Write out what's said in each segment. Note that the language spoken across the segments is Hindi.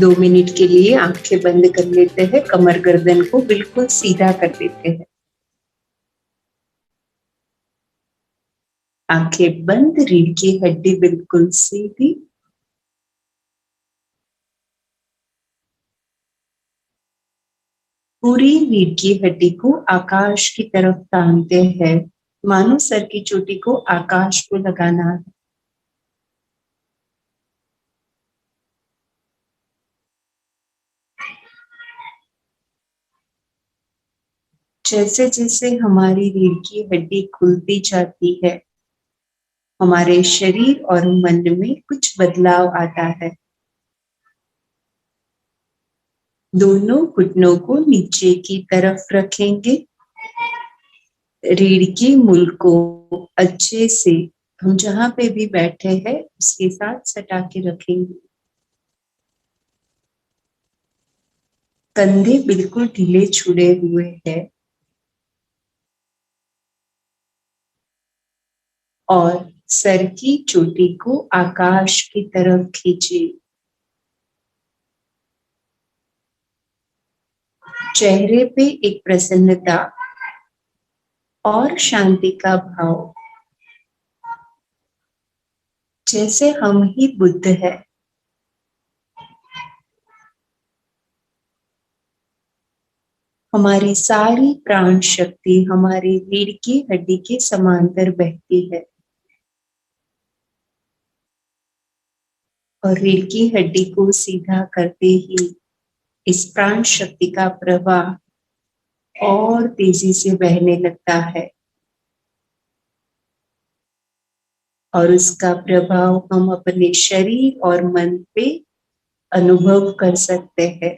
2 मिनट के लिए आंखें बंद कर लेते हैं, कमर गर्दन को बिल्कुल सीधा कर देते हैं। आंखें बंद, रीढ़ की हड्डी बिल्कुल सीधी। पूरी रीढ़ की हड्डी को आकाश की तरफ तानते हैं, मानो सर की चोटी को आकाश को लगाना है। जैसे जैसे हमारी रीढ़ की हड्डी खुलती जाती है, हमारे शरीर और मन में कुछ बदलाव आता है। दोनों घुटनों को नीचे की तरफ रखेंगे। रीढ़ की मूल को अच्छे से हम जहां पे भी बैठे हैं उसके साथ सटा के रखेंगे। कंधे बिल्कुल ढीले छुड़े हुए हैं और सर की चोटी को आकाश की तरफ खींचे। चेहरे पे एक प्रसन्नता और शांति का भाव, जैसे हम ही बुद्ध है। हमारी सारी प्राण शक्ति हमारी रीढ़ की हड्डी के समांतर बहती है और रीढ़ की हड्डी को सीधा करते ही इस प्राण शक्ति का प्रवाह और तेजी से बहने लगता है और उसका प्रभाव हम अपने शरीर और मन पे अनुभव कर सकते हैं।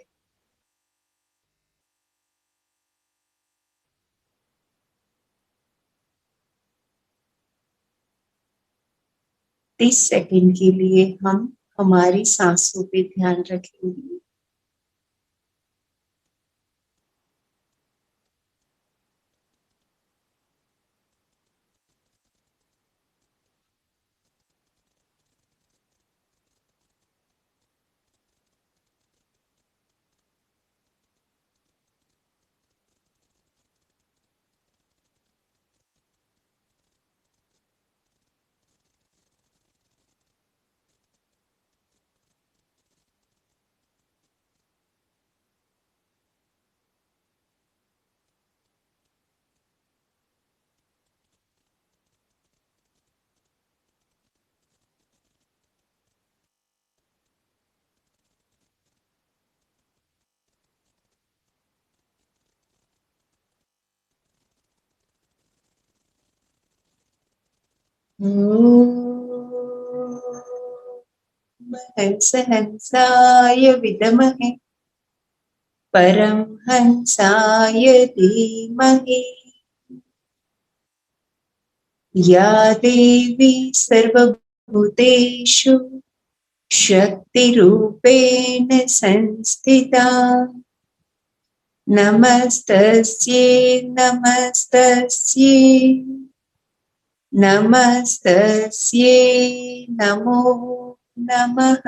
तीस सेकंड के लिए हम हमारी सांसों पे ध्यान रखेंगे। हंस हंसाय विद्महे परमहंसाय धीमहि या देवी सर्वभूतेषु शक्तिरूपेण संस्थिता नमस्तस्यै नमस्तस्यै नमस्तस्यै नमो नमः।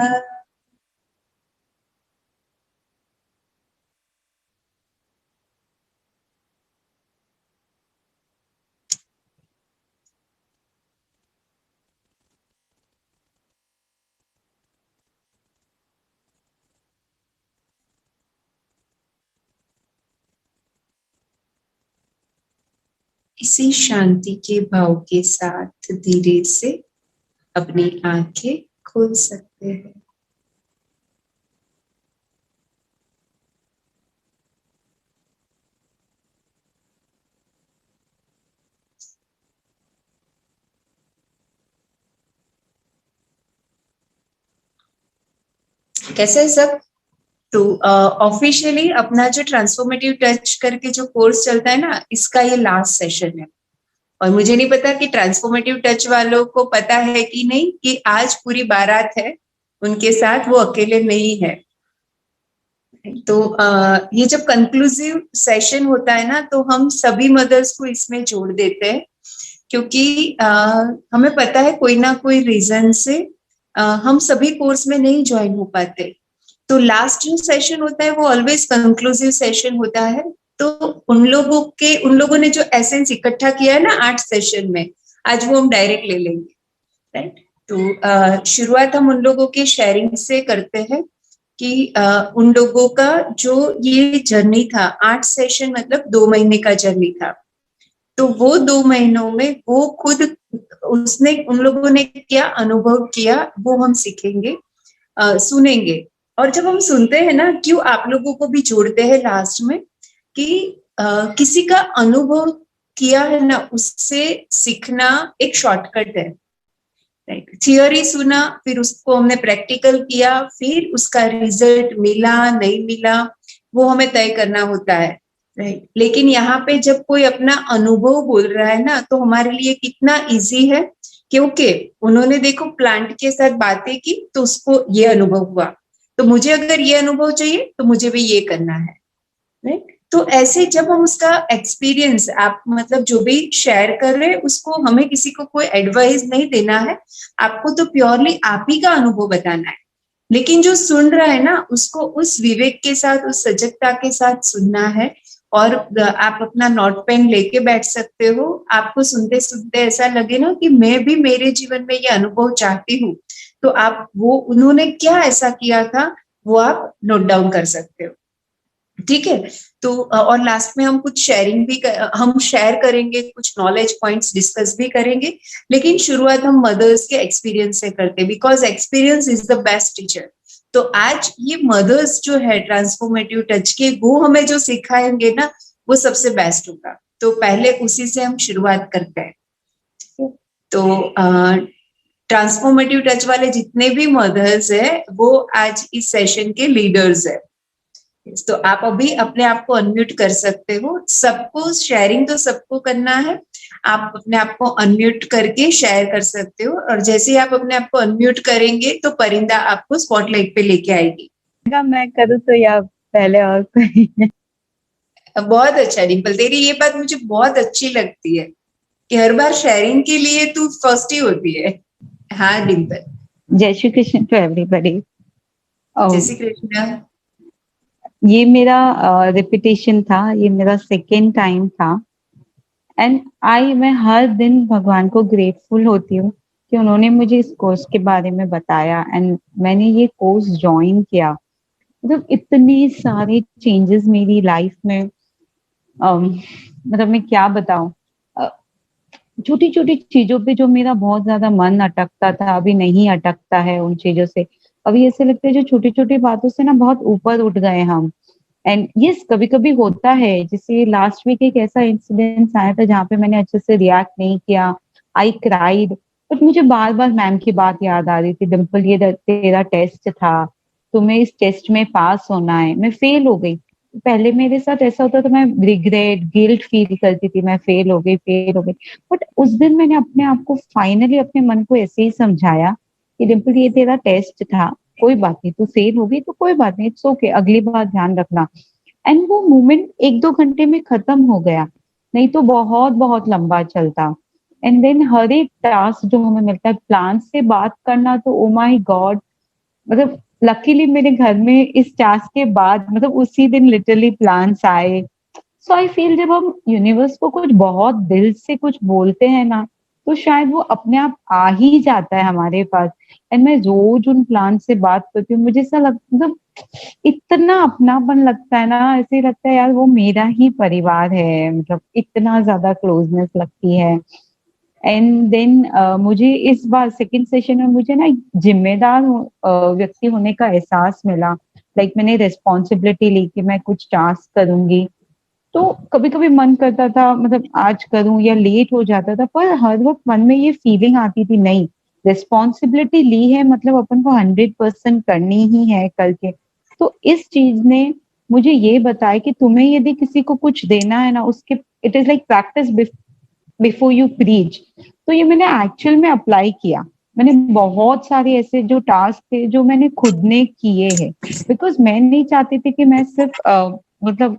इसी शांति के भाव के साथ धीरे से अपनी आंखें खोल सकते हैं। कैसे है सब? तो ऑफिशियली अपना जो ट्रांसफॉर्मेटिव टच करके जो कोर्स चलता है ना, इसका ये लास्ट सेशन है। और मुझे नहीं पता कि ट्रांसफॉर्मेटिव टच वालों को पता है कि नहीं कि आज पूरी बारात है उनके साथ, वो अकेले नहीं है। तो ये जब कंक्लूसिव सेशन होता है ना, तो हम सभी मदर्स को इसमें जोड़ देते हैं, क्योंकि हमें पता है कोई ना कोई रीजन से हम सभी कोर्स में नहीं ज्वाइन हो पाते। तो लास्ट जो सेशन होता है वो ऑलवेज कंक्लूसिव सेशन होता है। तो उन लोगों ने जो एसेंस इकट्ठा किया है ना 8 सेशन में, आज वो हम डायरेक्ट ले लेंगे, राइट। तो शुरुआत हम उन लोगों के शेयरिंग से करते हैं कि उन लोगों का जो ये जर्नी था, 8 सेशन मतलब 2 महीने का जर्नी था। तो वो 2 महीनों में वो खुद उन लोगों ने क्या अनुभव किया वो हम सीखेंगे, सुनेंगे। और जब हम सुनते हैं ना, क्यों आप लोगों को भी जोड़ते हैं लास्ट में कि किसी का अनुभव किया है ना, उससे सीखना एक शॉर्टकट है, राइट। थियोरी सुना, फिर उसको हमने प्रैक्टिकल किया, फिर उसका रिजल्ट मिला नहीं मिला वो हमें तय करना होता है, राइट। लेकिन यहाँ पे जब कोई अपना अनुभव बोल रहा है ना, तो हमारे लिए कितना इजी है, क्योंकि उन्होंने देखो प्लांट के साथ बातें की तो उसको ये अनुभव हुआ, तो मुझे अगर ये अनुभव चाहिए तो मुझे भी ये करना है, राइट। तो ऐसे जब हम उसका एक्सपीरियंस, आप मतलब जो भी शेयर कर रहे हैं उसको, हमें किसी को कोई एडवाइस नहीं देना है, आपको तो प्योरली आप ही का अनुभव बताना है। लेकिन जो सुन रहा है ना, उसको उस विवेक के साथ, उस सजगता के साथ सुनना है। और आप अपना नोट पेन लेके बैठ सकते हो, आपको सुनते सुनते ऐसा लगे ना कि मैं भी मेरे जीवन में ये अनुभव चाहती हूँ, तो आप वो उन्होंने क्या ऐसा किया था वो आप नोट डाउन कर सकते हो, ठीक है। तो और लास्ट में हम कुछ शेयरिंग भी हम शेयर करेंगे, कुछ नॉलेज पॉइंट्स डिस्कस भी करेंगे। लेकिन शुरुआत हम मदर्स के एक्सपीरियंस से करते हैं, because experience is the best teacher. तो आज ये मदर्स जो है ट्रांसफॉर्मेटिव टच के, वो हमें जो सिखाएंगे ना, वो सबसे बेस्ट होगा। तो पहले उसी से हम शुरुआत करते हैं। तो ट्रांसफॉर्मेटिव टच वाले जितने भी मदर्स है, वो आज इस सेशन के लीडर्स है। तो आप अभी अपने आप को अनम्यूट कर सकते हो। सबको शेयरिंग तो सबको करना है, आप अपने आप को अनम्यूट करके शेयर कर सकते हो। और जैसे ही आप अपने आप को अनम्यूट करेंगे तो परिंदा आपको स्पॉटलाइट पे लेके आएगी। मैं करूँ तो या पहले और कोई? बहुत अच्छा डिम्पल, तेरी ये बात मुझे बहुत अच्छी लगती है कि हर बार शेयरिंग के लिए तू फर्स्ट ही होती है। हाँ डिम्पल। जय श्री कृष्ण टू एवरीबॉडी। जय श्री कृष्ण। ये मेरा रिपीटेशन था, ये मेरा सेकेंड टाइम था। एंड मैं हर दिन भगवान को ग्रेटफुल होती हूँ कि उन्होंने मुझे इस कोर्स के बारे में बताया एंड मैंने ये कोर्स ज्वाइन किया। मतलब इतनी सारे चेंजेस मेरी लाइफ में, मतलब मैं क्या बताऊं, छोटी छोटी चीजों पे जो मेरा बहुत ज्यादा मन अटकता था, अभी नहीं अटकता है उन चीजों से। अभी ऐसे लगता है जो छोटी छोटी बातों से ना बहुत ऊपर उठ गए हम। एंड यस, कभी कभी होता है, जैसे लास्ट वीक एक ऐसा इंसिडेंस आया था जहाँ पे मैंने अच्छे से रिएक्ट नहीं किया, आई क्राइड। बट मुझे बार बार मैम की बात याद आ रही थी, डिम्पल ये तेरा टेस्ट था, तुम्हें इस टेस्ट में पास होना है। मैं फेल हो गई। पहले मेरे साथ ऐसा होता था, मैं रिग्रेट गिल्ट फील करती थी, मैं फेल हो गई फेल हो गई। बट उस दिन मैंने अपने आप को फाइनली, अपने मन को ऐसे ही समझाया कि डिम्पल ये तेरा टेस्ट था, कोई बात नहीं, तू फेल हो गई तो कोई बात नहीं, इट्स ओके, अगली बार ध्यान रखना। एंड वो मोमेंट 1-2 घंटे में खत्म हो गया, नहीं तो बहुत बहुत लंबा चलता। एंड देन हर एक टास्क जो हमें मिलता है, प्लान से बात करना, तो ओ माय गॉड, मतलब लकीली मेरे घर में इस टास्क के बाद, मतलब उसी दिन लिटरली प्लान्स आए। सो आई फील जब हम यूनिवर्स को कुछ बहुत दिल से कुछ बोलते हैं ना, तो शायद वो अपने आप आ ही जाता है हमारे पास। एंड मैं रोज उन प्लान से बात करती हूँ, मुझे ऐसा लगता, मतलब इतना अपनापन लगता है ना, ऐसे लगता है यार वो मेरा ही परिवार है, मतलब इतना ज्यादा क्लोजनेस लगती है। एंड देन मुझे इस बार सेकंड सेशन में मुझे ना एक जिम्मेदार व्यक्ति होने का एहसास मिला। लाइक मैंने रिस्पॉन्सिबिलिटी ली कि मैं कुछ टास्क करूंगी। तो कभी कभी मन करता था, मतलब आज करूं, या लेट हो जाता था, पर हर वक्त मन में ये फीलिंग आती थी, नहीं, रिस्पॉन्सिबिलिटी ली है मतलब अपन को 100% करनी ही है करके। तो इस चीज ने मुझे ये बताया कि तुम्हें यदि किसी को कुछ देना है ना, उसके it is like practice before you preach. तो ये मैंने एक्चुअल में अप्लाई किया। मैंने बहुत सारे ऐसे जो टास्क थे जो मैंने खुद ने किए हैं, बिकॉज मैं नहीं चाहती थी कि मैं सिर्फ मतलब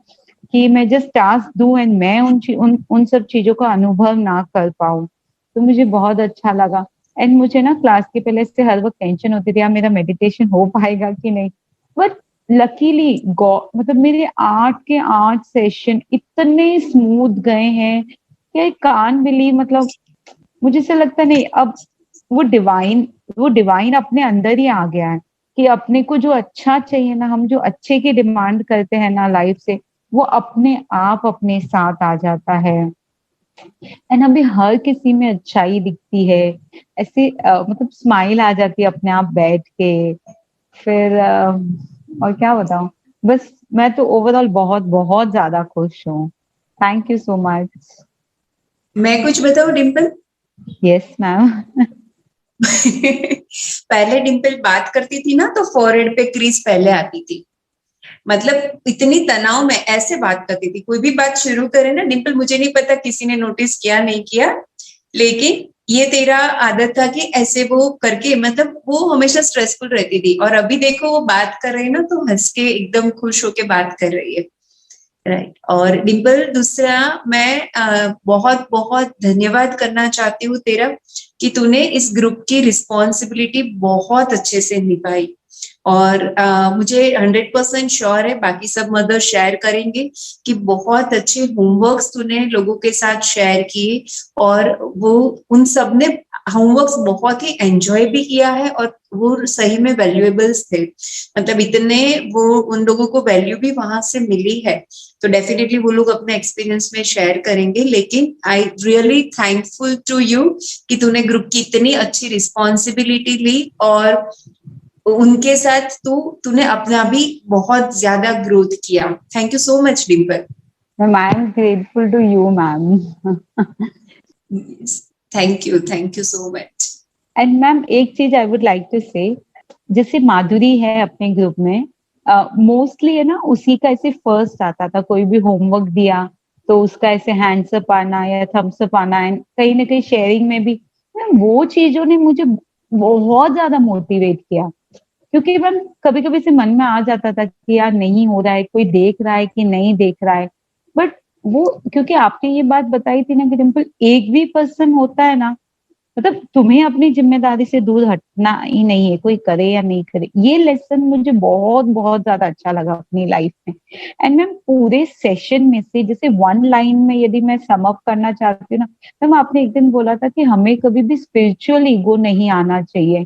कि मैं जस्ट टास्क दूं एंड मैं उन सब चीजों का अनुभव ना कर पाऊं। तो मुझे बहुत अच्छा लगा। एंड मुझे ना क्लास के पहले से हर वक्त टेंशन होती थी, यार मेरा मेडिटेशन हो पाएगा कि नहीं। बट लकीली मतलब मेरे 8 के 8 सेशन इतने स्मूथ गए हैं कि आई कांट बिलीव, मतलब मुझे ऐसा लगता नहीं अब वो डिवाइन वो डिवाइन अपने अंदर ही आ गया है कि अपने को जो अच्छा चाहिए ना, हम जो अच्छे की डिमांड करते हैं ना लाइफ से, वो अपने आप अपने साथ आ जाता है। एंड अभी हर किसी में अच्छाई दिखती है, ऐसे मतलब स्माइल आ जाती है अपने आप बैठ के। फिर और क्या बताऊं, बस मैं तो ओवरऑल बहुत बहुत ज्यादा खुश हूँ। Thank you so much. मैं कुछ बताऊं डिम्पल? Yes ma'am. पहले डिम्पल बात करती थी ना तो फोरहेड पे क्रीज पहले आती थी। मतलब इतनी तनाव में ऐसे बात करती थी, कोई भी बात शुरू करे ना डिम्पल, मुझे नहीं पता किसी ने नोटिस किया नहीं किया, लेकिन ये तेरा आदत था कि ऐसे वो करके, मतलब वो हमेशा स्ट्रेसफुल रहती थी, और अभी देखो वो बात कर रही है ना तो हंस के एकदम खुश होके बात कर रही है। राइट। और डिम्पल, दूसरा मैं बहुत बहुत धन्यवाद करना चाहती हूँ तेरा कि तूने इस ग्रुप की रिस्पॉन्सिबिलिटी बहुत अच्छे से निभाई। और मुझे 100% श्योर है बाकी सब मदर शेयर करेंगे कि बहुत अच्छे होमवर्क्स तूने लोगों के साथ शेयर किए, और वो उन सब ने होमवर्क्स बहुत ही एंजॉय भी किया है, और वो सही में वैल्यूएबल्स थे। मतलब इतने वो उन लोगों को वैल्यू भी वहां से मिली है, तो डेफिनेटली वो लोग अपने एक्सपीरियंस में शेयर करेंगे। लेकिन I really thankful to you कि तूने ग्रुप की इतनी अच्छी रिस्पॉन्सिबिलिटी ली, और उनके साथ तूने अपना भी बहुत ज्यादा ग्रोथ किया। Thank you so much Dimple. Ma'am I am grateful to you ma'am. Thank you so much. And ma'am एक चीज आई वुड लाइक टू से, जैसे माधुरी है अपने ग्रुप में, मोस्टली है ना उसी का ऐसे फर्स्ट आता था, कोई भी होमवर्क दिया तो उसका ऐसे हैंड्स अप आना या थम्स अप आना, एंड कहीं ना कहीं शेयरिंग में भी मैम वो चीजों ने मुझे बहुत ज्यादा मोटिवेट किया। क्योंकि मैम कभी कभी से मन में आ जाता था कि यार नहीं हो रहा है, कोई देख रहा है कि नहीं देख रहा है, बट वो क्योंकि आपने ये बात बताई थी ना कि डिम्पल एक भी पर्सन होता है ना, मतलब तुम्हें अपनी जिम्मेदारी से दूर हटना ही नहीं है, कोई करे या नहीं करे। ये लेसन मुझे बहुत बहुत ज्यादा अच्छा लगा अपनी लाइफ में। एंड मैम पूरे सेशन में से जैसे वन लाइन में यदि मैं सम अप करना चाहती हूँ ना, मैम आपने एक दिन बोला था कि हमें कभी भी स्पिरिचुअल ईगो नहीं आना चाहिए।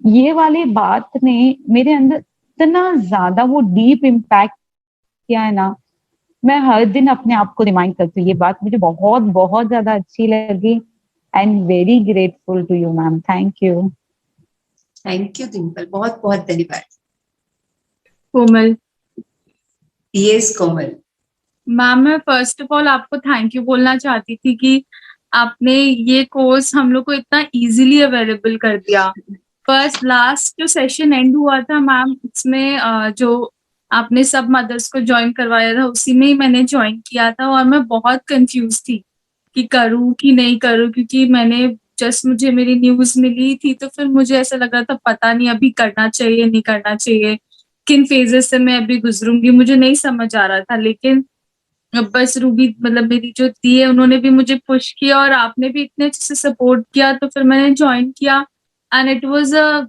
ये वाली बात ने मेरे अंदर इतना ज्यादा वो डीप इम्पैक्ट किया है ना, मैं हर दिन अपने आप को रिमाइंड करती हूँ, ये बात मुझे बहुत बहुत ज्यादा अच्छी लगी। I am very grateful to you ma'am, thank you. Thank you Dimple, बहुत बहुत धन्यवाद। कोमल यस कोमल। मैम, मैं फर्स्ट ऑफ ऑल आपको थैंक यू बोलना चाहती थी कि आपने ये कोर्स हम लोग को इतना इजीली अवेलेबल कर दिया। फर्स्ट लास्ट जो सेशन एंड हुआ था मैम, उसमें जो आपने सब मदर्स को ज्वाइन करवाया था उसी में ही मैंने ज्वाइन किया था, और मैं बहुत कंफ्यूज थी कि करूँ कि नहीं करूँ, क्योंकि मैंने जस्ट मुझे मेरी न्यूज मिली थी तो फिर मुझे ऐसा लग रहा था पता नहीं अभी करना चाहिए नहीं करना चाहिए, किन फेजेस से मैं अभी गुजरूंगी मुझे नहीं समझ आ रहा था। लेकिन बस रूबी मतलब मेरी जो दी है उन्होंने भी मुझे पुश किया और आपने भी इतने अच्छे से सपोर्ट किया, तो फिर मैंने ज्वाइन किया and it was a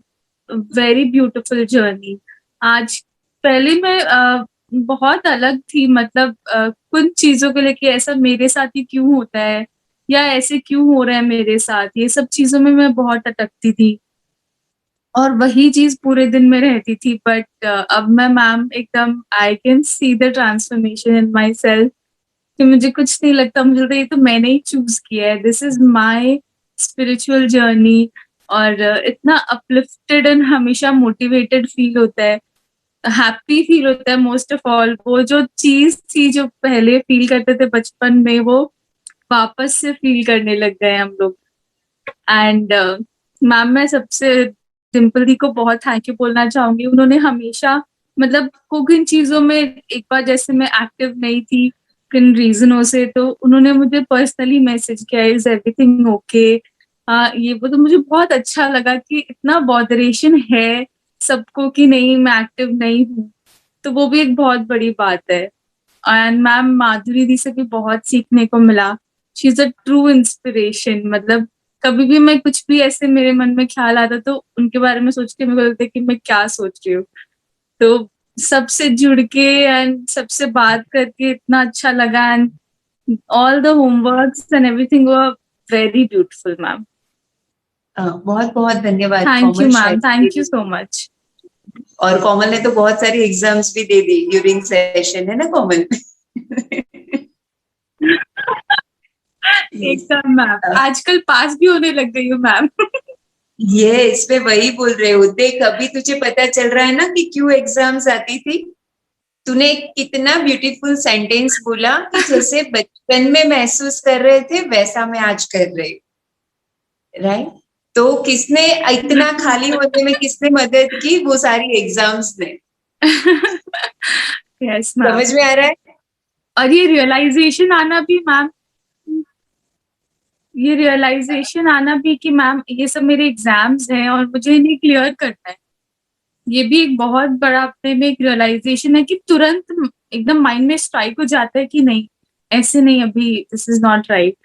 very beautiful journey. आज पहले मैं बहुत अलग थी, मतलब कुछ चीजों को लेके ऐसा मेरे साथ ही क्यों होता है या ऐसे क्यों हो रहा है मेरे साथ, ये सब चीजों में मैं बहुत अटकती थी और वही चीज पूरे दिन में रहती थी। बट अब मैं मैम एकदम I can see the transformation in my self कि मुझे कुछ नहीं लगता, मुझे लगता है ये तो मैंने ही चूज किया है, this is my spiritual journey. और इतना अपलिफ्टेड एंड हमेशा मोटिवेटेड फील होता है, हैप्पी फील होता है मोस्ट ऑफ ऑल। वो जो चीज थी जो पहले फील करते थे बचपन में वो वापस से फील करने लग गए हम लोग। एंड मैम मैं सबसे डिम्पल दी को बहुत थैंक यू बोलना चाहूंगी, उन्होंने हमेशा मतलब कुकिंग चीजों में एक बार जैसे मैं एक्टिव नहीं थी किन रीजनों से, तो उन्होंने मुझे पर्सनली मैसेज किया इज एवरीथिंग ओके, ये वो, तो मुझे बहुत अच्छा लगा कि इतना बॉदरेशन है सबको कि नहीं मैं एक्टिव नहीं हूँ, तो वो भी एक बहुत बड़ी बात है। एंड मैम माधुरी दी से भी बहुत सीखने को मिला, she is a true inspiration. मतलब कभी भी मैं कुछ भी ऐसे मेरे मन में ख्याल आता तो उनके बारे में सोच के मेरे को लगता है कि मैं क्या सोच रही हूँ, तो सबसे जुड़ के एंड सबसे बात करके इतना अच्छा लगा and all the homeworks and everything were very beautiful ma'am. बहुत बहुत धन्यवाद थैंक यू कोमल, मैम, शायद थैंक यू सो मच। और कोमल ने तो बहुत सारी एग्जाम्स भी दे दी ड्यूरिंग सेशन, है ना कोमल? एकदम मैम, आजकल पास भी होने लग गई हूँ मैम। ये इसमें वही बोल रहे हो, देख अभी तुझे पता चल रहा है ना कि क्यों एग्जाम्स आती थी। तूने कितना ब्यूटीफुल सेंटेंस बोला कि जैसे बचपन में महसूस कर रहे थे वैसा मैं आज कर रही, राइट? तो किसने इतना खाली होने में किसने मदद की? वो सारी एग्जाम्स ने। Yes ma'am. समझ में आ रहा है? और ये रियलाइजेशन आना भी मैम, ये रियलाइजेशन आना भी कि मैम ये सब मेरे एग्जाम्स हैं और मुझे इन्हें क्लियर करना है, ये भी एक बहुत बड़ा अपने में एक रियलाइजेशन है कि तुरंत एकदम माइंड में स्ट्राइक हो जाता है कि नहीं ऐसे नहीं, अभी दिस इज नॉट राइट।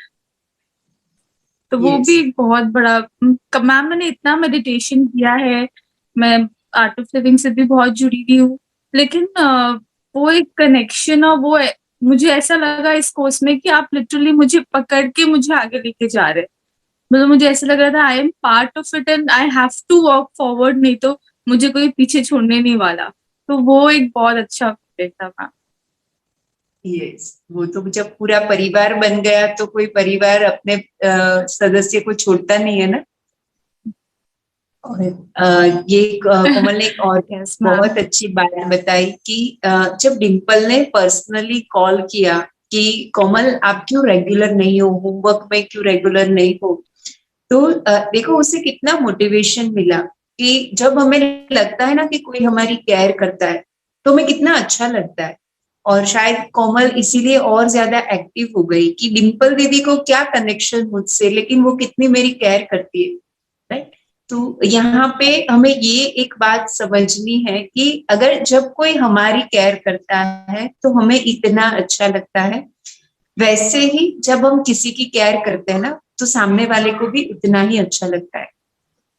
तो वो Yes. भी एक बहुत बड़ा मैम, मैंने इतना मेडिटेशन किया है, मैं आर्ट ऑफ लिविंग से भी बहुत जुड़ी हुई हूँ, लेकिन वो एक कनेक्शन और वो मुझे ऐसा लगा इस कोर्स में कि आप लिटरली मुझे पकड़ के मुझे आगे लेके जा रहे हैं। मतलब मुझे ऐसा लग रहा था I am part of it and I have to walk forward, नहीं तो मुझे कोई पीछे छोड़ने नहीं वाला। तो वो एक बहुत अच्छा फील था मैम। यस, वो तो जब पूरा परिवार बन गया तो कोई परिवार अपने सदस्य को छोड़ता नहीं है ना। और ये कोमल ने एक और Yes, ma'am. बहुत अच्छी बात बताई कि जब डिम्पल ने पर्सनली कॉल किया कि कोमल आप क्यों रेगुलर नहीं हो, होमवर्क में क्यों रेगुलर नहीं हो, तो देखो उसे कितना मोटिवेशन मिला कि जब हमें लगता है ना कि कोई हमारी केयर करता है तो हमें कितना अच्छा लगता है। और शायद कोमल इसीलिए और ज्यादा एक्टिव हो गई कि डिम्पल दीदी को क्या कनेक्शन मुझसे, लेकिन वो कितनी मेरी केयर करती है, राइट? तो यहाँ पे हमें ये एक बात समझनी है कि अगर जब कोई हमारी केयर करता है तो हमें इतना अच्छा लगता है, वैसे ही जब हम किसी की केयर करते हैं ना तो सामने वाले को भी उतना ही अच्छा लगता है।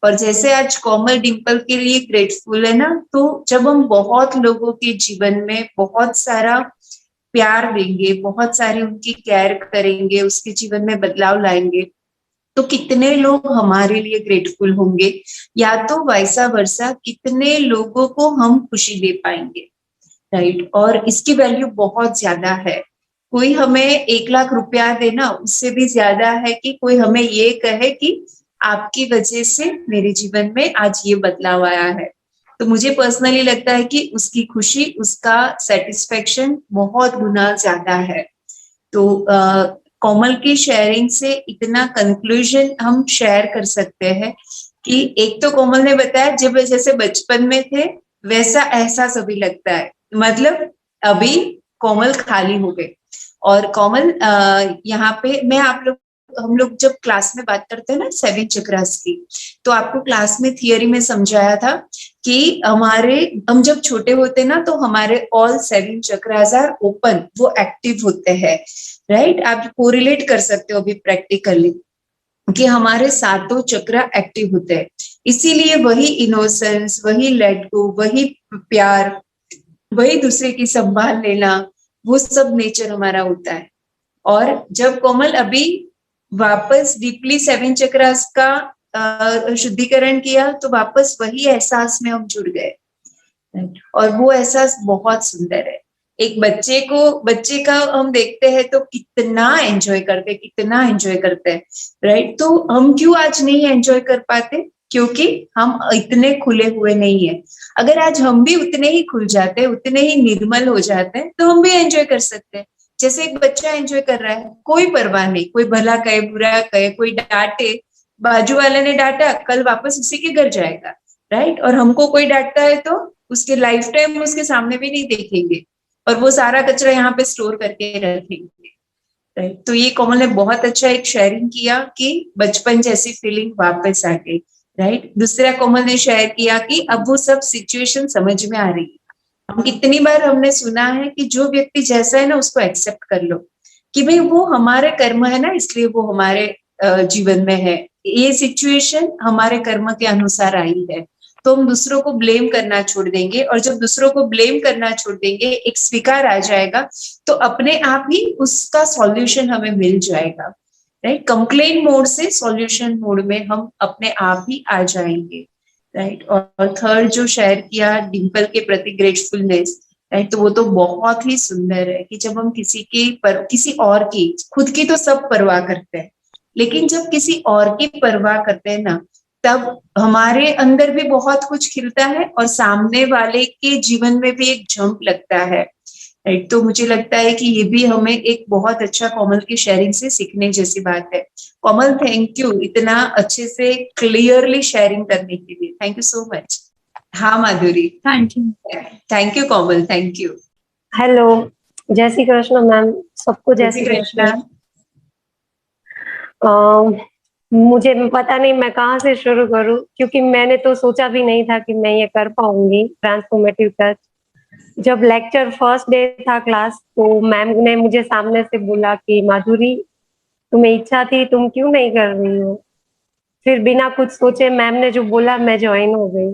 और जैसे आज कोमल डिम्पल के लिए ग्रेटफुल है ना, तो जब हम बहुत लोगों के जीवन में बहुत सारा प्यार देंगे, बहुत सारी उनकी केयर करेंगे, उसके जीवन में बदलाव लाएंगे, तो कितने लोग हमारे लिए ग्रेटफुल होंगे, या तो वैसा वर्षा कितने लोगों को हम खुशी दे पाएंगे, राइट? और इसकी वैल्यू बहुत ज्यादा है। कोई हमें 1 लाख रुपया देना उससे भी ज्यादा है कि कोई हमें ये कहे कि आपकी वजह से मेरे जीवन में आज ये बदलाव आया है। तो मुझे पर्सनली लगता है कि उसकी खुशी, उसका सेटिस्फेक्शन बहुत गुना ज्यादा है। तो कोमल की शेयरिंग से इतना कंक्लूजन हम शेयर कर सकते हैं कि एक तो कोमल ने बताया जब जैसे बचपन में थे वैसा एहसास अभी लगता है, मतलब अभी कोमल खाली हो गए। और कोमल यहाँ पे मैं हम लोग जब क्लास में बात करते हैं ना 7 चक्रास की, तो आपको क्लास में थियरी में समझाया था कि हम जब छोटे होते ना तो हमारे ऑल 7 चक्रास आर ओपन, वो एक्टिव होते हैं, राइट? आप कोरिलेट कर सकते हो अभी प्रैक्टिकली कि हमारे 7 चक्र एक्टिव होते हैं, इसीलिए वही इनोसेंस, वही लेट गो, वही प्यार, वही दूसरे की संभाल लेना, वो सब नेचर हमारा होता है। और जब कोमल अभी वापस डीपली 7 चक्रास का शुद्धिकरण किया तो वापस वही एहसास में हम जुड़ गए, और वो एहसास बहुत सुंदर है। एक बच्चे का हम देखते हैं तो कितना एंजॉय करते हैं, राइट? तो हम क्यों आज नहीं एंजॉय कर पाते? क्योंकि हम इतने खुले हुए नहीं है। अगर आज हम भी उतने ही खुल जाते, उतने ही निर्मल हो जाते हैं तो हम भी एंजॉय कर सकते हैं। जैसे एक बच्चा एंजॉय कर रहा है, कोई परवाह नहीं, कोई भला कहे बुरा कहे, कोई डांटे, बाजू वाले ने डांटा, कल वापस उसी के घर जाएगा, राइट? और हमको कोई डांटता है तो उसके लाइफ टाइम उसके सामने भी नहीं देखेंगे, और वो सारा कचरा यहाँ पे स्टोर करके रखेंगे, राइट? तो ये कोमल ने बहुत अच्छा एक शेयरिंग किया कि बचपन जैसी फीलिंग वापस आ गई, राइट? दूसरा कोमल ने शेयर किया कि अब वो सब सिचुएशन समझ में आ रही है। हम कितनी बार हमने सुना है कि जो व्यक्ति जैसा है ना उसको एक्सेप्ट कर लो, कि भाई वो हमारे कर्म है ना, इसलिए वो हमारे जीवन में है, ये सिचुएशन हमारे कर्म के अनुसार आई है, तो हम दूसरों को ब्लेम करना छोड़ देंगे, और जब दूसरों को ब्लेम करना छोड़ देंगे, एक स्वीकार आ जाएगा, तो अपने आप ही उसका सॉल्यूशन हमें मिल जाएगा, राइट। कंप्लेन मोड से सॉल्यूशन मोड में हम अपने आप ही आ जाएंगे, राइट। और थर्ड जो शेयर किया डिम्पल के प्रति ग्रेटफुलनेस, राइट, तो वो तो बहुत ही सुंदर है कि जब हम किसी और की, खुद की तो सब परवाह करते हैं, लेकिन जब किसी और की परवाह करते हैं ना, तब हमारे अंदर भी बहुत कुछ खिलता है और सामने वाले के जीवन में भी एक जंप लगता है, राइट। तो मुझे लगता है कि ये भी हमें एक बहुत अच्छा कोमल की शेयरिंग से सीखने जैसी बात है। कोमल, थैंक यू इतना अच्छे से क्लियरली शेयरिंग करने के लिए, थैंक यू सो मच। हाँ Madhuri. Thank you. Thank you Komal, thank you. Hello, जय श्री कृष्ण मैम, सबको जय श्री कृष्ण। मुझे पता नहीं मैं कहाँ से शुरू करूँ, क्योंकि मैंने तो सोचा भी नहीं था कि मैं ये कर पाऊंगी ट्रांसफॉर्मेटिव टच। जब लेक्चर फर्स्ट डे था क्लास, तो मैम ने मुझे सामने से बोला कि माधुरी, तुम्हें इच्छा थी, तुम क्यों नहीं कर रही हो। फिर बिना कुछ सोचे मैम ने जो बोला, मैं ज्वाइन हो गई।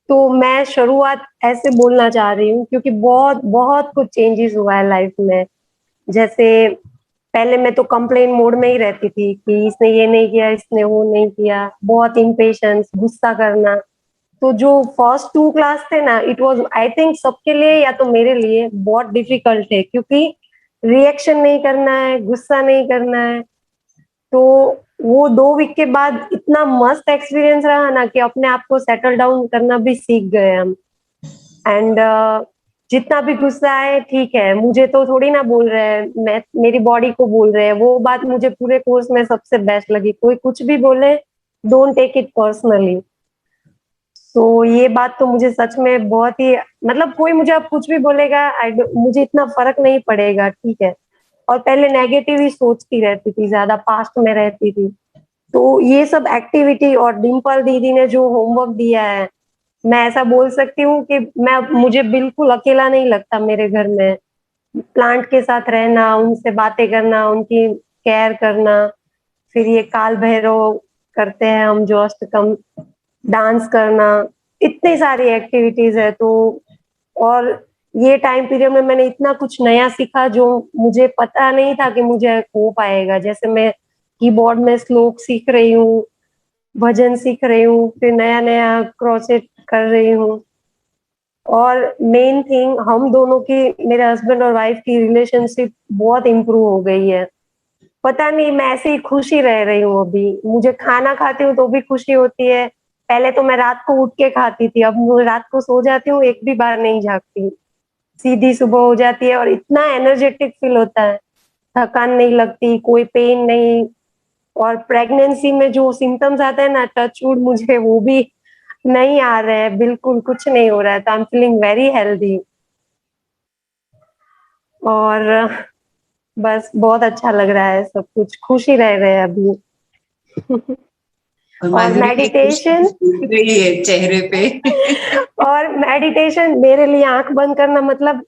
तो मैं शुरुआत ऐसे बोलना चाह रही हूँ, क्योंकि बहुत बहुत कुछ चेंजेस हुआ है लाइफ में। जैसे पहले मैं तो कंप्लेन मोड में ही रहती थी कि इसने ये नहीं किया, इसने वो नहीं किया, बहुत इम्पेशंस, गुस्सा करना। तो जो फर्स्ट 2 क्लास थे ना, इट वाज आई थिंक सबके लिए या तो मेरे लिए बहुत डिफिकल्ट है, क्योंकि रिएक्शन नहीं करना है, गुस्सा नहीं करना है। तो वो 2 वीक के बाद इतना मस्त एक्सपीरियंस रहा ना कि अपने आप को सेटल डाउन करना भी सीख गए हम। एंड जितना भी गुस्सा है, ठीक है, मुझे तो थोड़ी ना बोल रहे हैं, मैं मेरी बॉडी को बोल रहे हैं। वो बात मुझे पूरे कोर्स में सबसे बेस्ट लगी। कोई कुछ भी बोले, डोंट टेक इट पर्सनली। तो ये बात तो मुझे सच में बहुत ही, मतलब कोई मुझे अब कुछ भी बोलेगा, मुझे इतना फर्क नहीं पड़ेगा, ठीक है। और पहले नेगेटिव ही सोचती रहती थी, ज्यादा पास्ट में रहती थी। तो ये सब एक्टिविटी और डिम्पल दीदी ने जो होमवर्क दिया है, मैं ऐसा बोल सकती हूँ कि मुझे बिल्कुल अकेला नहीं लगता मेरे घर में। प्लांट के साथ रहना, उनसे बातें करना, उनकी केयर करना, फिर ये काल भैरव करते हैं हम जो अष्टकम, डांस करना, इतनी सारी एक्टिविटीज है। तो और ये टाइम पीरियड में मैंने इतना कुछ नया सीखा जो मुझे पता नहीं था कि मुझे हो पाएगा। जैसे मैं कीबोर्ड में श्लोक सीख रही हूँ, भजन सीख रही हूँ, फिर नया नया क्रोचेट कर रही हूँ। और मेन थिंग, हम दोनों की, मेरे हस्बैंड और वाइफ की रिलेशनशिप बहुत इम्प्रूव हो गई है। पता नहीं, मैं ऐसे ही खुशी रह रही हूँ अभी। मुझे खाना खाती हूँ तो भी खुशी होती है। पहले तो मैं रात को उठ के खाती थी, अब मैं रात को सो जाती हूँ, एक भी बार नहीं जागती, सीधी सुबह हो जाती है। और इतना एनर्जेटिक फील होता है, थकान नहीं लगती, कोई पेन नहीं। और प्रेगनेंसी में जो सिम्टम्स आते हैं ना, टच वुड, मुझे वो भी नहीं आ रहे हैं, बिल्कुल कुछ नहीं हो रहा है। तो I am feeling very healthy. और बस बहुत अच्छा लग रहा है, सब कुछ खुशी रह रहे हैं अभी। और मेडिटेशन दिख रही है चेहरे पे। और मेडिटेशन मेरे लिए आंख बंद करना मतलब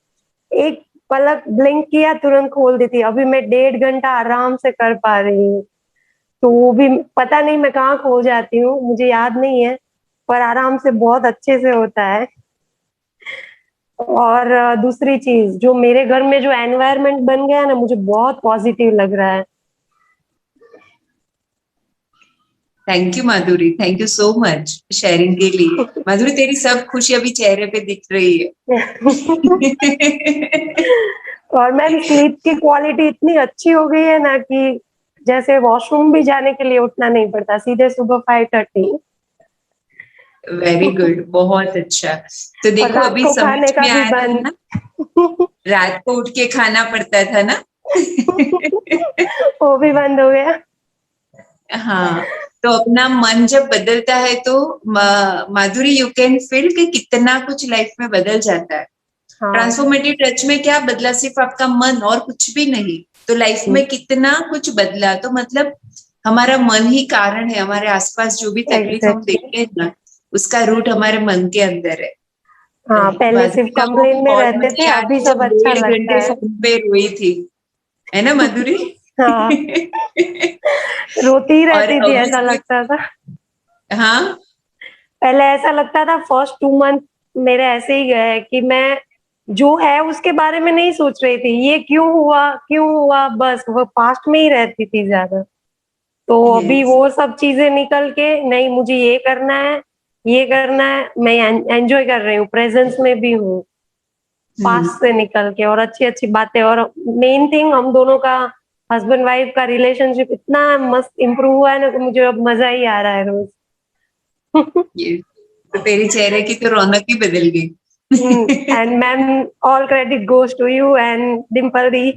एक पलक ब्लिंक किया, तुरंत खोल दी थी। अभी मैं 1.5 घंटा आराम से कर पा रही हूँ। तो वो भी पता नहीं मैं कहाँ खो जाती हूँ, मुझे याद नहीं है, पर आराम से बहुत अच्छे से होता है। और दूसरी चीज, जो मेरे घर में जो एनवायरनमेंट बन गया ना, मुझे बहुत पॉजिटिव लग रहा है। Thank you Madhuri, thank you so much sharing के लिए। माधुरी, तेरी सब खुशी अभी चेहरे पे दिख रही है। और मैम, स्लीप की क्वालिटी इतनी अच्छी हो गई है ना कि जैसे वॉशरूम भी जाने के लिए उठना नहीं पड़ता, सीधे सुबह 5:30। वेरी गुड, बहुत अच्छा। तो देखो, रात अभी को समझ खाने का में भी आया है बंद। ना, रात को उठ के खाना पड़ता था ना। वो भी बंद हो गया। हाँ, तो अपना मन जब बदलता है तो माधुरी, यू कैन फील कि कितना कुछ लाइफ में बदल जाता है। हाँ। ट्रांसफॉर्मेटिव टच में क्या बदला? सिर्फ आपका मन, और कुछ भी नहीं। तो लाइफ में कितना कुछ बदला, तो मतलब हमारा मन ही कारण है। हमारे आसपास जो भी तकलीफ हम देखते हैं ना, उसका रूट हमारे मन के अंदर है। हाँ, पहले सिर्फ माधुरी का वो कंप्लेन में कॉल रहते मुझे थे, याद अभी है सब जब अच्छा 1.5 घंटे लगता है। फोन पे रोई थी, है ना माधुरी? हाँ, रोती ही और रहती थी, ऐसा ऑब्वियसली, लगता था। हाँ, पहले ऐसा लगता था, फर्स्ट 2 मंथ मेरे ऐसे ही गए कि मैं जो है उसके बारे में नहीं सोच रही थी, ये क्यों हुआ, बस वो पास्ट में ही रहती थी ज्यादा। तो अभी Yes. वो सब चीजें निकल के, नहीं मुझे ये करना है, मैं एंजॉय कर रही हूँ, प्रेजेंस में भी हूँ, पास्ट से निकल के, और अच्छी अच्छी बातें। और मेन थिंग, हम दोनों का हस्बैंड वाइफ का रिलेशनशिप इतना मस्त इम्प्रूव हुआ है ना कि मुझे अब मजा ही आ रहा है रोज। Yes. तो तेरे चेहरे की तो रौनक ही बदल गई। And ma'am, all credit goes to you and Dimple the.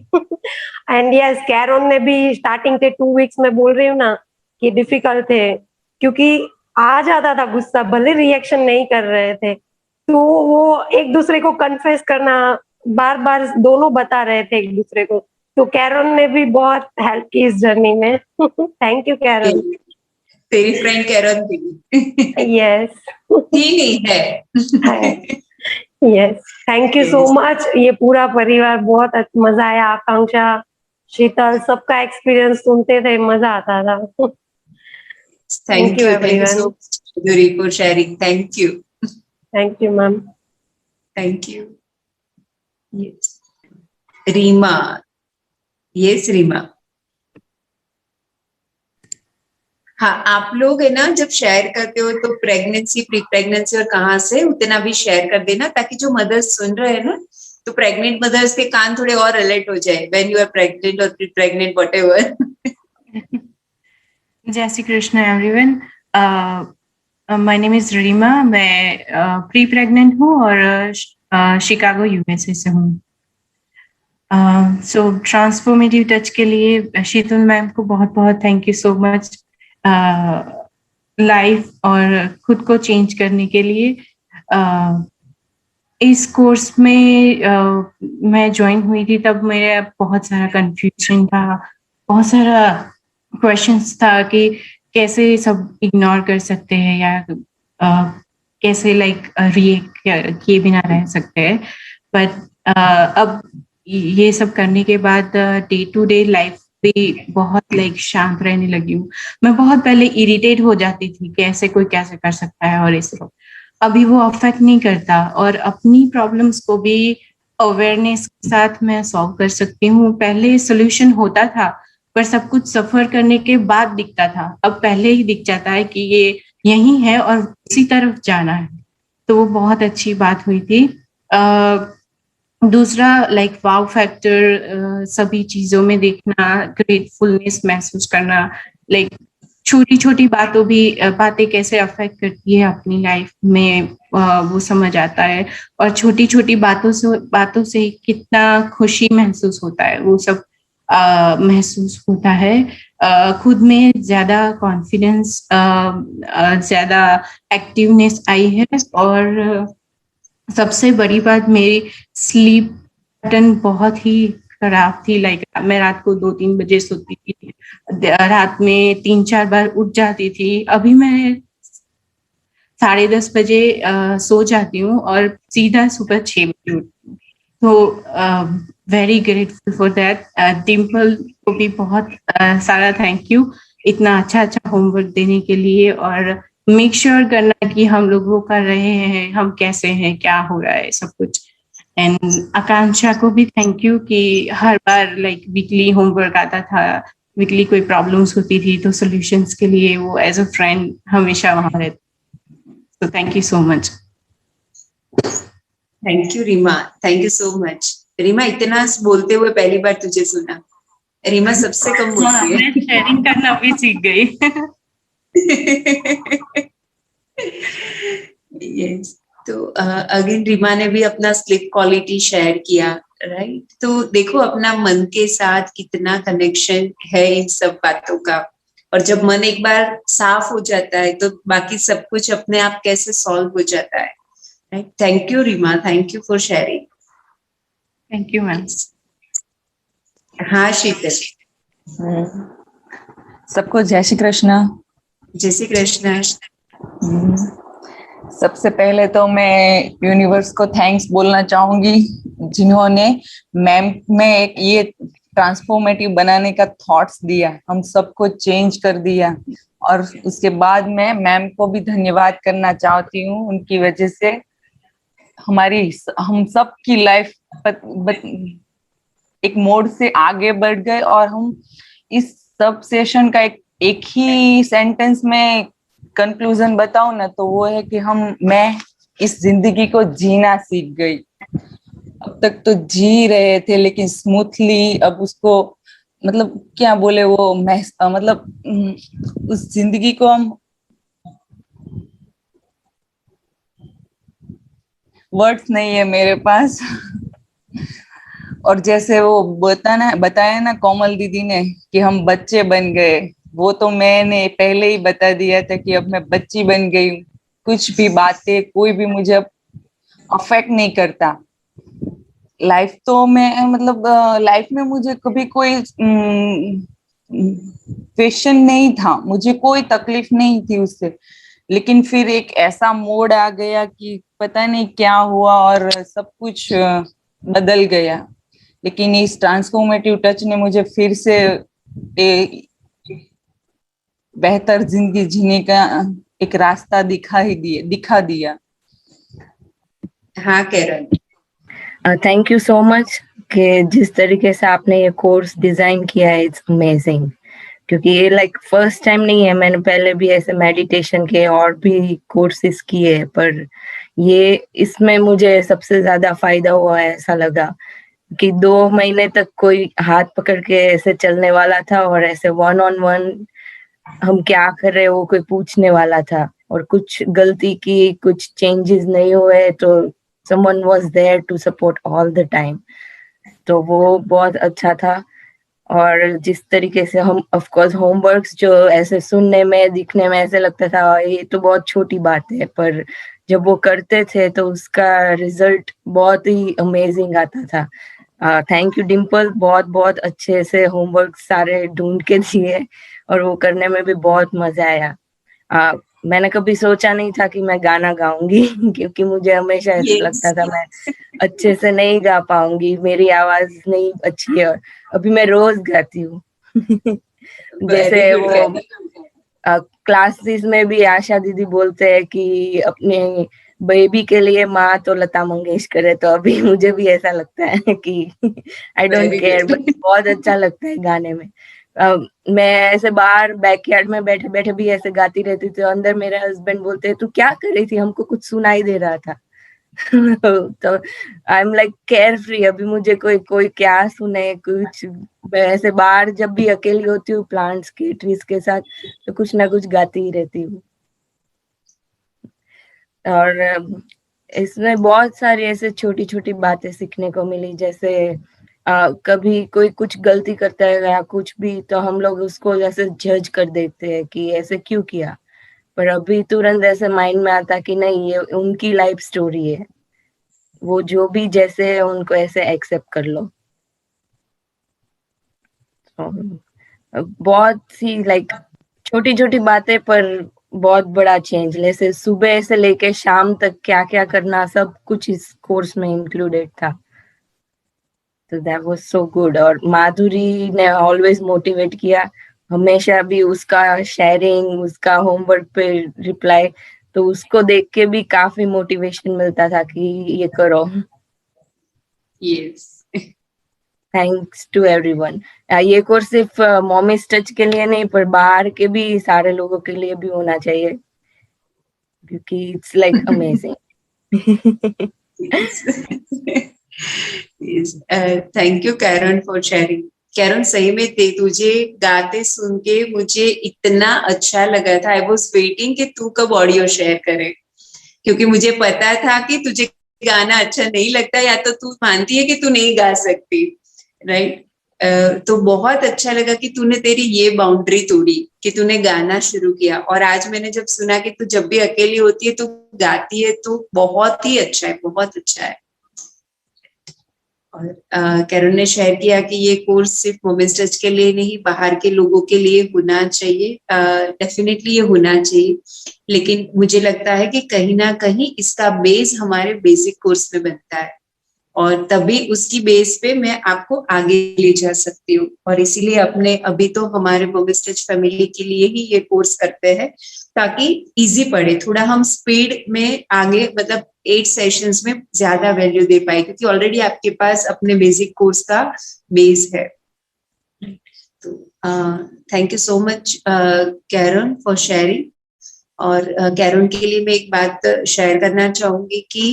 And yes, कैरोन ने भी स्टार्टिंग के 2 वीक्स में, बोल रही हूँ ना कि डिफिकल्ट थे, क्योंकि आ जाता था गुस्सा, भले रिएक्शन नहीं कर रहे थे, तो वो एक दूसरे को कन्फेस करना, बार बार दोनों बता रहे थे एक दूसरे को। तो कैरोन ने भी बहुत हेल्प की इस जर्नी में। Thank you Karen. तेरी फ्रेंड कैरन थी। यस थी नहीं है। Yes, thank you so much. ये पूरा परिवार बहुत मजा आया, आकांक्षा, शीतल, सबका एक्सपीरियंस सुनते थे, मजा आता था। Thank you everyone. so much, Madhuri, for sharing. Thank you. Thank you ma'am. Thank you. Yes. Reema, yes Reema. हाँ, आप लोग है ना जब शेयर करते हो तो प्रेगनेंसी, प्री प्रेगनेंसी और कहाँ से, उतना भी शेयर कर देना, ताकि जो मदर्स सुन रहे हैं ना, तो प्रेग्नेंट मदर्स के कान थोड़े और अलर्ट हो जाए, व्हेन यू आर प्रेग्नेंट और प्री प्रेग्नेंट, व्हाटएवर। जय Shri Krishna everyone. My name is Reema. मैं प्री प्रेग्नेंट हूँ और शिकागो यूएसए से हूँ। सो ट्रांसफॉर्मेटिव टच के लिए शीतल मैम को बहुत बहुत thank you so much, life और खुद को चेंज करने के लिए। इस कोर्स में मैं ज्वाइन हुई थी, तब मेरा बहुत सारा कंफ्यूजन था, बहुत सारा क्वेश्चंस था कि कैसे सब इग्नोर कर सकते हैं या कैसे रिएक्ट किए बिना रह सकते हैं। बट अब ये सब करने के बाद डे टू डे लाइफ भी बहुत शांत रहने लगी हूँ। मैं बहुत पहले इरिटेट हो जाती थी, कैसे कोई कैसे कर सकता है, और इस अभी वो अफेक्ट नहीं करता, और अपनी प्रॉब्लम्स को भी अवेयरनेस के साथ मैं सॉल्व कर सकती हूँ। पहले सोल्यूशन होता था पर सब कुछ सफर करने के बाद दिखता था, अब पहले ही दिख जाता है कि ये यही है और उसी तरफ जाना है। तो वो बहुत अच्छी बात हुई थी। दूसरा वाव फैक्टर, सभी चीजों में देखना, ग्रेटफुलनेस महसूस करना, छोटी छोटी बातें कैसे अफेक्ट करती है अपनी लाइफ में, वो समझ आता है। और छोटी छोटी बातों से कितना खुशी महसूस होता है, वो सब महसूस होता है। खुद में ज्यादा कॉन्फिडेंस, ज्यादा एक्टिवनेस आई है। और सबसे बड़ी बात, मेरी स्लीप पैटर्न बहुत ही खराब थी। मैं रात को 2-3 बजे सोती थी, रात में 3-4 बार उठ जाती थी। अभी मैं 10:30 बजे सो जाती हूँ और सीधा सुबह 6 बजे उठती हूँ। तो very grateful for that. Dimple को भी बहुत सारा थैंक यू, इतना अच्छा होमवर्क देने के लिए, और मेक श्योर करना कि हम लोग वो कर रहे हैं, हम कैसे हैं, क्या हो रहा है, सब कुछ। एंड आकांक्षा को भी थैंक यू कि हर बार वीकली होमवर्क आता था, वीकली कोई प्रॉब्लम्स होती थी तो सॉल्यूशंस के लिए वो एज अ फ्रेंड हमेशा वहां रहती। तो thank you so much. Thank you Reema, thank you so much. Reema, इतना बोलते हुए पहली बार तुझे सुना। रीमा सबसे कम बोलती है। मैं शेयरिंग करना भी सीख गई। यस, तो अगेन रीमा ने भी अपना स्लीप क्वालिटी शेयर किया, राइट। तो देखो अपना मन के साथ कितना कनेक्शन है इन सब बातों का, और जब मन एक बार साफ हो जाता है तो बाकी सब कुछ अपने आप कैसे सॉल्व हो जाता है, right. Thank you Reema, thank you for sharing. Thank you ma'am. हाँ शीतल। सबको जय श्री कृष्ण। जय श्री कृष्ण। सबसे पहले तो मैं यूनिवर्स को थैंक्स बोलना चाहूंगी, जिन्होंने मैम में एक ये ट्रांसफॉर्मेटिव बनाने का थॉट्स दिया, हम सबको चेंज कर दिया। और उसके बाद मैं मैम को भी धन्यवाद करना चाहती हूँ। उनकी वजह से हम सब की लाइफ एक मोड़ से आगे बढ़ गए, और हम इस सब सेशन का एक ही सेंटेंस में कंक्लूजन बताऊं ना, तो वो है कि मैं इस जिंदगी को जीना सीख गई। अब तक तो जी रहे थे लेकिन स्मूथली, अब उसको मतलब क्या बोले वो मतलब उस जिंदगी को हम वर्ड्स नहीं है मेरे पास। और जैसे वो बताया ना कोमल दीदी ने कि हम बच्चे बन गए, वो तो मैंने पहले ही बता दिया था कि अब मैं बच्ची बन गई हूँ। कुछ भी बातें कोई भी मुझे अब अफेक्ट नहीं करता। लाइफ तो मैं मतलब लाइफ में मुझे कभी कोई क्वेश्चन नहीं था, मुझे कोई तकलीफ नहीं थी उससे, लेकिन फिर एक ऐसा मोड़ आ गया कि पता नहीं क्या हुआ और सब कुछ बदल गया। लेकिन इस ट्रांसफॉर्मेटिव टच ने मुझे फिर से बेहतर जिंदगी जीने का एक रास्ता दिखा दिया। हाँ Karen, thank you so much कि जिस तरीके से आपने ये कोर्स डिजाइन किया है, इट्स अमेजिंग। क्योंकि ये लाइक फर्स्ट टाइम नहीं है, मैंने पहले भी ऐसे मेडिटेशन के और भी कोर्सेज किए, पर ये इसमें मुझे सबसे ज्यादा फायदा हुआ है। ऐसा लगा कि 2 महीने तक कोई हाथ पकड़ के ऐसे चलने वाला था, और ऐसे 1-on-1 हम क्या कर रहे हैं वो कोई पूछने वाला था, और कुछ गलती की, कुछ चेंजेस नहीं हुए तो someone was there to support all the time। तो वो बहुत अच्छा था। और जिस तरीके से हम ऑफ कोर्स होमवर्क्स जो ऐसे सुनने में दिखने में ऐसे लगता था ये तो बहुत छोटी बात है, पर जब वो करते थे तो उसका रिजल्ट बहुत ही अमेजिंग आता था। थैंक यू डिम्पल, बहुत बहुत अच्छे से होमवर्क सारे ढूंढ के दिए, और वो करने में भी बहुत मजा आया। मैंने कभी सोचा नहीं था कि मैं गाना गाऊंगी क्योंकि मुझे हमेशा ऐसा Yes. लगता था मैं अच्छे से नहीं गा पाऊंगी, मेरी आवाज नहीं अच्छी है। अभी मैं रोज गाती हूँ। जैसे Very good, वो Karan. क्लासेस में भी आशा दीदी बोलते हैं कि अपने बेबी के लिए माँ तो लता मंगेशकर है, तो अभी मुझे भी ऐसा लगता है कि I don't Very care, good. But बहुत अच्छा लगता है गाने में। मैं ऐसे बाहर बैकयार्ड में बैठे बैठे भी ऐसे गाती रहती थी, अंदर मेरे हस्बैंड बोलते तू क्या कर रही थी, हमको कुछ सुनाई दे रहा था। तो I am like care free, अभी मुझे कोई कोई क्या सुने कुछ। मैं ऐसे बाहर जब भी अकेली होती हूँ प्लांट्स के ट्रीज के साथ, तो कुछ ना कुछ गाती ही रहती हूँ। और इसमें बहुत सारी ऐसे छोटी छोटी बातें सीखने को मिली, जैसे कभी कोई कुछ गलती करता है या कुछ भी, तो हम लोग उसको जैसे जज कर देते हैं कि ऐसे क्यों किया, पर अभी तुरंत ऐसे माइंड में आता कि नहीं, ये उनकी लाइफ स्टोरी है, वो जो भी जैसे है उनको ऐसे एक्सेप्ट कर लो। बहुत सी लाइक छोटी छोटी बातें पर बहुत बड़ा चेंज, जैसे सुबह से लेके शाम तक क्या क्या करना, सब कुछ इस कोर्स में इंक्लूडेड था। तो दैट वाज सो गुड। और माधुरी ने ऑलवेज मोटिवेट किया, हमेशा भी उसका शेयरिंग, उसका होमवर्क पे रिप्लाई, तो उसको देख के भी काफी मोटिवेशन मिलता था कि ये करो। Yes. Thanks to everyone. ये कोर्स सिर्फ मॉमिस टच के लिए नहीं, पर बाहर के भी सारे लोगों के लिए भी होना चाहिए, क्योंकि it's like amazing. Yes. Yes. Thank you, Karen, for sharing. Karen, सही में तुझे गाते सुन के मुझे इतना अच्छा लगा था। आई वॉज वेटिंग कि तू कब ऑडियो शेयर करे, क्योंकि मुझे पता था कि तुझे गाना अच्छा नहीं लगता, या तो तू मानती है कि तू नहीं गा सकती, राइट? तो बहुत अच्छा लगा कि तूने तेरी ये बाउंड्री तोड़ी कि तूने गाना शुरू किया। और आज मैंने जब सुना कि तू जब भी अकेली होती है तो गाती है, तो बहुत ही अच्छा है, बहुत अच्छा है। और कैरन ने शेयर किया कि ये कोर्स सिर्फ वुमेन्स टच के लिए नहीं, बाहर के लोगों के लिए होना चाहिए। डेफिनेटली ये होना चाहिए, लेकिन मुझे लगता है कि कहीं ना कहीं इसका बेस हमारे बेसिक कोर्स में बनता है। और तभी उसकी बेस पे मैं आपको आगे ले जा सकती हूँ। और इसीलिए अपने अभी तो हमारे बोगस्टेज फैमिली के लिए ही ये कोर्स करते हैं ताकि इजी पड़े, थोड़ा हम स्पीड में आगे मतलब 8 सेशंस में ज्यादा वैल्यू दे पाए, क्योंकि ऑलरेडी आपके पास अपने बेसिक कोर्स का बेस है। तो thank you so much Karen for sharing. और कैरन के लिए मैं एक बात शेयर करना चाहूंगी कि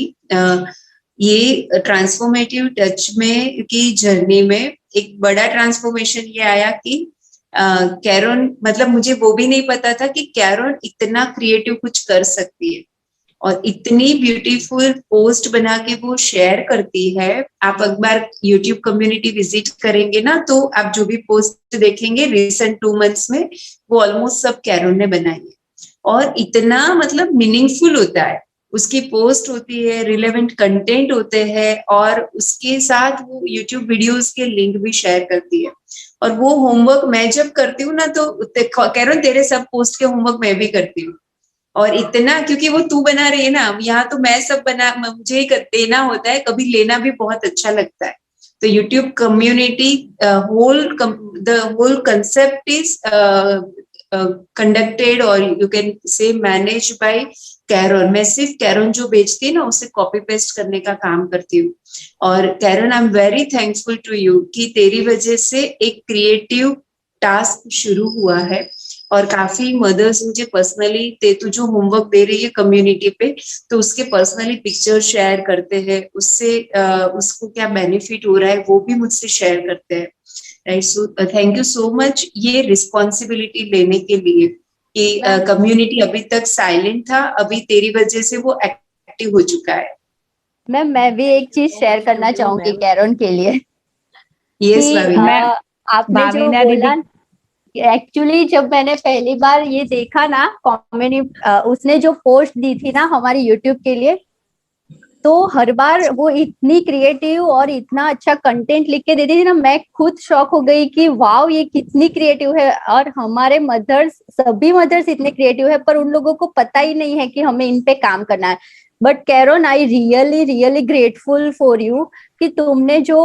ये ट्रांसफॉर्मेटिव टच में की जर्नी में एक बड़ा ट्रांसफॉर्मेशन ये आया कि कैरन मतलब मुझे वो भी नहीं पता था कि कैरन इतना क्रिएटिव कुछ कर सकती है और इतनी ब्यूटीफुल पोस्ट बना के वो शेयर करती है। आप एक बार यूट्यूब कम्युनिटी विजिट करेंगे ना तो आप जो भी पोस्ट देखेंगे रिसेंट 2 मंथ्स में वो ऑलमोस्ट सब कैरन ने बनाई है और इतना मतलब मीनिंगफुल होता है, उसकी पोस्ट होती है, रिलेवेंट कंटेंट होते हैं और उसके साथ वो यूट्यूब वीडियोस के लिंक भी शेयर करती है। और वो होमवर्क मैं जब करती हूँ ना तो कैरन तेरे सब पोस्ट के होमवर्क मैं भी करती हूँ और इतना क्योंकि वो तू बना रही है ना, यहाँ तो मैं सब बना मुझे ही देना होता है, कभी लेना भी बहुत अच्छा लगता है। तो YouTube community the whole concept is conducted or you can say managed by Karen. मैं सिर्फ कैरन जो बेचती है ना उसे कॉपी पेस्ट करने का काम करती हूँ। और Karen I am very thankful to you कि तेरी वजह से एक क्रिएटिव टास्क शुरू हुआ है और काफी मदर्स मुझे पर्सनली तू जो होमवर्क दे रही है कम्युनिटी पे तो उसके पर्सनली पिक्चर शेयर करते हैं, उससे उसको क्या बेनिफिट हो रहा है वो भी मुझसे शेयर करते हैं। Right, so thank you so much ये रिस्पॉन्सिबिलिटी लेने के लिए कि कम्युनिटी अभी तक साइलेंट था, अभी तेरी वजह से वो एक्टिव हो चुका है। मैम मैं भी एक चीज शेयर करना चाहूंगी कैरन के लिए यस कि भाविना। आपने जो बोला एक्चुअली जब मैंने पहली बार ये देखा ना कम्युनिटी उसने जो पोस्ट दी थी ना हमारी यूट्यूब के लिए तो हर बार वो इतनी क्रिएटिव और इतना अच्छा कंटेंट लिख के देती थी ना, मैं खुद शॉक हो गई कि वाओ ये कितनी क्रिएटिव है। और हमारे मदर्स सभी मदर्स इतने क्रिएटिव है पर उन लोगों को पता ही नहीं है कि हमें इन पे काम करना है। But Karen I really grateful for you कि तुमने जो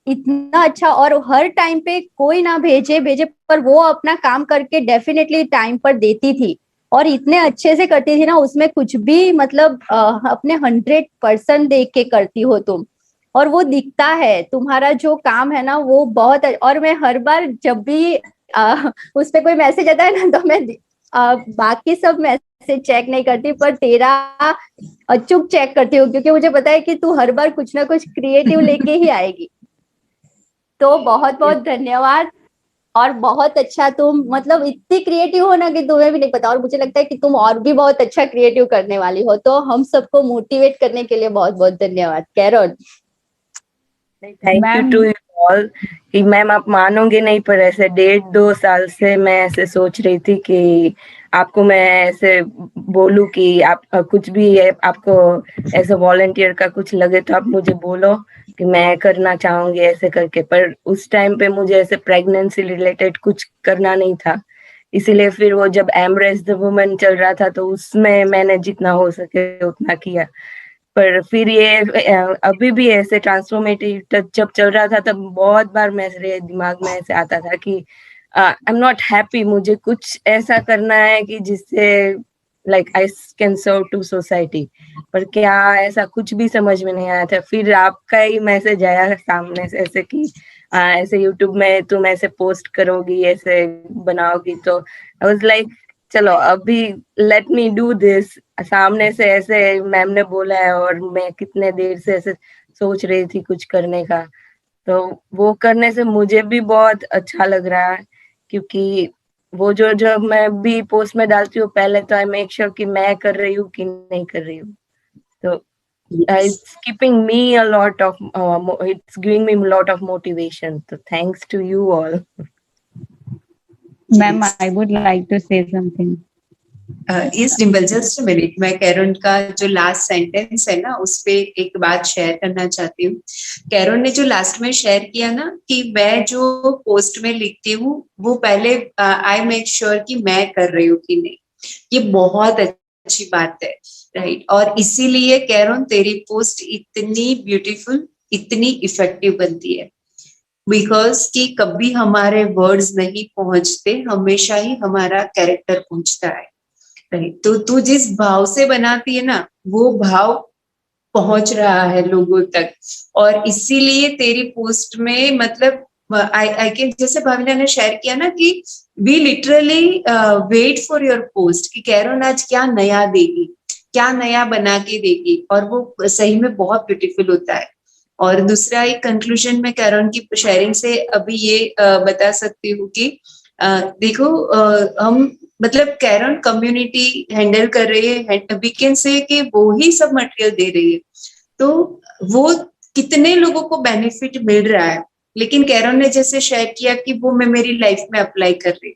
इतना अच्छा और हर टाइम पे कोई ना भेजे पर वो अपना काम करके डेफिनेटली टाइम पर देती थी और इतने अच्छे से करती थी ना, उसमें कुछ भी मतलब अपने 100% देख के करती हो तुम और वो दिखता है तुम्हारा जो काम है ना वो बहुत। और मैं हर बार जब भी उस पे कोई मैसेज आता है ना तो मैं बाकी सब मैसेज चेक नहीं करती पर तेरा अचूक चेक करती हूँ क्योंकि मुझे पता है कि तू हर बार कुछ ना कुछ क्रिएटिव लेके ही आएगी। तो बहुत बहुत धन्यवाद और बहुत अच्छा, तुम मतलब इतनी क्रिएटिव हो ना कि तुम्हें भी नहीं पता और मुझे लगता है कि तुम और भी बहुत अच्छा क्रिएटिव करने वाली हो। तो हम सबको मोटिवेट करने के लिए बहुत बहुत धन्यवाद Karen. Thank you to all कि मैम आप मानोगे नहीं पर ऐसे 1.5-2 साल से मैं ऐसे सोच रही थी कि आपको मैं ऐसे बोलूं कि आप कुछ भी है आपको ऐसे वॉलंटियर का कुछ लगे तो आप मुझे बोलो कि मैं करना चाहूंगी ऐसे करके। पर उस टाइम पे मुझे ऐसे प्रेगनेंसी रिलेटेड कुछ करना नहीं था, इसीलिए फिर वो जब एम्ब्रेस द वुमन चल रहा था तो उसमें मैंने जितना हो सके उतना किया। पर फिर ये अभी भी ऐसे ट्रांसफॉर्मेटिव टच जब चल रहा था तब बहुत बार मेरे दिमाग में ऐसे आता था कि आई एम नॉट हैप्पी, मुझे कुछ ऐसा करना है कि जिससे like I can serve to society. पर क्या ऐसा कुछ भी समझ में नहीं आया था। फिर आपका ही मैसेज आया सामने से ऐसे कि ऐसे यूट्यूब में तुम ऐसे पोस्ट करोगी ऐसे बनाओगी तो आई वाज लाइक चलो अभी लेट मी डू दिस। सामने से ऐसे मैम ने बोला है और मैं कितने देर से ऐसे सोच रही थी कुछ करने का, तो वो करने से मुझे भी बहुत अच्छा लग रहा है क्योंकि वो जो मैं भी पोस्ट में डालती हूँ पहले तो आई मेक श्योर कि मैं कर रही हूँ कि नहीं कर रही हूँ। तो it's keeping me a lot of it's giving me a lot of motivation, so thanks to you all. Ma'am, I would like to say something. Yes, Dimple just minute, मैं कैरन का जो लास्ट सेंटेंस है ना उस पे एक बात शेयर करना चाहती हूँ। कैरन ने जो लास्ट में शेयर किया ना कि मैं जो पोस्ट में लिखती हूँ वो पहले आई मेक श्योर कि मैं कर रही हूँ कि नहीं, ये बहुत अच्छी बात है, राइट। और इसीलिए कैरन तेरी पोस्ट इतनी ब्यूटीफुल इतनी इफेक्टिव बनती है, बिकॉज कि कभी हमारे वर्ड्स नहीं पहुंचते, हमेशा ही हमारा कैरेक्टर पहुंचता है, राइट। तो तू जिस भाव से बनाती है ना, वो भाव पहुंच रहा है लोगों तक, और इसीलिए तेरी पोस्ट में मतलब आई कैन, जैसे भावना ने शेयर किया ना कि we literally wait for your post कि कैरोन आज क्या नया देगी, क्या नया बना के देगी, और वो सही में बहुत ब्यूटीफुल होता है। और दूसरा एक कंक्लूजन में कैरोन की शेयरिंग से अभी ये बता सकती हूँ कि देखो हम मतलब कैरोन कम्युनिटी हैंडल कर रही है, वी कैन से कि वो ही सब मटेरियल दे रही है, तो वो कितने लोगों को बेनिफिट मिल रहा है। लेकिन कैरोन ने जैसे शेयर किया कि वो मैं मेरी लाइफ में अप्लाई कर रही,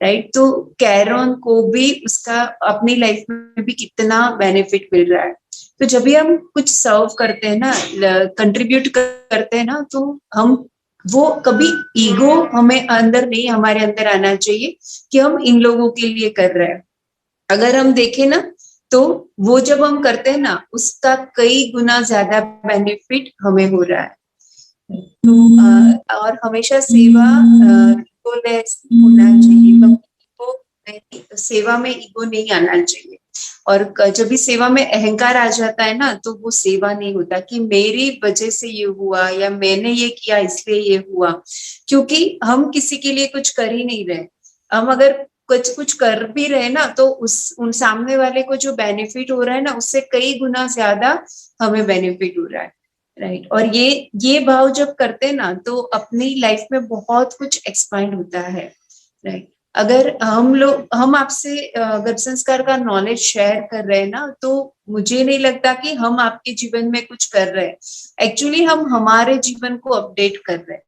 राइट। तो कैरोन को भी उसका अपनी लाइफ में भी कितना बेनिफिट मिल रहा है। तो जब भी हम कुछ सर्व करते हैं ना, कंट्रीब्यूट करते हैं ना, तो हम वो कभी ईगो हमें अंदर नहीं, हमारे अंदर आना चाहिए कि हम इन लोगों के लिए कर रहे हैं। अगर हम देखें ना, तो वो जब हम करते हैं ना, उसका कई गुना ज्यादा बेनिफिट हमें हो रहा है। तो और हमेशा सेवा ईगोलेस होना चाहिए, तो सेवा में ईगो नहीं आना चाहिए। और जब भी सेवा में अहंकार आ जाता है ना, तो वो सेवा नहीं होता कि मेरी वजह से ये हुआ या मैंने ये किया इसलिए ये हुआ, क्योंकि हम किसी के लिए कुछ कर ही नहीं रहे। हम अगर कुछ कर भी रहे ना, तो उन सामने वाले को जो बेनिफिट हो रहा है ना, उससे कई गुना ज्यादा हमें बेनिफिट हो रहा है, राइट। और ये भाव जब करते हैं ना, तो अपनी लाइफ में बहुत कुछ एक्सपांड होता है, राइट। अगर हम आपसे गर्भ संस्कार का नॉलेज शेयर कर रहे हैं ना, तो मुझे नहीं लगता कि हम आपके जीवन में कुछ कर रहे हैं। एक्चुअली हम हमारे जीवन को अपडेट कर रहे हैं।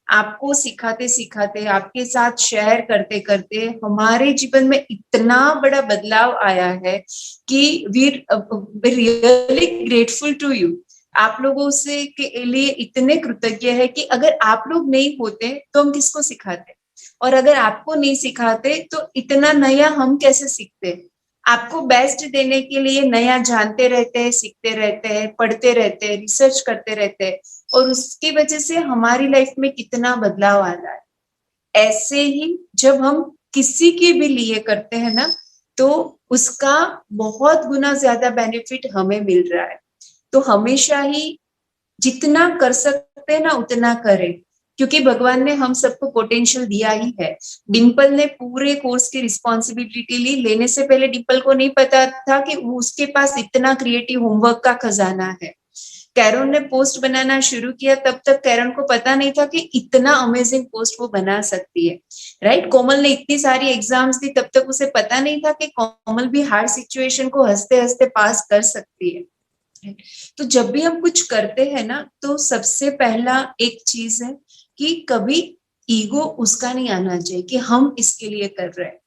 आपको सिखाते सिखाते, आपके साथ शेयर करते करते हमारे जीवन में इतना बड़ा बदलाव आया है कि we really grateful to you. आप लोगों से के लिए इतने कृतज्ञ है कि अगर आप लोग नहीं होते तो हम किसको सिखाते, और अगर आपको नहीं सिखाते तो इतना नया हम कैसे सीखते। आपको बेस्ट देने के लिए नया जानते रहते हैं, सीखते रहते हैं, पढ़ते रहते हैं, रिसर्च करते रहते हैं, और उसकी वजह से हमारी लाइफ में कितना बदलाव आ रहा है। ऐसे ही जब हम किसी के भी लिए करते हैं ना, तो उसका बहुत गुना ज्यादा बेनिफिट हमें मिल रहा है। तो हमेशा ही जितना कर सकते हैं ना, उतना करें, क्योंकि भगवान ने हम सबको पोटेंशियल दिया ही है। डिम्पल ने पूरे कोर्स की रिस्पॉन्सिबिलिटी ली। लेने से पहले डिम्पल को नहीं पता था कि उसके पास इतना क्रिएटिव होमवर्क का खजाना है। कैरोन ने पोस्ट बनाना शुरू किया, तब तक कैरोन को पता नहीं था कि इतना अमेजिंग पोस्ट वो बना सकती है, राइट। कोमल ने इतनी सारी एग्जाम्स दी, तब तक उसे पता नहीं था कि कोमल भी हार्ड सिचुएशन को हंसते हंसते पास कर सकती है। तो जब भी हम कुछ करते हैं ना, तो सबसे पहला एक चीज है कि कभी ईगो उसका नहीं आना चाहिए कि हम इसके लिए कर रहे हैं।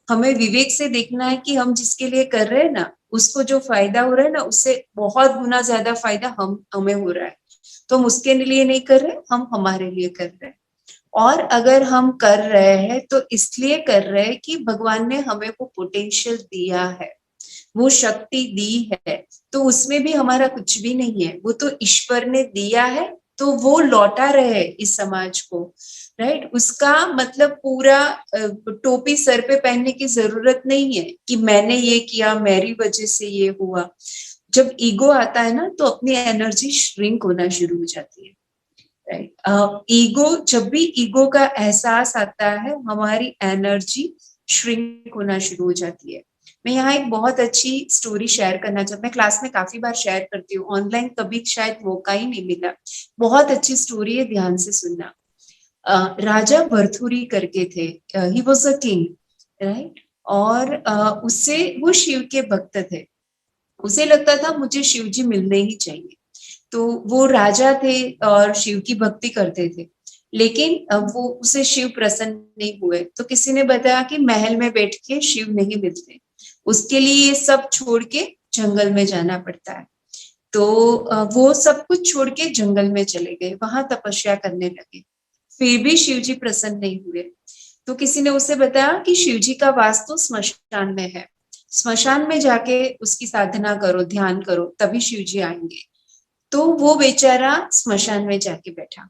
हमें विवेक से देखना है कि हम जिसके लिए कर रहे हैं ना, उसको जो फायदा हो रहा है ना, उससे बहुत गुना ज्यादा फायदा हमें हो रहा है। तो हम उसके लिए नहीं कर रहे, हम हमारे लिए कर रहे हैं। और अगर हम कर रहे हैं तो इसलिए कर रहे हैं कि भगवान ने हमें वो पोटेंशियल दिया है, वो शक्ति दी है। तो उसमें भी हमारा कुछ भी नहीं है, वो तो ईश्वर ने दिया है, तो वो लौटा रहे इस समाज को, राइट। उसका मतलब पूरा टोपी सर पे पहनने की जरूरत नहीं है कि मैंने ये किया, मेरी वजह से ये हुआ। जब ईगो आता है ना, तो अपनी एनर्जी श्रिंक होना शुरू हो जाती है, राइट। ईगो, जब भी ईगो का एहसास आता है, हमारी एनर्जी श्रिंक होना शुरू हो जाती है। मैं यहाँ एक बहुत अच्छी स्टोरी शेयर करना चाहती हूँ। मैं क्लास में काफी बार शेयर करती हूँ, ऑनलाइन कभी शायद मौका ही नहीं मिला। बहुत अच्छी स्टोरी है, ध्यान से सुनना। राजा भरथुरी करके थे, he was a king, right. और उससे वो शिव के भक्त थे। उसे लगता था मुझे शिव जी मिलने ही चाहिए। तो वो राजा थे और शिव की भक्ति करते थे, लेकिन वो उसे शिव प्रसन्न नहीं हुए। तो किसी ने बताया कि महल में बैठ के शिव नहीं मिलते, उसके लिए ये सब छोड़ के जंगल में जाना पड़ता है। तो वो सब कुछ छोड़ के जंगल में चले गए, वहां तपस्या करने लगे। फिर भी शिव जी प्रसन्न नहीं हुए। तो किसी ने उसे बताया कि शिव जी का वास तो स्मशान में है, स्मशान में जाके उसकी साधना करो, ध्यान करो, तभी शिव जी आएंगे। तो वो बेचारा स्मशान में जाके बैठा।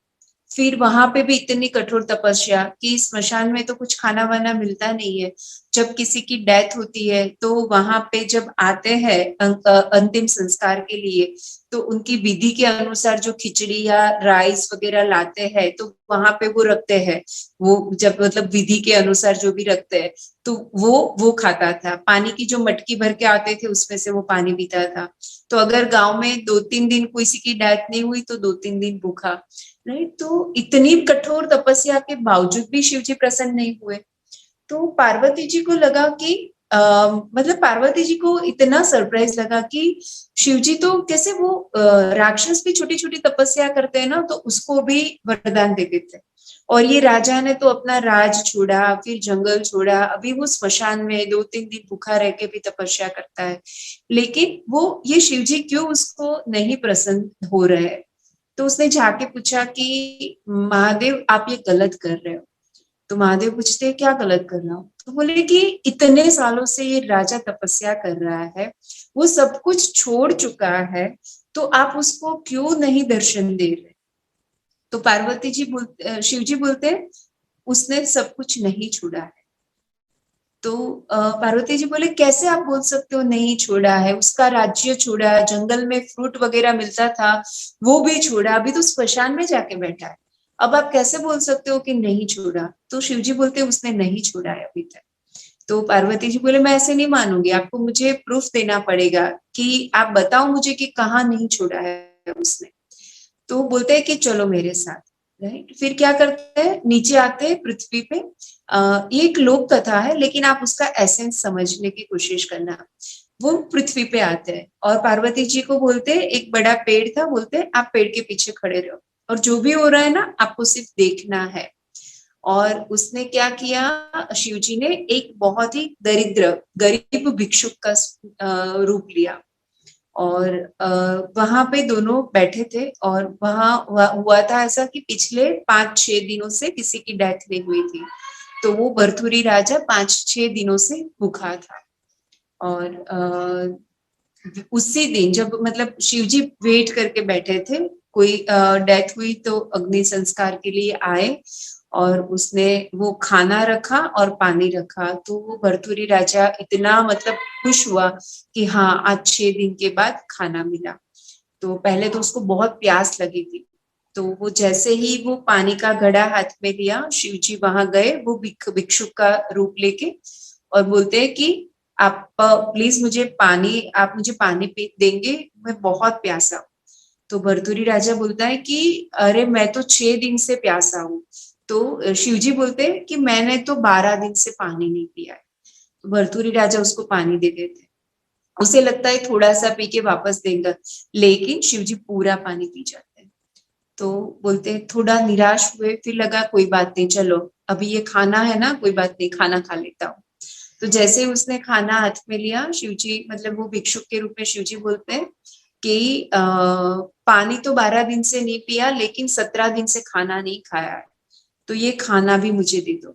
फिर वहां पे भी इतनी कठोर तपस्या कि स्मशान में तो कुछ खाना वाना मिलता नहीं है। जब किसी की डेथ होती है तो वहां पे जब आते हैं अंतिम संस्कार के लिए, तो उनकी विधि के अनुसार जो खिचड़ी या राइस वगैरह लाते हैं तो वहां पे वो रखते हैं। वो जब मतलब विधि के अनुसार जो भी रखते हैं तो वो खाता था। पानी की जो मटकी भर के आते थे उसमें से वो पानी पीता था। तो अगर गांव में 2-3 दिन किसी की डेथ नहीं हुई तो 2-3 दिन भूखा। नहीं, तो इतनी कठोर तपस्या के बावजूद भी शिव जी प्रसन्न नहीं हुए। तो पार्वती जी को लगा कि मतलब पार्वती जी को इतना सरप्राइज लगा कि शिव जी तो कैसे वो राक्षस भी छोटी छोटी तपस्या करते हैं ना, तो उसको भी वरदान दे देते हैं। और ये राजा ने तो अपना राज छोड़ा, फिर जंगल छोड़ा, अभी वो स्मशान में 2-3 दिन भूखा रह के भी तपस्या करता है। लेकिन वो ये शिव जी क्यों उसको नहीं प्रसन्न हो रहे हैं। तो उसने जाके पूछा कि महादेव आप ये गलत कर रहे हो। तो महादेव पूछते हैं क्या गलत कर रहा हूँ। तो बोले कि इतने सालों से ये राजा तपस्या कर रहा है, वो सब कुछ छोड़ चुका है, तो आप उसको क्यों नहीं दर्शन दे रहे। तो पार्वती जी शिव जी बोलते हैं उसने सब कुछ नहीं छोड़ा है। तो पार्वती जी बोले कैसे आप बोल सकते हो नहीं छोड़ा है, उसका राज्य छोड़ा, जंगल में फ्रूट वगैरह मिलता था वो भी छोड़ा, अभी तो स्मशान में जाके बैठा है, अब आप कैसे बोल सकते हो कि नहीं छोड़ा। तो शिव जी बोलते उसने नहीं छोड़ा है अभी तक। तो पार्वती जी बोले मैं ऐसे नहीं मानूंगी, आपको मुझे प्रूफ देना पड़ेगा कि आप बताओ मुझे कि कहाँ नहीं छोड़ा है उसने। तो बोलते हैं कि चलो मेरे साथ। राइट, फिर क्या करते हैं, नीचे आते हैं पृथ्वी पे। ये एक लोक कथा है लेकिन आप उसका एसेंस समझने की कोशिश करना। वो पृथ्वी पे आते हैं और पार्वती जी को बोलते हैं एक बड़ा पेड़ था, बोलते हैं आप पेड़ के पीछे खड़े रहो और जो भी हो रहा है ना आपको सिर्फ देखना है। और उसने क्या किया, शिव जी ने एक बहुत ही दरिद्र गरीब भिक्षुक का रूप लिया और वहां पे दोनों बैठे थे। और वहां हुआ था ऐसा कि पिछले 5-6 दिनों से किसी की डेथ नहीं हुई थी, तो वो भरथुरी राजा 5-6 दिनों से भूखा था। और उसी दिन जब मतलब शिव जी वेट करके बैठे थे, कोई डेथ हुई तो अग्नि संस्कार के लिए आए और उसने वो खाना रखा और पानी रखा। तो वो भरथुरी राजा इतना मतलब खुश हुआ कि हाँ आज 6 दिन के बाद खाना मिला। तो पहले तो उसको बहुत प्यास लगी थी, तो वो जैसे ही वो पानी का घड़ा हाथ में लिया, शिव जी वहां गए वो भिक्षुक का रूप लेके और बोलते हैं कि आप प्लीज आप मुझे पानी देंगे, मैं बहुत प्यासा हूँ। तो भरथुरी राजा बोलता है कि अरे मैं तो 6 दिन से प्यासा हूँ। तो शिवजी बोलते हैं कि मैंने तो 12 दिन से पानी नहीं पिया है। तो भरथुरी राजा उसको पानी दे देते, उसे लगता है थोड़ा सा पी के वापस देगा, लेकिन शिवजी पूरा पानी पी जाते हैं। तो बोलते हैं थोड़ा निराश हुए, फिर लगा कोई बात नहीं, चलो अभी ये खाना है ना, कोई बात नहीं खाना खा लेता हूँ। तो जैसे उसने खाना हाथ में लिया, शिवजी मतलब वो भिक्षुक के रूप में शिवजी बोलते हैं कि पानी तो 12 दिन से नहीं पिया लेकिन 17 दिन से खाना नहीं खाया है, तो ये खाना भी मुझे दे दो।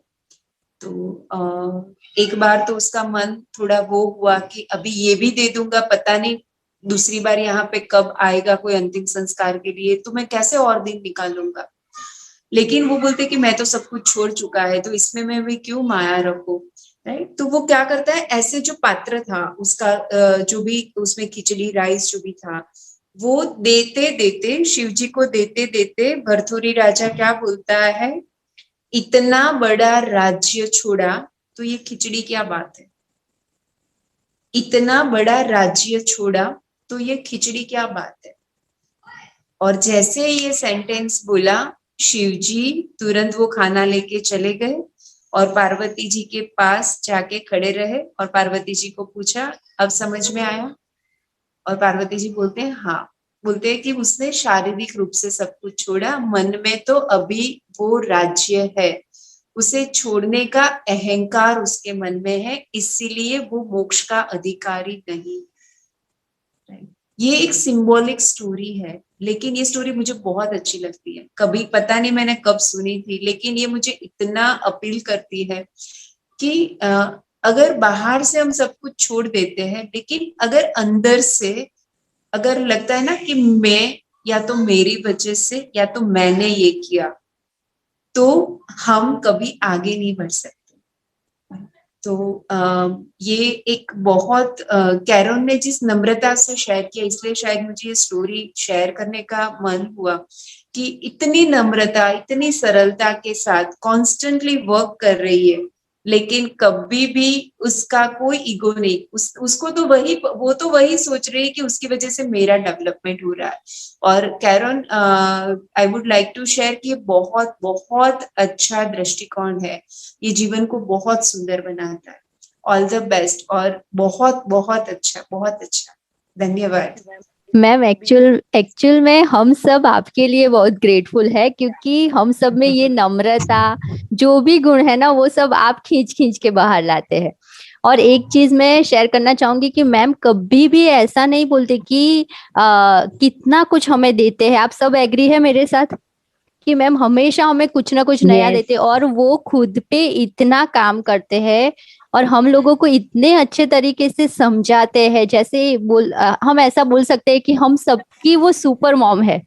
तो एक बार तो उसका मन थोड़ा वो हुआ कि अभी ये भी दे दूंगा, पता नहीं दूसरी बार यहाँ पे कब आएगा कोई अंतिम संस्कार के लिए, तो मैं कैसे और दिन निकालूंगा। लेकिन वो बोलते कि मैं तो सब कुछ छोड़ चुका है, तो इसमें मैं भी क्यों माया रखूं। राइट, तो वो क्या करता है, ऐसे जो पात्र था उसका जो भी उसमें खिचड़ी राइस जो भी था वो देते देते शिव जी को देते देते भरथुरी राजा क्या बोलता है, इतना बड़ा राज्य छोड़ा तो ये खिचड़ी क्या बात है। इतना बड़ा राज्य छोड़ा तो ये खिचड़ी क्या बात है। और जैसे ये सेंटेंस बोला, शिव जी तुरंत वो खाना लेके चले गए और पार्वती जी के पास जाके खड़े रहे और पार्वती जी को पूछा अब समझ में आया। और पार्वती जी बोलते हैं हाँ, बोलते हैं कि उसने शारीरिक रूप से सब कुछ छोड़ा, मन में तो अभी वो राज्य है, उसे छोड़ने का अहंकार उसके मन में है, इसीलिए वो मोक्ष का अधिकारी नहीं। ये एक सिंबॉलिक स्टोरी है, लेकिन ये स्टोरी मुझे बहुत अच्छी लगती है। कभी पता नहीं मैंने कब सुनी थी, लेकिन ये मुझे इतना अपील करती है कि अगर बाहर से हम सब कुछ छोड़ देते हैं, लेकिन अगर अंदर से अगर लगता है ना कि मैं या तो मेरी वजह से या तो मैंने ये किया, तो हम कभी आगे नहीं बढ़ सकते। तो ये एक बहुत कैरोन ने जिस नम्रता से शेयर किया, इसलिए शायद मुझे ये स्टोरी शेयर करने का मन हुआ कि इतनी नम्रता, इतनी सरलता के साथ कॉन्स्टेंटली वर्क कर रही है, लेकिन कभी भी उसका कोई ईगो नहीं, उसको तो वो तो वही सोच रही है कि उसकी वजह से मेरा डेवलपमेंट हो रहा है। और Karen, I would like to share कि ये बहुत बहुत अच्छा दृष्टिकोण है, ये जीवन को बहुत सुंदर बनाता है। ऑल द बेस्ट, और बहुत बहुत अच्छा, बहुत अच्छा, धन्यवाद। मैम एक्चुअल में हम सब आपके लिए बहुत ग्रेटफुल है, क्योंकि हम सब में ये नम्रता जो भी गुण है ना, वो सब आप खींच खींच के बाहर लाते हैं। और एक चीज मैं शेयर करना चाहूंगी कि मैम कभी भी ऐसा नहीं बोलते कि कितना कुछ हमें देते हैं। आप सब एग्री है मेरे साथ कि मैम हमेशा हमें कुछ ना कुछ नया देते हैं, और वो खुद पे इतना काम करते हैं और हम लोगों को इतने अच्छे तरीके से समझाते हैं। जैसे हम ऐसा बोल सकते हैं कि हम सबकी वो सुपर मॉम है,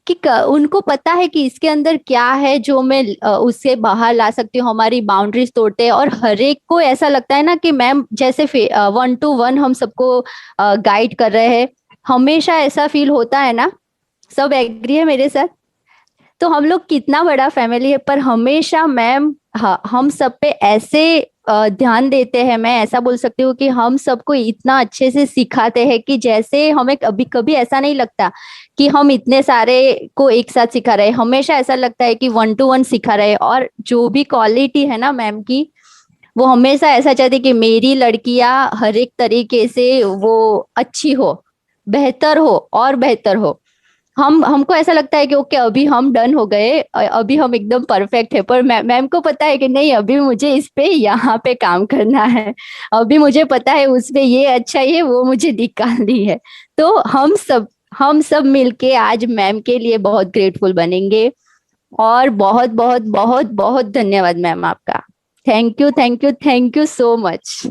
कि उनको पता है कि इसके अंदर क्या है जो मैं उससे बाहर ला सकती हूँ। हमारी बाउंड्रीज तोड़ते हैं, और हर एक को ऐसा लगता है ना कि मैम जैसे 1-to-1 हम सबको गाइड कर रहे हैं। हमेशा ऐसा फील होता है ना, सब एग्री है मेरे साथ? तो हम लोग कितना बड़ा फैमिली है, पर हमेशा मैम हम सब पे ऐसे ध्यान देते हैं। मैं ऐसा बोल सकती हूँ कि हम सबको इतना अच्छे से सिखाते हैं कि जैसे हमें कभी ऐसा नहीं लगता कि हम इतने सारे को एक साथ सिखा रहे हैं। हमेशा ऐसा लगता है कि 1-to-1 सिखा रहे हैं। और जो भी क्वालिटी है ना मैम की, वो हमेशा ऐसा चाहते कि मेरी लड़कियां हर एक तरीके से वो अच्छी हो, बेहतर हो और बेहतर हो। हमको ऐसा लगता है कि ओके अभी हम डन हो गए, अभी हम एकदम परफेक्ट है, पर मैम को पता है कि नहीं, अभी मुझे इस पे यहाँ पे काम करना है, अभी मुझे पता है उस पे ये अच्छा है, वो मुझे निकालनी है। तो हम सब मिलके आज मैम के लिए बहुत ग्रेटफुल बनेंगे। और बहुत बहुत बहुत बहुत धन्यवाद मैम आपका। Thank you thank you thank you so much.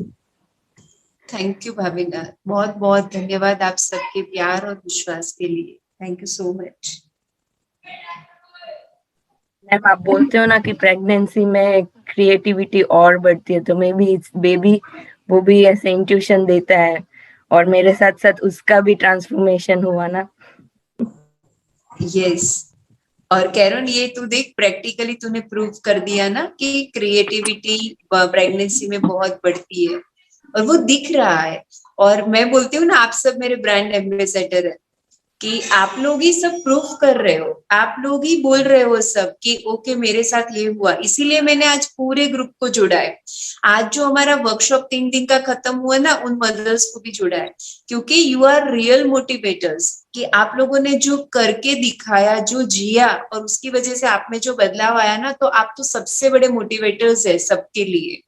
Thank you Bhavina, बहुत बहुत धन्यवाद आप सबके प्यार और विश्वास के लिए। Thank you so much. Ma'am आप बोलते हो ना कि प्रेगनेंसी में क्रिएटिविटी और बढ़ती है, तो मे बी बेबी वो भी ऐसे इंट्यूशन देता है, और मेरे साथ साथ उसका भी ट्रांसफॉर्मेशन हुआ ना। यस, और कैरन ये तू देख, प्रैक्टिकली तूने प्रूव कर दिया ना कि क्रिएटिविटी प्रेगनेंसी में बहुत बढ़ती है, और वो दिख रहा है। और मैं बोलती हूँ ना, आप सब मेरे ब्रांड एम्बेसडर है कि आप लोग ही सब प्रूफ कर रहे हो, आप लोग ही बोल रहे हो सब कि ओके मेरे साथ ये हुआ। इसीलिए मैंने आज पूरे ग्रुप को जोड़ा है। आज जो हमारा वर्कशॉप 3 दिन का खत्म हुआ ना, उन मदर्स को भी जोड़ा है, क्योंकि यू आर रियल मोटिवेटर्स, कि आप लोगों ने जो करके दिखाया, जो जिया, और उसकी वजह से आप में जो बदलाव आया ना, तो आप तो सबसे बड़े मोटिवेटर्स है सबके लिए।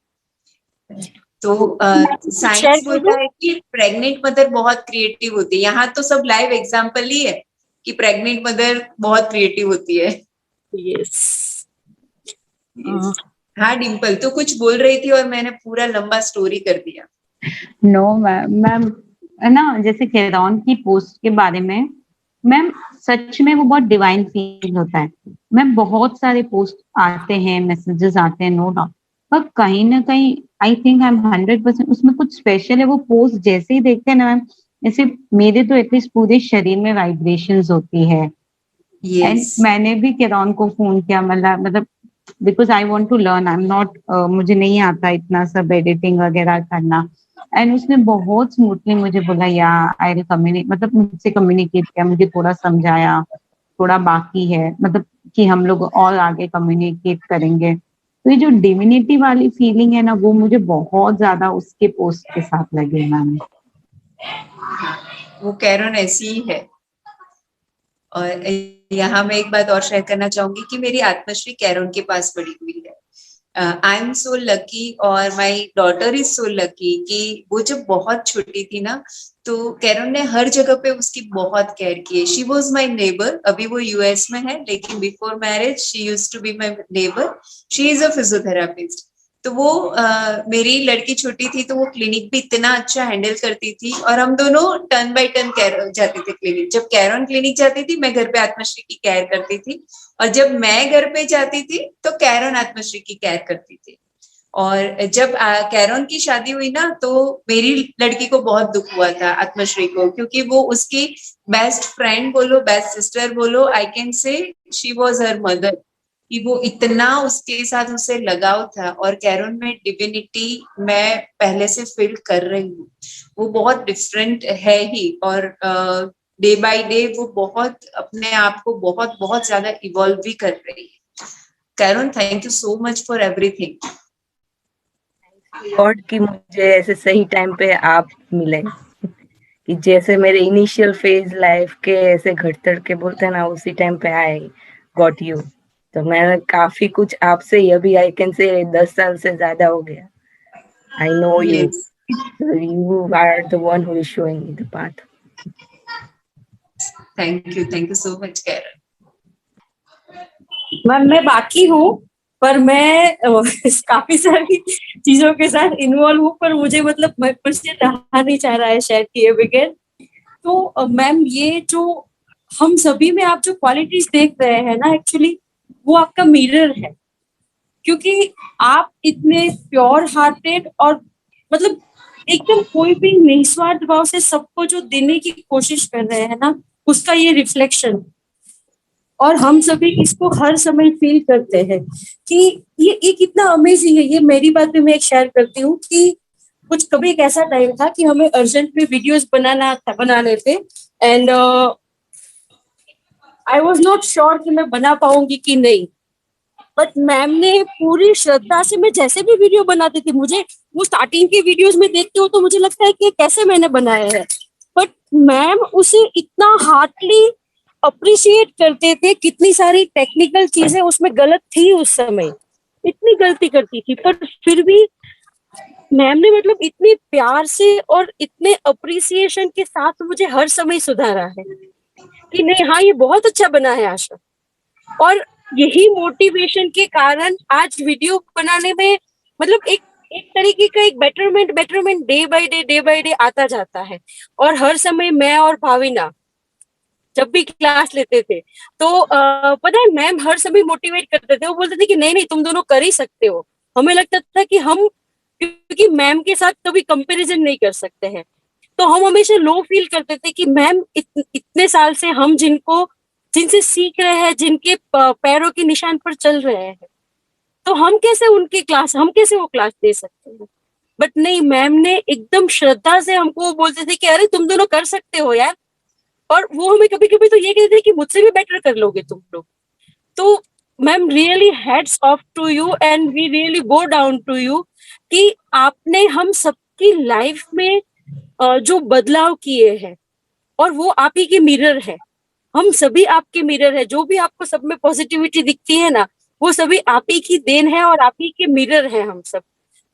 तो साइंस बोलता है कि प्रेग्नेंट मदर बहुत क्रिएटिव होती है। यहाँ तो सब लाइव एग्जांपल ही है कि प्रेग्नेंट मदर बहुत क्रिएटिव होती है। यस। हाँ डिम्पल, तो कुछ बोल रही थी और मैंने पूरा लंबा स्टोरी कर दिया। नो मैम, है ना, जैसे कैरॉन की पोस्ट के बारे में, मैम सच में वो बहुत डिवाइन फील होता है। मैम बहुत सारे पोस्ट आते हैं, मैसेजेस आते हैं, नो डाउट, पर कहीं ना कहीं आई थिंक आई एम 100% उसमें कुछ स्पेशल है। वो पोस्ट जैसे ही देखते हैं ना मैम, जैसे मेरे तो एटलीस्ट पूरे शरीर में वाइब्रेशंस होती है। एंड मैंने भी कैरॉन को फोन किया, मतलब because I want to learn, I am not, मुझे नहीं आता इतना सब एडिटिंग वगैरह करना। एंड उसने बहुत स्मूथली मुझे बोला या आई विल कम्युनिकेट, मतलब मुझसे कम्युनिकेट किया, मुझे थोड़ा समझाया, थोड़ा बाकी है, मतलब कि हम लोग और आगे कम्युनिकेट करेंगे। तो ये जो डिविनिटी वाली फीलिंग है ना, वो मुझे बहुत ज्यादा उसके पोस्ट के साथ लगे मैम। वो कैरन ऐसी ही है। और यहाँ मैं एक बात और शेयर करना चाहूंगी कि मेरी आत्मश्री कैरन के पास बड़ी हुई है। आई एम सो लकी, और my daughter is so lucky कि वो जब बहुत छोटी थी ना, तो कैरन ने हर जगह पे उसकी बहुत केयर की है। शी वॉज माई नेबर, अभी वो यूएस में है, लेकिन before marriage she used to be my neighbour. She is a physiotherapist. तो वो मेरी लड़की छोटी थी तो वो क्लिनिक भी इतना अच्छा हैंडल करती थी, और हम दोनों टर्न बाय टर्न जाते थे क्लिनिक। जब कैरन क्लिनिक जाती थी मैं घर पे आत्मश्री की केयर करती थी, और जब मैं घर पे जाती थी तो कैरन आत्मश्री की केयर करती थी। और जब कैरन की शादी हुई ना तो मेरी लड़की को बहुत दुख हुआ था, आत्मश्री को, क्योंकि वो उसकी बेस्ट फ्रेंड बोलो, बेस्ट सिस्टर बोलो, I can say she was her mother, कि वो इतना उसके साथ उसे लगाव था। और कैरन में डिविनिटी मैं पहले से फील कर रही हूँ, वो बहुत डिफरेंट है ही, और डे बाय डे वो बहुत अपने आप को बहुत बहुत ज्यादा इवॉल्व भी कर रही है। Karen, thank you so much for everything. God कि मुझे ऐसे सही टाइम पे आप मिले, कि जैसे मेरे इनिशियल फेज लाइफ के ऐसे घटतर के बोलते हैं ना, उसी टाइम पे आई गॉट यू। तो मैं काफी कुछ आपसे, ये भी आई कैन से 10 साल से ज्यादा हो गया। I know you, you are the one who is showing me the path. Thank you so much Karen. Ma'am मैं बाकी हूँ, पर मैं काफी सारी चीजों के साथ इन्वॉल्व हूँ, पर मुझे मतलब मुझसे रहा नहीं चाह रहा है शेयर किए बगैर। तो मैम ये जो हम सभी में आप जो क्वालिटीज देख रहे हैं ना, एक्चुअली वो आपका मिरर है, क्योंकि आप इतने प्योर हार्टेड और मतलब एकदम कोई भी निस्वार्थ भाव से सबको जो देने की कोशिश कर रहे हैं ना, उसका ये रिफ्लेक्शन। और हम सभी इसको हर समय फील करते हैं कि ये कितना अमेजिंग है। ये मेरी बात भी मैं एक शेयर करती हूँ कि कुछ कभी एक ऐसा टाइम था कि हमें अर्जेंट में वीडियोस बनाने थे, and I was not sure कि मैं बना पाऊंगी कि नहीं, बट मैम ने पूरी श्रद्धा से, मैं जैसे भी वीडियो बनाती थी, मुझे वो स्टार्टिंग के वीडियोस में देखती हूँ तो मुझे लगता है कि कैसे मैंने बनाया है, बट मैम उसे इतना हार्टली अप्रिशिएट करते थे। कितनी सारी टेक्निकल चीजें उसमें गलत थी उस समय, इतनी गलती करती थी, पर फिर भी मैम ने मतलब इतने प्यार से और इतने अप्रिसिएशन के साथ मुझे हर समय सुधारा है कि नहीं, हाँ ये बहुत अच्छा बना है आशा। और यही मोटिवेशन के कारण आज वीडियो बनाने में मतलब एक तरीके का एक बेटरमेंट डे बाय डे आता जाता है। और हर समय मैं और भाविना जब भी क्लास लेते थे तो पता है मैम हर समय मोटिवेट करते थे। वो बोलते थे कि नहीं तुम दोनों कर ही सकते हो। हमें लगता था कि हम, क्योंकि मैम के साथ कभी कंपैरिजन नहीं कर सकते हैं, तो हम हमेशा लो फील करते थे कि मैम इतने साल से हम जिनसे सीख रहे हैं, जिनके पैरों के निशान पर चल रहे हैं, तो हम कैसे वो क्लास दे सकते हैं। बट नहीं, मैम ने एकदम श्रद्धा से हमको बोलते थे कि अरे तुम दोनों कर सकते हो यार। और वो हमें कभी कभी तो ये कहते थे कि मुझसे भी बेटर कर लोगे तुम लोग। तो ma'am really hats off to you and we really go down to you कि आपने हम सबकी लाइफ में जो बदलाव किए हैं, और वो आप ही के मिरर है। हम सभी आपके मिरर है। जो भी आपको सब में पॉजिटिविटी दिखती है ना, वो सभी आप ही की देन है और आप ही के मिरर है हम सब।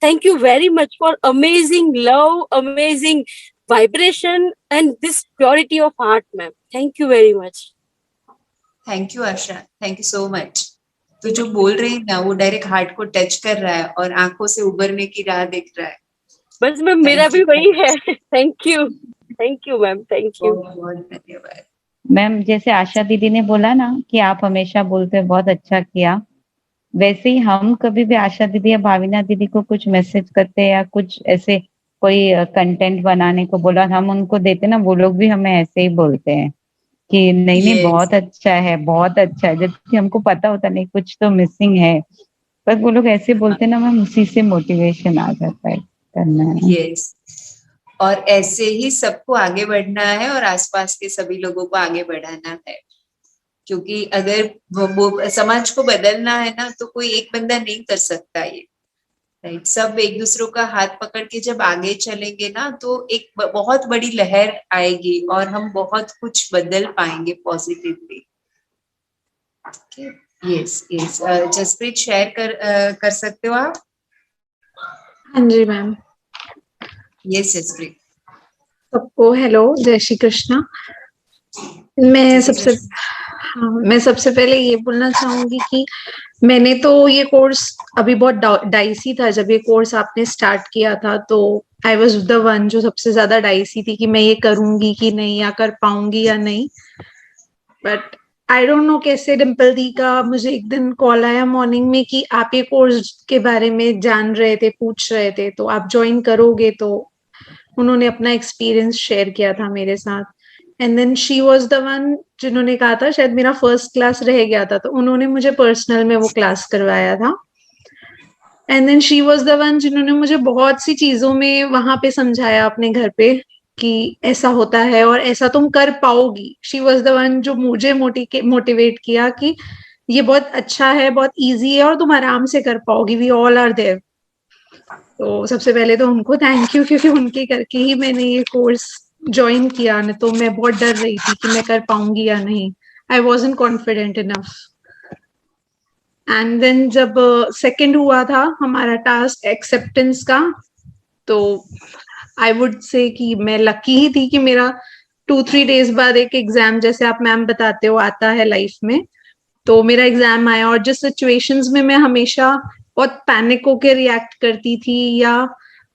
Thank you very much for amazing love, amazing vibration and this purity of heart ma'am. Thank you very much. Thank you Asha, thank you so much. तो जो बोल रही है ना वो डायरेक्ट हार्ट को टच कर रहा है और आंखों से उभरने की राह देख रहा है। बस मैम मेरा भी वही है। Thank you ma'am, thank you. बहुत धन्यवाद मैम। जैसे आशा दीदी ने बोला ना कि आप हमेशा बोलते हैं बहुत अच्छा किया, वैसे ही हम कभी भी आशा दीदी या भाविना दीदी को कुछ मैसेज करते हैं या कुछ ऐसे कोई कंटेंट बनाने को बोला, हम उनको देते ना, वो लोग भी हमें ऐसे ही बोलते हैं कि नहीं बहुत अच्छा है, बहुत अच्छा है, जबकि हमको पता होता नहीं कुछ तो मिसिंग है, पर वो लोग ऐसे बोलते हैं ना, मैम उसी से मोटिवेशन आ जाता है करना है। यस, और ऐसे ही सबको आगे बढ़ना है और आसपास के सभी लोगों को आगे बढ़ाना है, क्योंकि अगर वो समाज को बदलना है ना तो कोई एक बंदा नहीं कर सकता ये, राइट। सब एक दूसरों का हाथ पकड़ के जब आगे चलेंगे ना तो एक बहुत बड़ी लहर आएगी और हम बहुत कुछ बदल पाएंगे positively. Yes yes, Jaspreet share कर सकते हो आप? हाँ जी मैम। यस जसप्रीत। सबको हेलो, जय श्री कृष्णा। मैं सबसे हाँ, मैं सबसे पहले ये बोलना चाहूंगी कि मैंने तो ये कोर्स अभी बहुत डाइसी था जब ये कोर्स आपने स्टार्ट किया था, तो आई वॉज द वन जो सबसे ज्यादा डाइसी थी कि मैं ये करूंगी कि नहीं, या कर पाऊंगी या नहीं। बट आई डोंट नो कैसे डिम्पल दी का मुझे एक दिन कॉल आया मॉर्निंग में कि आप ये कोर्स के बारे में जान रहे थे, पूछ रहे थे, तो आप ज्वाइन करोगे। तो उन्होंने अपना एक्सपीरियंस शेयर किया था मेरे साथ। And then she was the one जिन्होंने कहा था, शायद मेरा फर्स्ट क्लास रह गया था तो उन्होंने मुझे पर्सनल में वो क्लास करवाया था। And then she was the one जिन्होंने मुझे बहुत सी चीजों में वहां पे समझाया अपने घर पे कि ऐसा होता है और ऐसा तुम कर पाओगी। शी वॉज द वन जो मुझे मोटिवेट किया कि ये बहुत अच्छा है, बहुत इजी है और तुम आराम से कर पाओगी, वी ऑल आर देयर। तो सबसे पहले तो उनको थैंक यू, क्योंकि उनके करके ही मैंने ये कोर्स ज्वाइन किया, न तो मैं बहुत डर रही थी कि मैं कर पाऊंगी या नहीं। I wasn't confident enough. And then जब सेकंड हुआ था हमारा टास्क एक्सेप्टेंस का, तो आई वुड से कि मैं लकी ही थी कि मेरा 2-3 डेज बाद एक एग्जाम, जैसे आप मैम बताते हो, आता है लाइफ में। तो मेरा एग्जाम आया और जिस सिचुएशंस में मैं हमेशा बहुत पैनिक होकर रिएक्ट करती थी या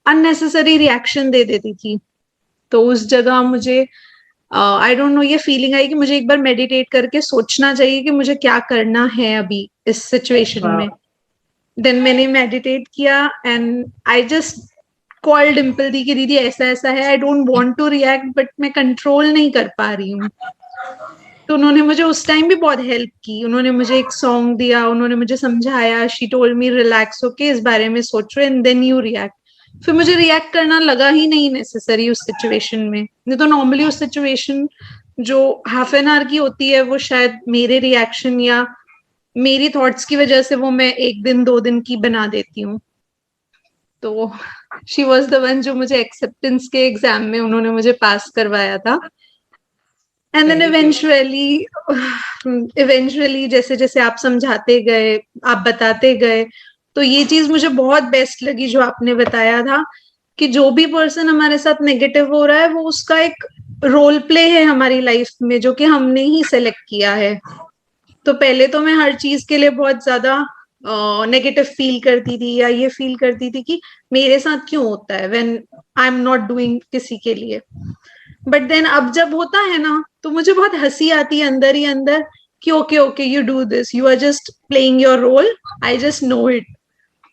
अननेसेसरी रिएक्शन दे देती थी, तो उस जगह मुझे आई डोंट नो ये फीलिंग आई कि मुझे एक बार मेडिटेट करके सोचना चाहिए कि मुझे क्या करना है अभी इस सिचुएशन में। देन मैंने मेडिटेट किया and I just call Dimple दी कि दीदी ऐसा ऐसा है, I don't want to react but मैं कंट्रोल नहीं कर पा रही हूँ। तो उन्होंने मुझे उस टाइम भी बहुत हेल्प की। उन्होंने मुझे एक सॉन्ग दिया, उन्होंने मुझे समझाया, शी टोल्ड मी रिलैक्स होके इस बारे में सोचो एंड देन यू रिएक्ट। फिर मुझे रिएक्ट करना लगा ही नहीं नेसेसरी उस सिचुएशन में। नहीं तो नॉर्मली उस सिचुएशन जो हाफ एन आवर की होती है वो शायद मेरे रिएक्शन या मेरी थॉट्स की वजह से वो मैं 1 दिन 2 दिन की बना देती हूँ। तो शी वॉज द वन जो मुझे एक्सेप्टेंस के एग्जाम में उन्होंने मुझे पास करवाया था। एंड देन इवेंचुअली जैसे जैसे आप समझाते गए, आप बताते गए, तो ये चीज मुझे बहुत बेस्ट लगी जो आपने बताया था कि जो भी पर्सन हमारे साथ नेगेटिव हो रहा है वो उसका एक रोल प्ले है हमारी लाइफ में जो कि हमने ही सेलेक्ट किया है। तो पहले तो मैं हर चीज के लिए बहुत ज्यादा नेगेटिव फील करती थी या ये फील करती थी कि मेरे साथ क्यों होता है when I am not doing किसी के लिए। बट देन अब जब होता है ना तो मुझे बहुत हंसी आती है अंदर ही अंदर कि okay okay you do this, you are just playing your role, I just know it.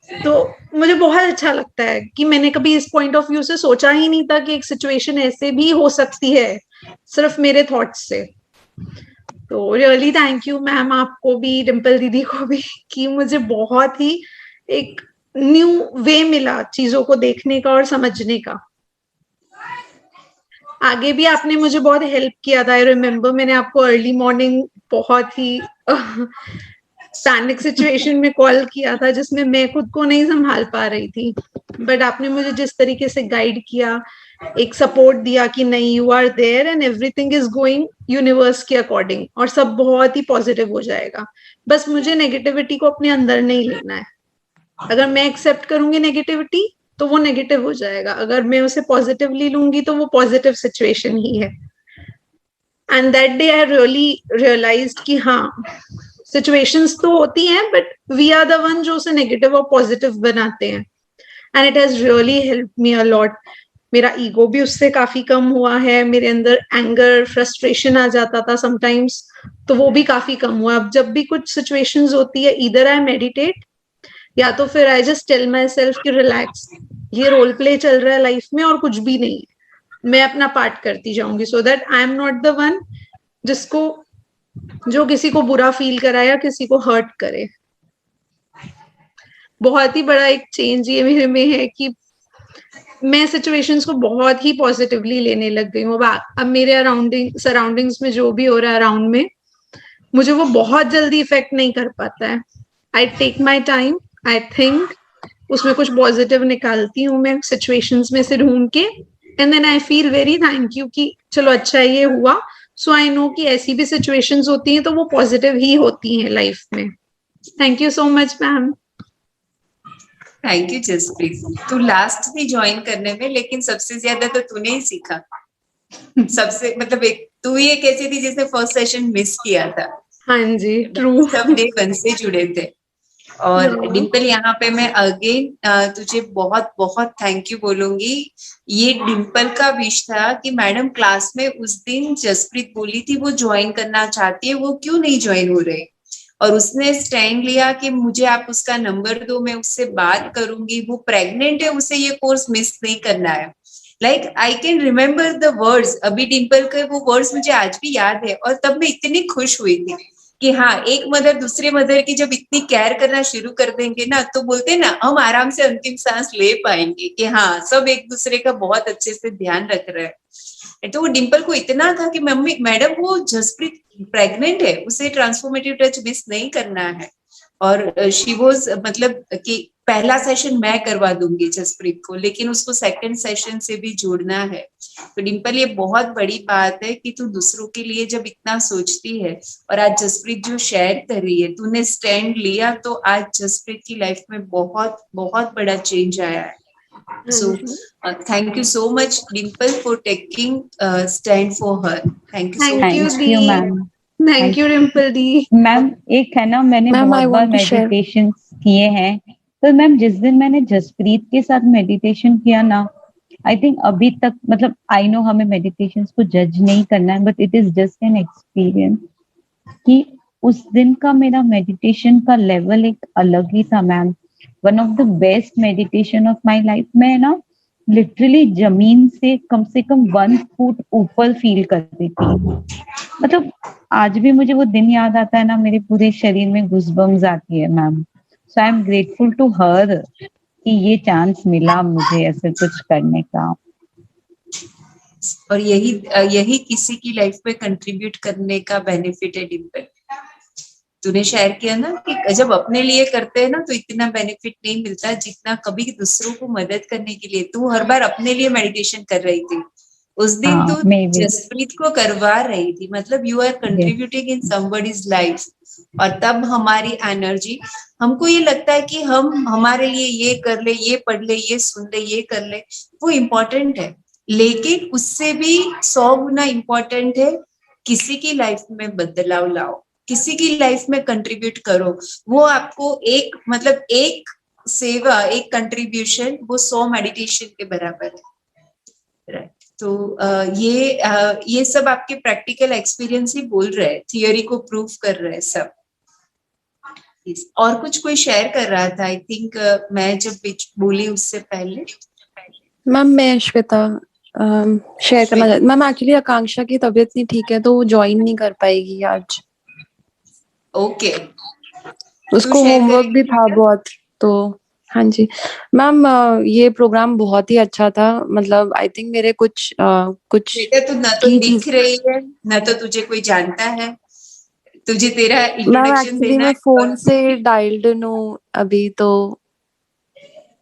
तो मुझे बहुत अच्छा लगता है कि मैंने कभी इस पॉइंट ऑफ व्यू से सोचा ही नहीं था कि एक सिचुएशन ऐसे भी हो सकती है सिर्फ मेरे थॉट्स से। तो रियली थैंक यू मैम, आपको भी, डिम्पल दीदी को भी, कि मुझे बहुत ही एक न्यू वे मिला चीजों को देखने का और समझने का। आगे भी आपने मुझे बहुत हेल्प किया था। आई रिमेम्बर मैंने आपको अर्ली मॉर्निंग बहुत ही पैनिक सिचुएशन में कॉल किया था जिसमें मैं खुद को नहीं संभाल पा रही थी, बट आपने मुझे जिस तरीके से गाइड किया, एक सपोर्ट दिया कि नहीं, you are there and everything is going universe के अकॉर्डिंग और सब बहुत ही पॉजिटिव हो जाएगा। बस मुझे नेगेटिविटी को अपने अंदर नहीं लेना है। अगर मैं एक्सेप्ट करूंगी नेगेटिविटी तो वो नेगेटिव हो जाएगा, अगर मैं उसे पॉजिटिवली लूंगी तो वो पॉजिटिव सिचुएशन ही है। And that day I really realised कि हाँ, सिचुएशंस तो होती हैं but we are the one जो उसे नेगेटिव और पॉजिटिव बनाते हैं। And it has really help me a lot. मेरा ईगो भी उससे काफी कम हुआ है, मेरे अंदर एंगर, फ्रस्ट्रेशन आ जाता था समटाइम्स, तो वो भी काफी कम हुआ। अब जब भी कुछ सिचुएशंस होती है, इधर आई मेडिटेट या तो फिर I just tell myself कि रिलैक्स, ये रोल प्ले चल रहा है लाइफ में और कुछ भी नहीं है, मैं अपना पार्ट करती जाऊंगी, so that I am not the one जो किसी को बुरा फील कराए या किसी को हर्ट करे। बहुत ही बड़ा एक चेंज ये मेरे में है कि मैं सिचुएशंस को बहुत ही पॉजिटिवली लेने लग गई हूँ। अब मेरे सराउंडिंग्स में जो भी हो रहा है अराउंड में, मुझे वो बहुत जल्दी इफेक्ट नहीं कर पाता है। I take my time, I think, उसमें कुछ पॉजिटिव निकालती हूँ मैं सिचुएशंस में से ढूंढ के, and then I feel very thank you कि चलो अच्छा ये हुआ। सो आई नो कि ऐसी भी सिचुएशंस होती हैं तो वो पॉजिटिव ही होती हैं लाइफ में। Thank you so much ma'am. Thank you Jaspreet. तू लास्ट थी ज्वाइन करने में, लेकिन सबसे ज्यादा तो तूने ही सीखा। सबसे मतलब एक तू ही एक ऐसी थी जिसने फर्स्ट सेशन मिस किया था, हाँ जी, ट्रू। सब डे वन से जुड़े थे। और हाँ। डिम्पल, यहाँ पे मैं अगेन तुझे बहुत बहुत थैंक यू बोलूंगी। ये डिम्पल का विश था कि मैडम क्लास में उस दिन जसप्रीत बोली थी वो ज्वाइन करना चाहती है, वो क्यों नहीं ज्वाइन हो रही, और उसने स्टैंड लिया कि मुझे आप उसका नंबर दो, मैं उससे बात करूंगी, वो प्रेग्नेंट है, उसे ये कोर्स मिस नहीं करना है। Like I can remember the words, अभी डिम्पल के वो वर्ड्स मुझे आज भी याद है। और तब मैं इतनी खुश हुई थी कि हाँ, एक मदर दूसरे मदर की जब इतनी केयर करना शुरू कर देंगे ना, तो बोलते हैं ना, हम आराम से अंतिम सांस ले पाएंगे कि हाँ, सब एक दूसरे का बहुत अच्छे से ध्यान रख रहे हैं। तो वो डिम्पल को इतना था कि मम्मी मैडम वो जसप्रीत प्रेग्नेंट है, उसे ट्रांसफॉर्मेटिव टच मिस नहीं करना है। और शी वॉज मतलब कि पहला सेशन मैं करवा दूंगी जसप्रीत को, लेकिन उसको सेकंड सेशन से भी जोड़ना है। तो डिम्पल, ये बहुत बड़ी बात है कि तू दूसरों के लिए जब इतना सोचती है, और आज जसप्रीत जो शेयर कर रही है, तूने स्टैंड लिया, तो आज जसप्रीत की लाइफ में बहुत बहुत बड़ा चेंज आया है। So thank you so much, Dimple, for taking stand for her. Thank you so thank you much. Thank you the. Ma'am. Thank you Dimple the. Ma'am एक है ना, मैंने मैम बहुत आई बार वांट टू शेयर। मेडिटेशन किए हैं, तो मैम जिस दिन मैंने जसप्रीत के साथ मेडिटेशन किया ना, आई थिंक अभी तक, मतलब आई नो हमें मेडिटेशन को जज नहीं करना है, but it is just an experience कि उस दिन का मेरा मेडिटेशन का लेवल एक अलग ही था ma'am. One of the best meditation of my life. मैं ना लिटरली जमीन से कम 1 फुट ऊपर फील करती थी। मतलब आज भी मुझे वो दिन याद आता है ना, मेरे पूरे शरीर में गुज़बम्स आती है ma'am. So I am grateful to her कि ये चांस मिला मुझे ऐसे कुछ करने का। और यही यही किसी की लाइफ में कंट्रीब्यूट करने का बेनिफिट है डिम्पल। तूने शेयर किया ना कि जब अपने लिए करते हैं ना, तो इतना बेनिफिट नहीं मिलता जितना कभी दूसरों को मदद करने के लिए। तू हर बार अपने लिए मेडिटेशन कर रही थी, उस दिन हाँ, तो मे बी। जसप्रीत को करवा रही थी, मतलब you are contributing in somebody's life. और तब हमारी एनर्जी, हमको ये लगता है कि हम हमारे लिए ये कर ले, ये पढ़ ले, ये सुन ले, ये कर ले, वो इम्पोर्टेंट है, लेकिन उससे भी 100 गुना इम्पोर्टेंट है किसी की लाइफ में बदलाव लाओ, किसी की लाइफ में कंट्रीब्यूट करो। वो आपको एक मतलब एक सेवा, एक कंट्रीब्यूशन, वो 100 मेडिटेशन के बराबर है। राइट। तो ये सब आपके प्रैक्टिकल एक्सपीरियंस ही बोल रहे हैं, थियोरी को प्रूव कर रहे हैं सब। और कुछ कोई शेयर कर रहा था, आई थिंक मैं जब बोली उससे पहले। मैम मैं श्वेता शेयर करना चाहती। मैम एक्चुअली आकांक्षा की तबीयत नहीं ठीक है, तो वो ज्वाइन नहीं कर पाएगी आज। ओके। उसको होमवर्क भी था बहुत, तो हाँ जी मैम। ये प्रोग्राम बहुत ही अच्छा था। मतलब आई थिंक मेरे कुछ बेटा, तू ना तो दिख रही है, ना तो तुझे कोई जानता है, तुझे तेरा मैम इंट्रोडक्शन एक्चुअली देना मैं है। फोन से डायल्ड हूँ अभी तो।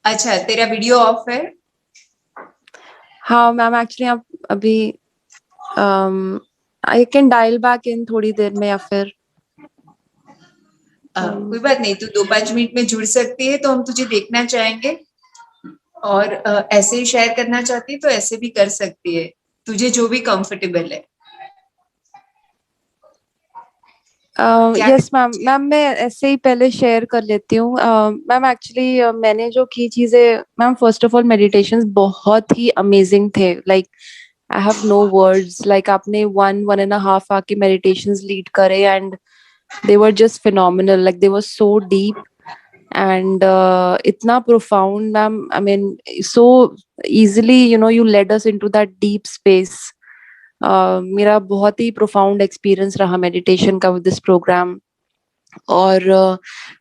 अच्छा, तेरा वीडियो ऑफ है? हाँ मैम एक्चुअली आप अभी I can dial back in थोड़ी देर में, या फिर कोई बात नहीं, तू 2-5 मिनट में जुड़ सकती है, तो हम तुझे देखना चाहेंगे। और ऐसे ही शेयर करना चाहती है तो ऐसे भी कर सकती है, तुझे जो भी कंफर्टेबल है। Yes ma'am. मैम मैं ऐसे ही पहले शेयर कर लेती हूँ। मैम एक्चुअली मैंने जो की चीजें, ma'am first of all meditations बहुत ही अमेजिंग थे। Like I have no words. Like आपने 1.5 आवर के मेडिटेशंस लीड करे, and they were just phenomenal. Like they were so deep and itna profound, ma'am. I mean, so easily, you led us into that deep space. मेरा बहुत ही profound experience रहा meditation का with this program. और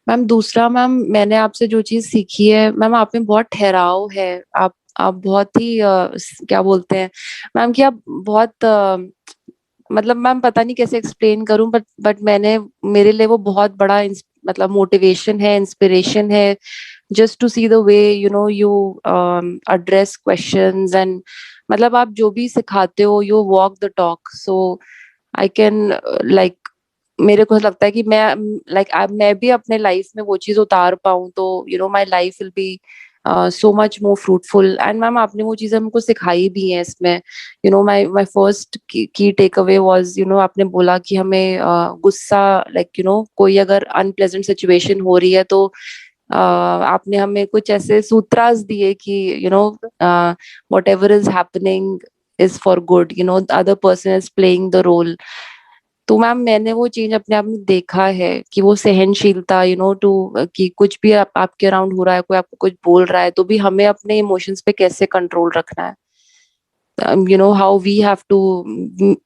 मैम दूसरा, मैम मैंने आपसे जो चीज सीखी है, मैम आप में बहुत ठहराव है। आप बहुत ही क्या बोलते हैं मैम, कि आप बहुत मतलब मैम पता नहीं कैसे एक्सप्लेन करूं, बट मेरे लिए वो बहुत बड़ा मतलब मोटिवेशन है, इंस्पिरेशन है, just to see the way you address questions, and मतलब आप जो भी सिखाते हो, you walk the talk. So I can like, मेरे को लगता है कि मैं भी अपने लाइफ में वो चीज उतार पाऊं, तो my life will be so much more fruitful. And ma'am आपने वो चीजें हमको सिखाई भी हैं इसमें. My first key takeaway was, आपने बोला कि हमें गुस्सा, like, कोई अगर unpleasant situation हो रही है तो आपने हमें कुछ ऐसे सूत्रास दिए कि whatever is happening is for good, the other person is playing the role. तो मैम मैंने वो चेंज अपने आप में देखा है कि वो सहनशीलता, टू कि कुछ भी आपके अराउंड हो रहा है, कोई आपको कुछ बोल रहा है तो भी हमें अपने इमोशंस पे कैसे कंट्रोल रखना है. How we have to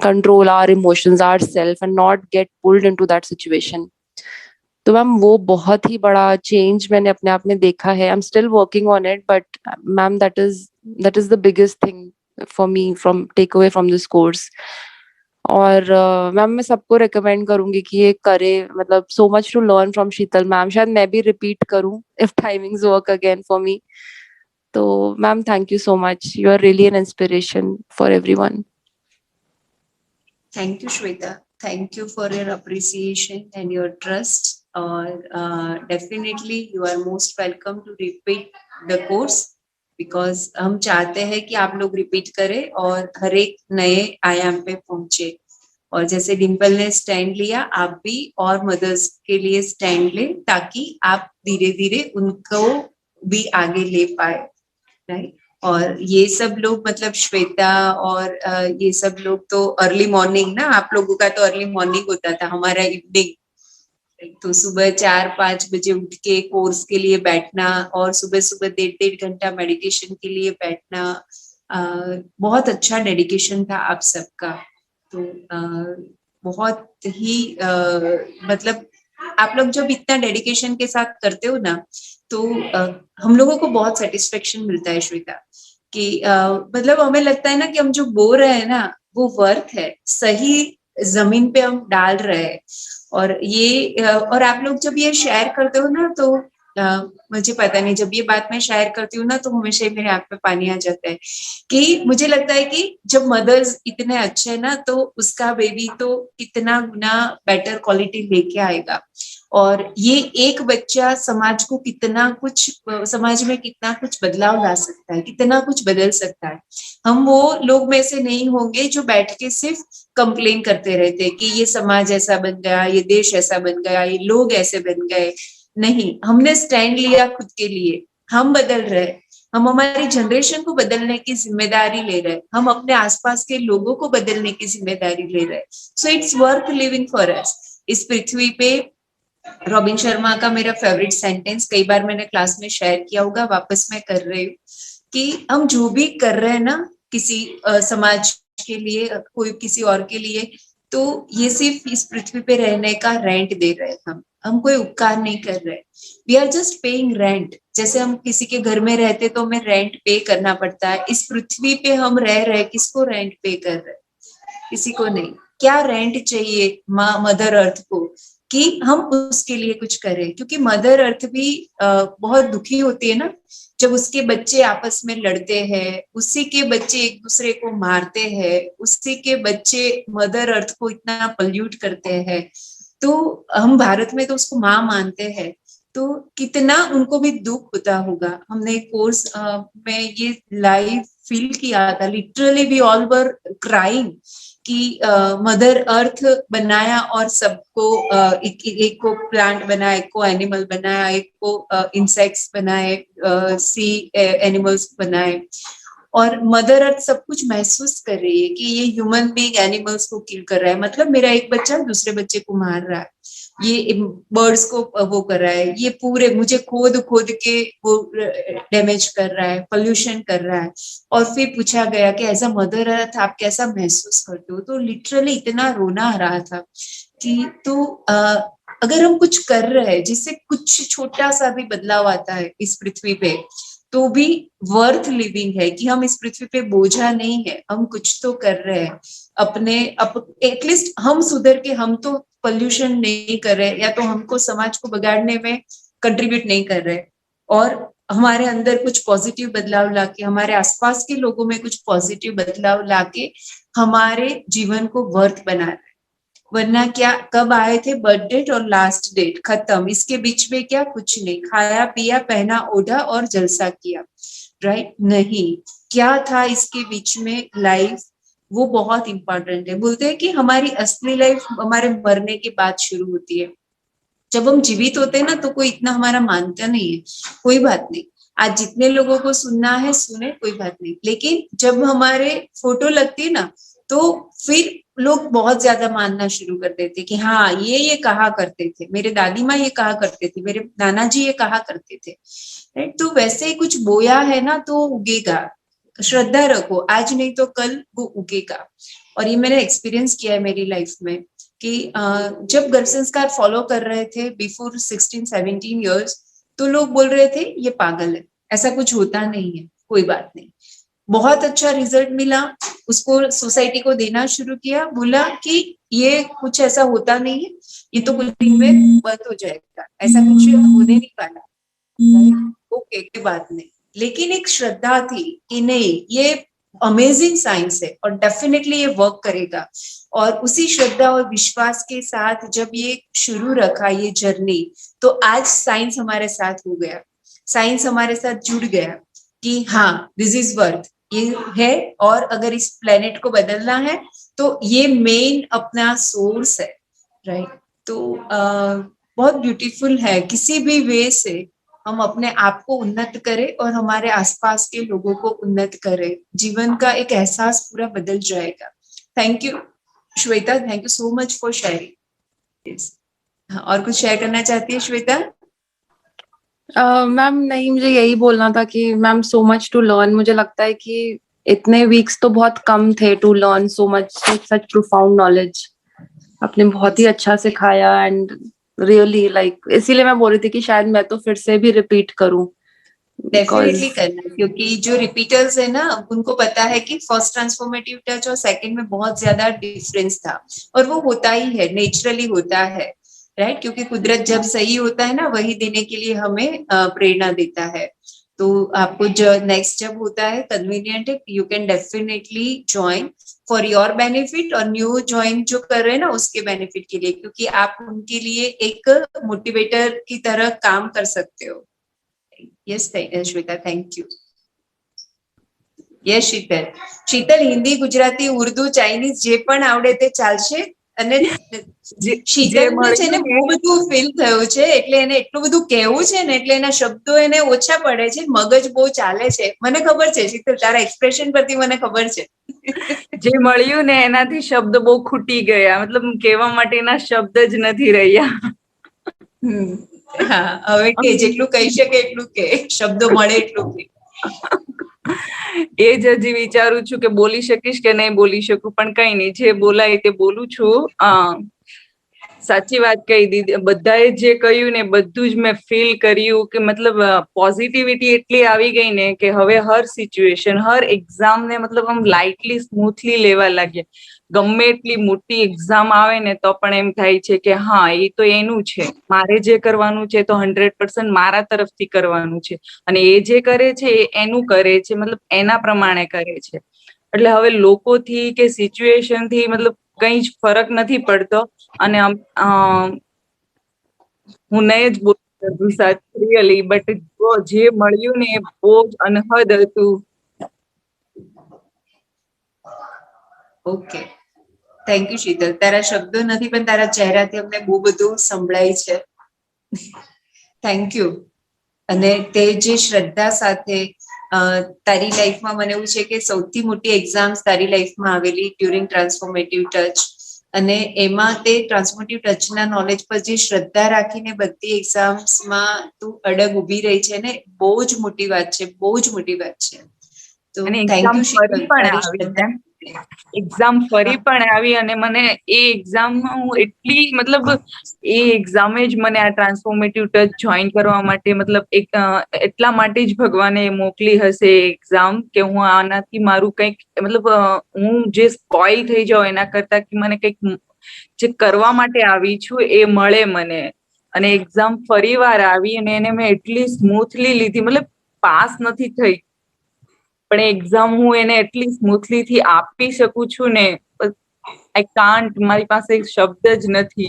control our emotions ourselves and not get pulled into that situation. तो मैम वो बहुत ही बड़ा चेंज मैंने अपने आप में देखा है. I am still working on it, but ma'am that is the biggest thing for me from take away from this course. और मैम मैं सबको रिकमेंड करूंगी कि ये करे. मतलब so much to learn from Sheetal ma'am. शायद मैं भी रिपीट करूं if timings work again for me. तो ma'am thank you so much. You are really an inspiration for everyone. Thank you, Shweta. Thank you for your appreciation and your trust. Or definitely you are most welcome to repeat the course, because हम चाहते हैं कि आप लोग रिपीट करें और हर एक नए आयाम पे पहुंचे. और जैसे डिम्पल ने स्टैंड लिया, आप भी और मदर्स के लिए स्टैंड लें ताकि आप धीरे धीरे उनको भी आगे ले पाए. राइट. और ये सब लोग, मतलब श्वेता और ये सब लोग तो अर्ली मॉर्निंग ना, आप लोगों का तो अर्ली मॉर्निंग होता था, हमारा इवनिंग. तो सुबह 4-5 बजे उठ के कोर्स के लिए बैठना और सुबह सुबह 1.5 घंटा मेडिटेशन के लिए बैठना, बहुत अच्छा डेडिकेशन था आप सबका. तो बहुत ही मतलब आप लोग जब इतना डेडिकेशन के साथ करते हो ना, तो हम लोगों को बहुत सेटिस्फेक्शन मिलता है श्वेता, कि मतलब हमें लगता है ना कि हम जो बो रहे हैं ना वो वर्थ है, सही जमीन पे हम डाल रहे हैं. और ये और आप लोग जब ये शेयर करते हो ना, तो मुझे पता नहीं, जब ये बात मैं शेयर करती हूँ ना तो हमेशा मेरे आंख में पानी आ जाता है, कि मुझे लगता है कि जब मदर्स इतने अच्छे हैं ना, तो उसका बेबी तो कितना गुना बेटर क्वालिटी लेके आएगा. और ये एक बच्चा समाज को कितना कुछ, समाज में कितना कुछ बदलाव ला सकता है, कितना कुछ बदल सकता है. हम वो लोग में से नहीं होंगे जो बैठ के सिर्फ कंप्लेन करते रहते हैं कि ये समाज ऐसा बन गया, ये देश ऐसा बन गया, ये लोग ऐसे बन गए. नहीं, हमने स्टैंड लिया खुद के लिए, हम बदल रहे, हम हमारी जनरेशन को बदलने की जिम्मेदारी ले रहे, हम अपने आसपास के लोगों को बदलने की जिम्मेदारी ले रहे. So it's worth living for us. इस पृथ्वी पे रॉबिन शर्मा का मेरा फेवरेट सेंटेंस, कई बार मैंने क्लास में शेयर किया होगा, वापस मैं कर रही हूँ, कि हम जो भी कर रहे हैं ना किसी समाज के लिए, कोई किसी और के लिए, तो ये सिर्फ इस पृथ्वी पे रहने का रेंट दे रहे हैं. हम कोई उपकार नहीं कर रहे. We are just paying rent. जैसे हम किसी के घर में रहते तो हमें रेंट पे करना पड़ता है. इस पृथ्वी पे हम रह रहे, किसको रेंट पे कर रहे? किसी को नहीं. क्या रेंट चाहिए माँ मदर अर्थ को कि हम उसके लिए कुछ करें, क्योंकि मदर अर्थ भी बहुत दुखी होती है ना जब उसके बच्चे आपस में लड़ते हैं, उसी के बच्चे एक दूसरे को मारते हैं, उसी के बच्चे मदर अर्थ को इतना पल्यूट करते हैं. तो हम भारत में तो उसको माँ मानते हैं, तो कितना उनको भी दुख होता होगा. हमने कोर्स में ये लाइव फील किया था. Literally we all were crying कि मदर अर्थ बनाया और सबको एक को प्लांट बनाया, एक को एनिमल बनाया, एक को इंसेक्ट्स बनाए, सी एनिमल्स बनाए, और मदर अर्थ सब कुछ महसूस कर रही है कि ये ह्यूमन बीइंग एनिमल्स को किल कर रहा है. मतलब मेरा एक बच्चा दूसरे बच्चे को मार रहा है, ये बर्ड्स को वो कर रहा है, ये पूरे मुझे खोद खोद के वो डैमेज कर रहा है, पोल्यूशन कर रहा है. और फिर पूछा गया कि एज अ मदर अर्थ आप कैसा महसूस करते हो, तो लिटरली इतना रोना आ रहा था कि तो अगर हम कुछ कर रहे हैं जिससे कुछ छोटा सा भी बदलाव आता है इस पृथ्वी पे, तो भी वर्थ लिविंग है. कि हम इस पृथ्वी पे बोझा नहीं है, हम कुछ तो कर रहे हैं अपने एटलीस्ट हम सुधर के, हम तो पोल्यूशन नहीं कर रहे, या तो हमको समाज को बिगाड़ने में कंट्रीब्यूट नहीं कर रहे, और हमारे अंदर कुछ पॉजिटिव बदलाव लाके, हमारे आसपास के लोगों में कुछ पॉजिटिव बदलाव लाके हमारे जीवन को वर्थ बना रहे. वरना क्या कब आए थे, बर्थ डेट और लास्ट डेट, खत्म। इसके बीच में क्या, कुछ नहीं, खाया पिया पहना ओढ़ा और जलसा किया, राइट? नहीं, क्या था इसके बीच में लाइफ, वो बहुत इंपॉर्टेंट है। बोलते हैं कि हमारी असली लाइफ हमारे मरने के बाद शुरू होती है। जब हम जीवित होते हैं ना तो कोई इतना हमारा मानता नहीं है, कोई बात नहीं, आज जितने लोगों को सुनना है सुने, कोई बात नहीं। लेकिन जब हमारे फोटो लगती है ना तो फिर लोग बहुत ज्यादा मानना शुरू कर देते कि हाँ ये कहा करते थे, मेरे दादी माँ ये कहा करते थे, मेरे नाना जी ये कहा करते थे, राइट? तो वैसे ही कुछ बोया है ना तो उगेगा। श्रद्धा रखो, आज नहीं तो कल वो उगेगा। और ये मैंने एक्सपीरियंस किया है मेरी लाइफ में कि जब गर्भ संस्कार फॉलो कर रहे थे बिफोर 16-17 इयर्स, तो लोग बोल रहे थे ये पागल है, ऐसा कुछ होता नहीं है, कोई बात नहीं। बहुत अच्छा रिजल्ट मिला, उसको सोसाइटी को देना शुरू किया, बोला कि ये कुछ ऐसा होता नहीं है, ये तो कुछ दिन में बंद हो जाएगा, ऐसा कुछ होने नहीं वाला, ओके कोई बात नहीं। लेकिन एक श्रद्धा थी कि नहीं ये अमेजिंग साइंस है और डेफिनेटली ये वर्क करेगा। और उसी श्रद्धा और विश्वास के साथ जब ये शुरू रखा ये जर्नी, तो आज साइंस हमारे साथ हो गया, साइंस हमारे साथ जुड़ गया कि हाँ दिस इज वर्थ, ये है। और अगर इस प्लेनेट को बदलना है तो ये मेन अपना सोर्स है, राइट? तो बहुत ब्यूटीफुल है, किसी भी वे से हम अपने आप को उन्नत करें और हमारे आसपास के लोगों को उन्नत करें, जीवन का एक एहसास पूरा बदल जाएगा। Thank you Shweta, thank you so much for sharing. और कुछ शेयर करना चाहती है श्वेता? मैम नहीं, मुझे यही बोलना था कि ma'am so much to learn. मुझे लगता है कि इतने वीक्स तो बहुत कम थे to learn so much, such profound knowledge. आपने बहुत ही अच्छा सिखाया एंड रियली लाइक, इसीलिए मैं बोल रही थी कि शायद मैं तो फिर से भी रिपीट करूं। डेफिनेटली करना, क्योंकि जो रिपीटर्स है ना उनको पता है कि फर्स्ट ट्रांसफॉर्मेटिव टच और सेकंड में बहुत ज्यादा डिफरेंस था, और वो होता ही है, नेचुरली होता है, राइट? क्योंकि कुदरत जब सही होता है ना वही देने के लिए हमें प्रेरणा देता है। तो आपको जो नेक्स्ट जब होता है कन्वीनियंट है, you can definitely join for your benefit, और न्यू ज्वाइन जो कर रहे हैं ना उसके बेनिफिट के लिए, क्योंकि आप उनके लिए एक मोटिवेटर की तरह काम कर सकते हो। Yes Shweta, thank you. Yes Sheetal, Sheetal Hindi, Gujarati, Urdu, Chinese જે પણ આવડે તે ચાલશે? અને શીતલને છે ને બહુ બધું ફીલ થયું છે, એટલે એને એટલું બધું કહેવું છે ને એટલે એના શબ્દો એને ઓછા પડે છે, મગજ બહુ ચાલે છે, મને ખબર છે શીતલ, તારા એક્સપ્રેશન પરથી મને ખબર છે। જે મળ્યું ને એનાથી શબ્દ બહુ ખૂટી ગયા, મતલબ કહેવા માટેના શબ્દ જ નથી રહ્યા। હા, હવે કે જેટલું કહી શકે એટલું કે, શબ્દો મળે એટલું કે। એ જ હજી વિચારું છું કે બોલી શકીશ કે નહીં બોલી શકું, પણ કઈ નહીં, જે બોલાય તે બોલું છું। સાચી વાત કહી દીદી, બધાએ જે કહ્યું ને બધું જ મેં ફીલ કર્યું કે મતલબ પોઝિટિવિટી એટલી આવી ગઈ ને કે હવે હર સિચ્યુએશન, હર એક્ઝામ ને મતલબ આમ લાઇટલી સ્મૂથલી લેવા લાગ્યા। ગમે એટલી મોટી એક્ઝામ આવે ને તો પણ એમ થાય છે કે હા એ તો એનું છે, મારે જે કરવાનું છે તો 100% મારા તરફથી કરવાનું છે, અને એ જે કરે છે એ એનું કરે છે, મતલબ એના પ્રમાણે કરે છે। એટલે હવે લોકોથી કે સિચ્યુએશનથી મતલબ કઈ જ ફરક નથી પડતો। અને હું નહીં જ બોલી શકું સાચ રિયલી, બટ જે મળ્યું ને એ બહુ જ અનહદ હતું। ઓકે, થેન્ક યુ શીતલ, તારા શબ્દો નથી પણ તારા ચહેરાથી અમને બહુ બધું સંભળાય છે, થેન્ક યુ। અને તે જે શ્રદ્ધા સાથે તારી લાઈફમાં, મને એવું છે કે સૌથી મોટી એક્ઝામ્સ તારી લાઈફમાં આવેલી ડ્યુરિંગ ટ્રાન્સફોર્મેટિવ ટચ, અને એમાં તે ટ્રાન્સફોર્મેટિવ ટચના નોલેજ પર જે શ્રદ્ધા રાખીને બધી એક્ઝામ્સમાં તું અડગ ઊભી રહી છે ને, બહુ જ મોટી વાત છે, બહુ જ મોટી વાત છે। તો થેન્ક યુ શીતલ, તારી શ્રદ્ધા। એક્ઝામ ફરી પણ આવી અને મને એ એક્ઝામમાં હું એટલી મતલબ એ એક્ઝામે જ મને આ ટ્રાન્સફોર્મેટિવ ટચ જોઈન કરવા માટે મતલબ એક એટલા માટે જ ભગવાને મોકલી હશે એક્ઝામ કે હું આનાથી મારું કંઈક મતલબ હું જે સ્પોઇલ થઈ જાઉં એના કરતા કે મને કંઈક જે કરવા માટે આવી છું એ મળે મને। અને એક્ઝામ ફરી વાર આવી અને એને મેં એટલી સ્મૂથલી લીધી, મતલબ પાસ નથી થઈ પણ એક્ઝામ હું એને એટલી સ્મૂથલી થી આપી શકું છું ને, આઈ કાન્ટ, મારી પાસે એક શબ્દ જ નથી.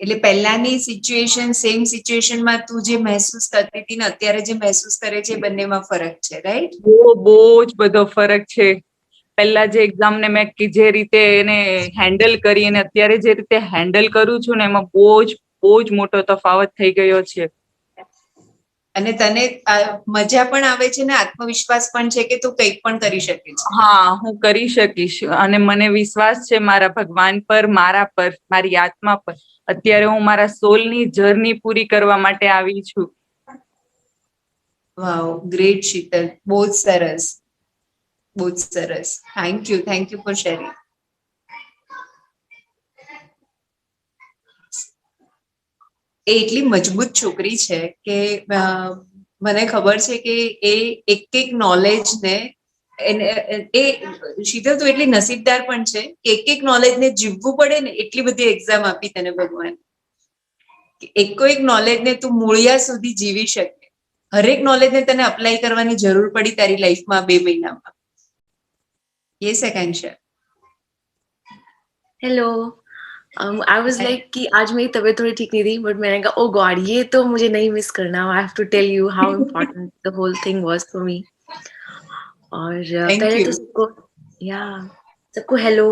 એટલે પહેલાની સિચ્યુએશન, સેમ સિચ્યુએશનમાં તું જે મહેસૂસ કરતી હતી ને અત્યારે જે મહેસૂસ કરે છે એ બંનેમાં ફરક છે, રાઈટ? બહુ જ બધો ફરક છે. પહેલા જે એક્ઝામ ને મેં જે રીતે એને હેન્ડલ કરી અને અત્યારે જે રીતે હેન્ડલ કરું છું ને એમાં બહુ જ મોટો તફાવત થઈ ગયો છે. અને તને મજા પણ આવે છે ને આત્મવિશ્વાસ પણ છે કે તું કંઈક પણ કરી શકે છે. હા, હું કરી શકીશ અને મને વિશ્વાસ છે મારા ભગવાન પર, મારા પર, મારી આત્મા પર. અત્યારે હું મારા સોલની જર્ની પૂરી કરવા માટે આવી છું. વાવ, ગ્રેટ શીતલ, બહુ જ સરસ, બહુ જ સરસ. Thank you for sharing. એ એટલી મજબૂત છોકરી છે કે મને ખબર છે કે એ એક નોલેજને એ શીતલ તો એટલી નસીબદાર પણ છે કે એક નોલેજને જીવવું પડે ને એટલી બધી એક્ઝામ આપી તને ભગવાન. એક નોલેજને તું મૂળિયા સુધી જીવી શકે. હરેક નોલેજને તને અપ્લાય કરવાની જરૂર પડી તારી લાઈફમાં 2 મહિનામાં. યસ આકાંક્ષા. हेलो आई वाज लाइक कि आज मेरी तबीयत थोड़ी ठीक नहीं थी बट मैंने कहा ओ गॉड ये तो मुझे नहीं मिस करना, I have to tell you how important the whole thing was for me. और पहले तो सबको हेलो.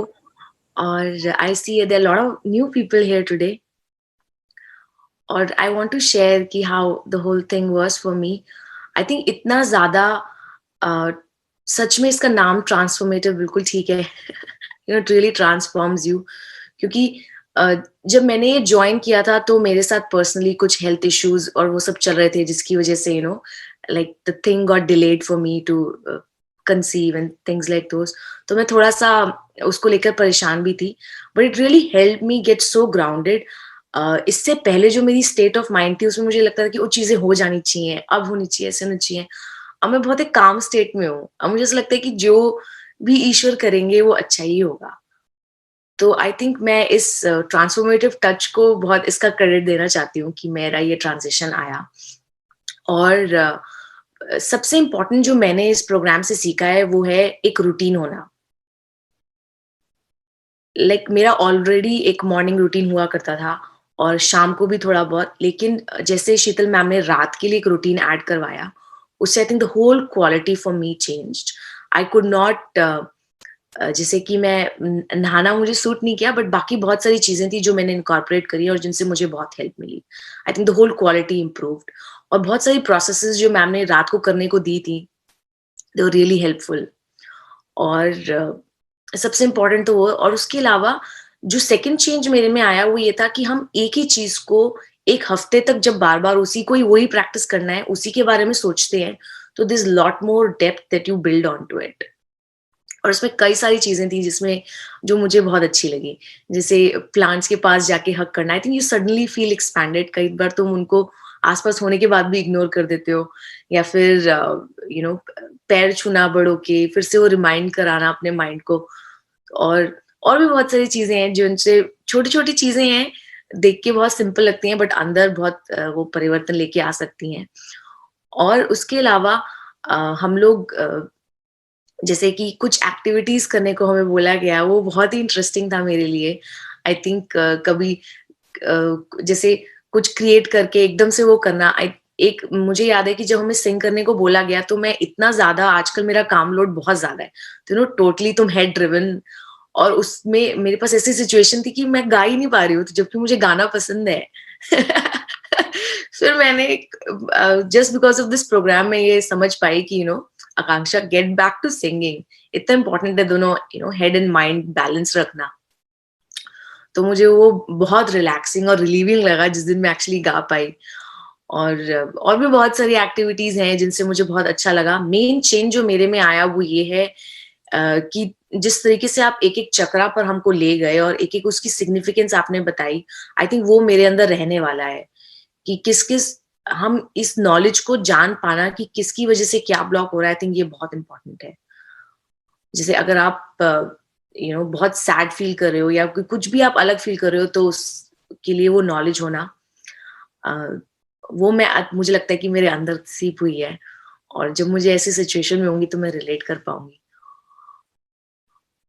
और I see there lot of new people here today और आई वांट टू शेयर कि how the whole thing was for me. I think इतना ज्यादा सच में इसका नाम ट्रांसफॉर्मेटिव बिल्कुल ठीक है. It really transforms you. क्योंकि जब मैंने ये ज्वाइन किया था तो मेरे साथ पर्सनली कुछ हेल्थ इश्यूज और वो सब चल रहे थे जिसकी वजह से like the thing got delayed for me to conceive and things like those. तो मैं थोड़ा सा उसको लेकर परेशान भी थी but it really help me get so grounded. इससे पहले जो मेरी स्टेट ऑफ माइंड थी उसमें मुझे लगता था कि वो चीजें हो जानी चाहिए, अब होनी चाहिए, ऐसे होनी चाहिए. अब मैं बहुत एक काम स्टेट में हूँ. अब मुझे ऐसा लगता है कि जो भी ईश्वर करेंगे वो अच्छा ही होगा. तो आई थिंक मैं इस ट्रांसफॉर्मेटिव टच को बहुत इसका क्रेडिट देना चाहती हूँ कि मेरा ये ट्रांजिशन आया. और सबसे इम्पोर्टेंट जो मैंने इस प्रोग्राम से सीखा है वो है एक रूटीन होना. लाइक मेरा ऑलरेडी एक मॉर्निंग रूटीन हुआ करता था और शाम को भी थोड़ा बहुत, लेकिन जैसे शीतल मैम ने रात के लिए एक रूटीन ऐड करवाया उससे I think the whole quality for me changed. I could not जैसे कि मैं नहाना मुझे सूट नहीं किया बट बाकी बहुत सारी चीजें थी जो मैंने इनकॉर्पोरेट करी और जिनसे मुझे बहुत हेल्प मिली. I think the whole quality improved. और बहुत सारी प्रोसेसेस जो मैम ने रात को करने को दी थी दे वर रियली हेल्पफुल. और सबसे इम्पोर्टेंट तो वो. और उसके अलावा जो सेकंड चेंज मेरे में आया वो ये था कि हम एक ही चीज को एक हफ्ते तक जब बार बार उसी को ही वही प्रैक्टिस करना है, उसी के बारे में सोचते हैं तो this lot more depth that you build on to it. और उसमें कई सारी चीजें थी जिसमें जो मुझे बहुत अच्छी लगी, जैसे प्लांट्स के पास जाके हक करना. I think you suddenly feel expanded. कई बार तुम उनको आसपास होने के बाद भी इग्नोर कर देते हो, या फिर पैर छूना बड़ों के, फिर से वो रिमाइंड कराना अपने माइंड को. और भी बहुत सारी चीजें हैं जो उनसे छोटी छोटी चीजें हैं, देख के बहुत सिंपल लगती हैं बट अंदर बहुत वो परिवर्तन लेके आ सकती हैं. और उसके अलावा हम लोग जैसे कि कुछ एक्टिविटीज करने को हमें बोला गया, वो बहुत ही इंटरेस्टिंग था मेरे लिए. आई थिंक कभी जैसे कुछ क्रिएट करके एकदम से वो करना. एक मुझे याद है कि जब हमें सिंग करने को बोला गया तो मैं इतना ज्यादा, आजकल मेरा काम लोड बहुत ज्यादा है तो टोटली तुम हेड ड्रिवन, और उसमें मेरे पास ऐसी सिचुएशन थी कि मैं गा ही नहीं पा रही हूँ तो जबकि मुझे गाना पसंद है. फिर मैंने just because of this programme में ये समझ पाई कि Akanksha, get back to singing. इतना इम्पोर्टेंट है दोनों हेड एंड माइंड बैलेंस रखना. तो मुझे वो बहुत रिलैक्सिंग और रिलीविंग लगा जिस दिन मैं एक्चुअली गा पाई. और भी बहुत सारी एक्टिविटीज हैं जिनसे मुझे बहुत अच्छा लगा. मेन चेंज जो मेरे में आया वो ये है कि जिस तरीके से आप एक एक चक्रा पर हमको ले गए और एक एक उसकी सिग्निफिकेंस आपने बताई, आई थिंक वो मेरे अंदर रहने वाला है कि किस किस हम इस नॉलेज को जान पाना कि किसकी वजह से क्या ब्लॉक हो रहा है. आई थिंक ये बहुत इंपॉर्टेंट है. जैसे अगर आप बहुत सैड फील कर रहे हो या कुछ भी आप अलग फील कर रहे हो तो उसके लिए वो नॉलेज होना, वो मुझे लगता है कि मेरे अंदर सीप हुई है और जब मुझे ऐसी सिचुएशन में होंगी तो मैं रिलेट कर पाऊंगी.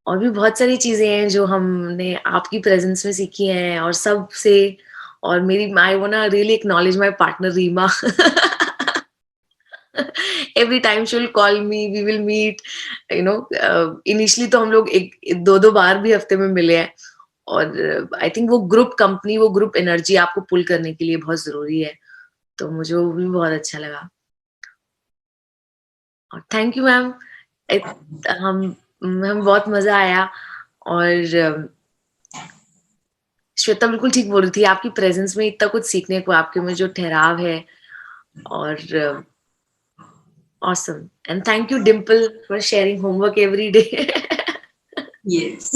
और भी बहुत सारी चीजें हैं जो हमने आपकी प्रेजेंस में सीखी हैं और सबसे। और मेरी I wanna really acknowledge my partner Reema. Every time she will call me, we will meet, you know. Initially तो हम लोग एक दो दो बार भी हफ्ते में मिले हैं। और आई थिंक वो ग्रुप कंपनी, वो ग्रुप एनर्जी आपको पुल करने के लिए बहुत जरूरी है। तो मुझे वो भी बहुत अच्छा लगा। और थैंक यू मैम। हम हमें बहुत मजा आया। और श्वेता बिल्कुल ठीक बोल रही थी, आपकी प्रेजेंस में इतना कुछ सीखने को, आपके में जो ठहराव है। और awesome, and thank you Dimple for sharing homework every day. Yes.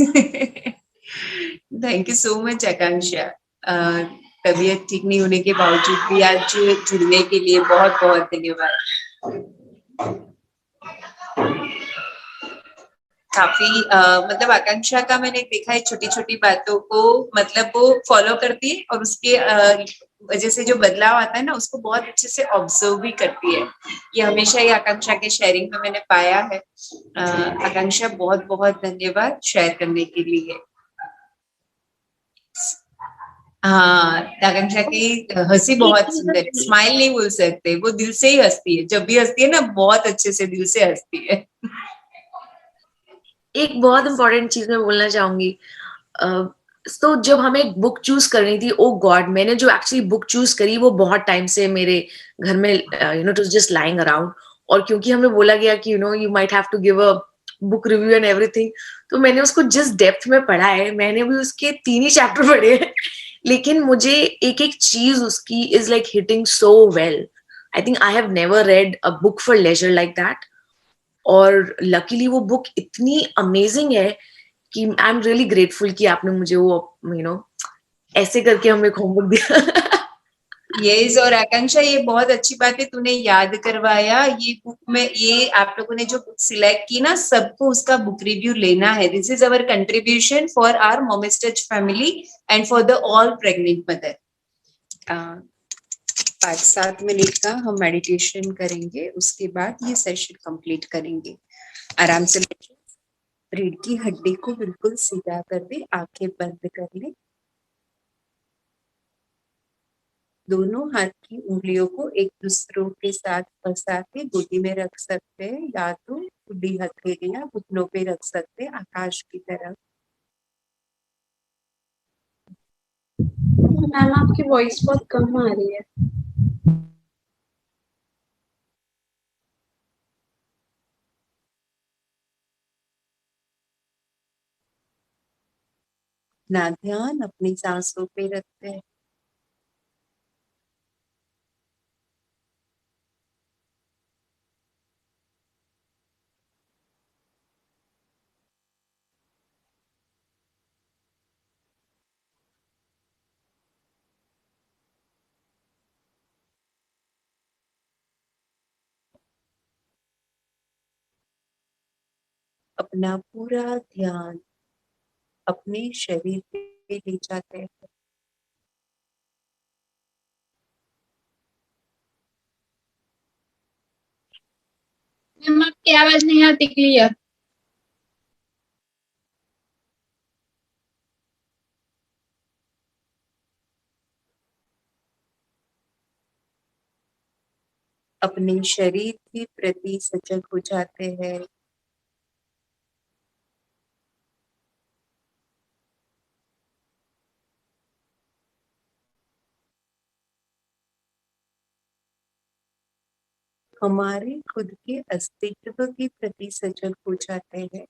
Thank you so much Akanksha. तबीयत ठीक नहीं होने के बावजूद भी आज जुड़ने के लिए बहुत बहुत धन्यवाद। काफी मतलब आकांक्षा का मैंने देखा है छोटी छोटी बातों को, मतलब वो फॉलो करती है और उसके वजह से जो बदलाव आता है ना उसको बहुत अच्छे से ऑब्जर्व भी करती है। ये हमेशा ही आकांक्षा के शेयरिंग में मैंने पाया है। आकांक्षा बहुत बहुत धन्यवाद शेयर करने के लिए। हाँ, आकांक्षा की हंसी बहुत सुंदर है, स्माइल नहीं बोल सकते, वो दिल से ही हंसती है, जब भी हंसती है ना बहुत अच्छे से दिल से हंसती है। एक बहुत इंपॉर्टेंट चीज मैं बोलना चाहूंगी। तो जब हमें एक बुक चूज करनी थी, ओ गॉड, मैंने जो एक्चुअली बुक चूज करी वो बहुत टाइम से मेरे घर में you know it was just lying around. और क्योंकि हमें बोला गया कि you know you might have to give a book review and everything, तो मैंने उसको जिस डेप्थ में पढ़ा है, मैंने भी उसके 3 ही चैप्टर पढ़े हैं। लेकिन मुझे एक एक चीज उसकी is like hitting so well. I think I have never read a book for leisure like that. और लकीली वो बुक इतनी अमेजिंग है कि आई एम रियली ग्रेटफुल कि आपने मुझे वो यू नो ऐसे करके हमें एक होमवर्क दिया। यस, और आकांक्षा ये बहुत अच्छी बात है तूने याद करवाया। ये बुक में ये आप लोगों ने जो बुक सिलेक्ट की ना, सबको उसका बुक रिव्यू लेना है। This is our contribution for our mommies touch family and for the all pregnant mother. 5-7 minute का हम मेडिटेशन करेंगे, उसके बाद ये सेशन कंप्लीट करेंगे। आराम से बैठिए, रीढ़ की हड्डी को बिल्कुल सीधा कर दे, आंखें बंद कर ले। दोनों हाथ की उंगलियों को एक दूसरों के साथ फंसा के गोदी में रख सकते हैं, या तो खुली हथेलियां घुटनों पे रख सकते हैं आकाश की तरफ। मैम आपकी वॉइस बहुत कम आ रही है। ना ध्यान अपनी सांसों पे रखते हैं। अपना पूरा ध्यान अपने शरीर पे ले जाते हैं। मैम आपकी आवाज नहीं आती क्लियर। अपने शरीर के प्रति सजग हो जाते हैं। हमारे खुद के अस्तित्व के प्रति सजग हो जाते हैं।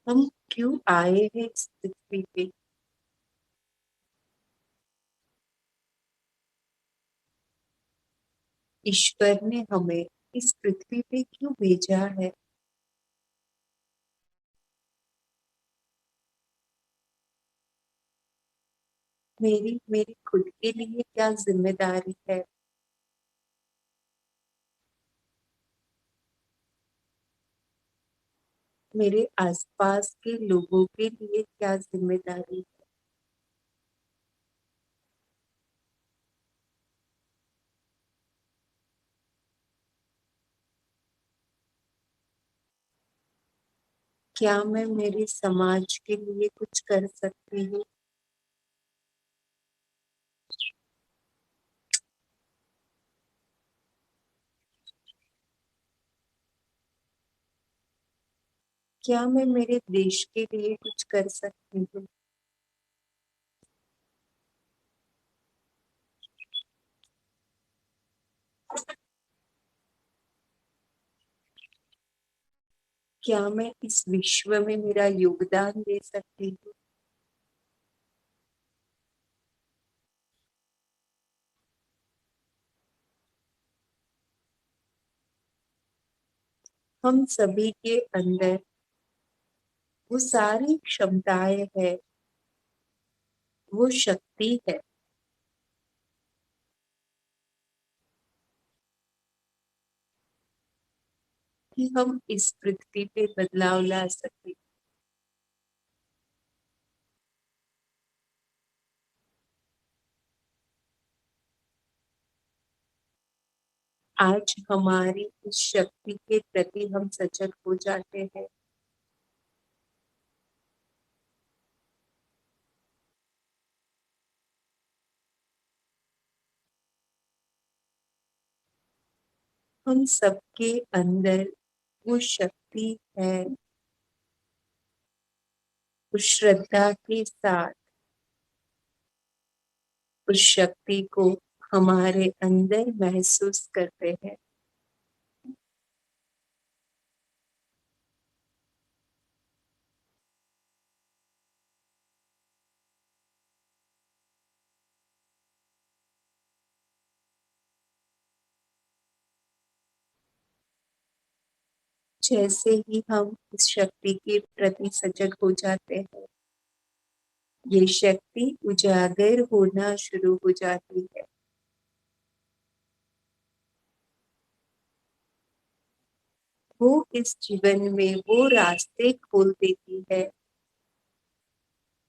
हम क्यों आए हैं इस पृथ्वी पे? ईश्वर ने हमें इस पृथ्वी पे क्यों भेजा है? मेरी मेरी खुद के लिए क्या जिम्मेदारी है? मेरे आसपास के लोगों के लिए क्या जिम्मेदारी है? क्या मैं मेरे समाज के लिए कुछ कर सकती हूँ? क्या मैं मेरे देश के लिए कुछ कर सकती हूँ? क्या मैं इस विश्व में मेरा योगदान दे सकती हूँ? हम सभी के अंदर वो सारी क्षमताएं है, वो शक्ति है कि हम इस पृथ्वी पे बदलाव ला सके। आज हमारी इस शक्ति के प्रति हम सजग हो जाते हैं। हम सबके अंदर वो शक्ति है, उस श्रद्धा के साथ उस शक्ति को हमारे अंदर महसूस करते हैं। जैसे ही हम इस शक्ति के प्रति सजग हो जाते हैं, ये शक्ति उजागर होना शुरू हो जाती है। वो इस जीवन में वो रास्ते खोल देती है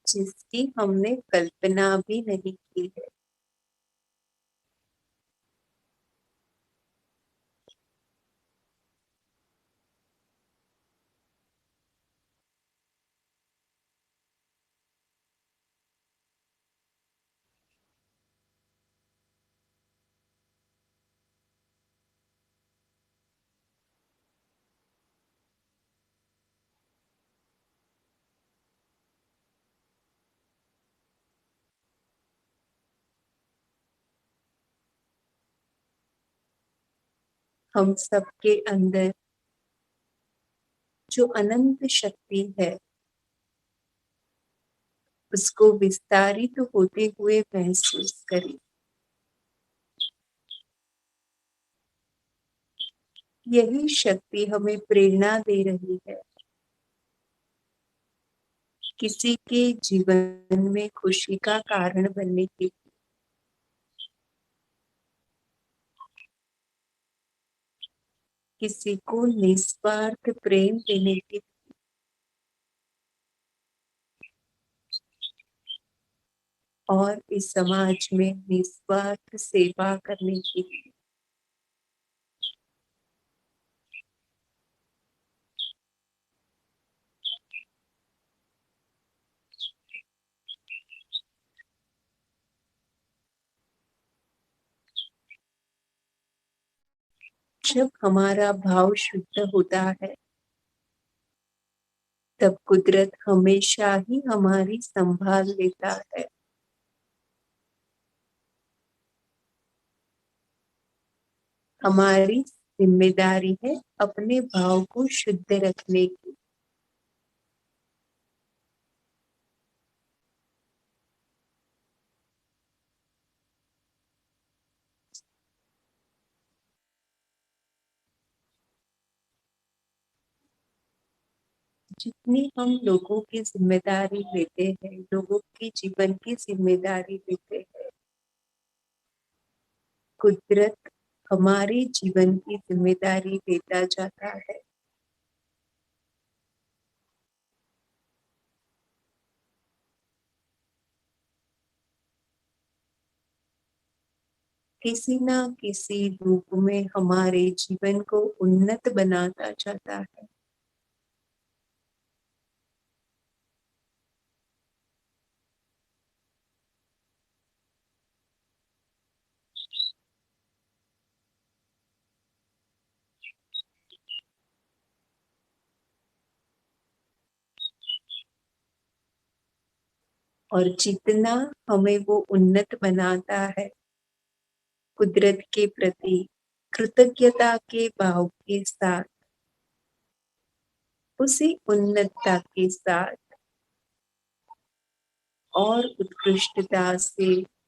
जिसकी हमने कल्पना भी नहीं की है। हम सबके अंदर जो अनंत शक्ति है, उसको विस्तारित होते हुए महसूस करें। यही शक्ति हमें प्रेरणा दे रही है किसी के जीवन में खुशी का कारण बनने के लिए। किसी को निस्वार्थ प्रेम देने के, और इस समाज में निस्वार्थ सेवा करने के लिए। जब हमारा भाव शुद्ध होता है, तब कुदरत हमेशा ही हमारी संभाल लेता है। हमारी जिम्मेदारी है अपने भाव को शुद्ध रखने की। जितनी हम लोगों की जिम्मेदारी लेते हैं, लोगों के जीवन की जिम्मेदारी लेते हैं, कुदरत हमारे जीवन की जिम्मेदारी लेता जाता है। किसी ना किसी रूप में हमारे जीवन को उन्नत बनाता जाता है। और जितना हमें वो उन्नत बनाता है, कुदरत के प्रति कृतज्ञता के भाव के साथ, उसी उन्नतता के साथ और उत्कृष्टता से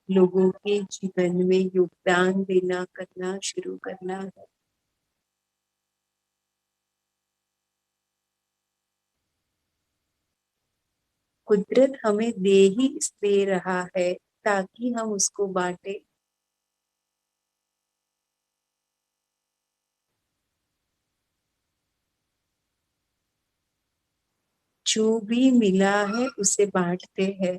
लोगों के जीवन में योगदान देना करना शुरू करना है। कुदरत हमें दे ही इसलिए रहा है ताकि हम उसको बांटे। जो भी मिला है उसे बांटते हैं।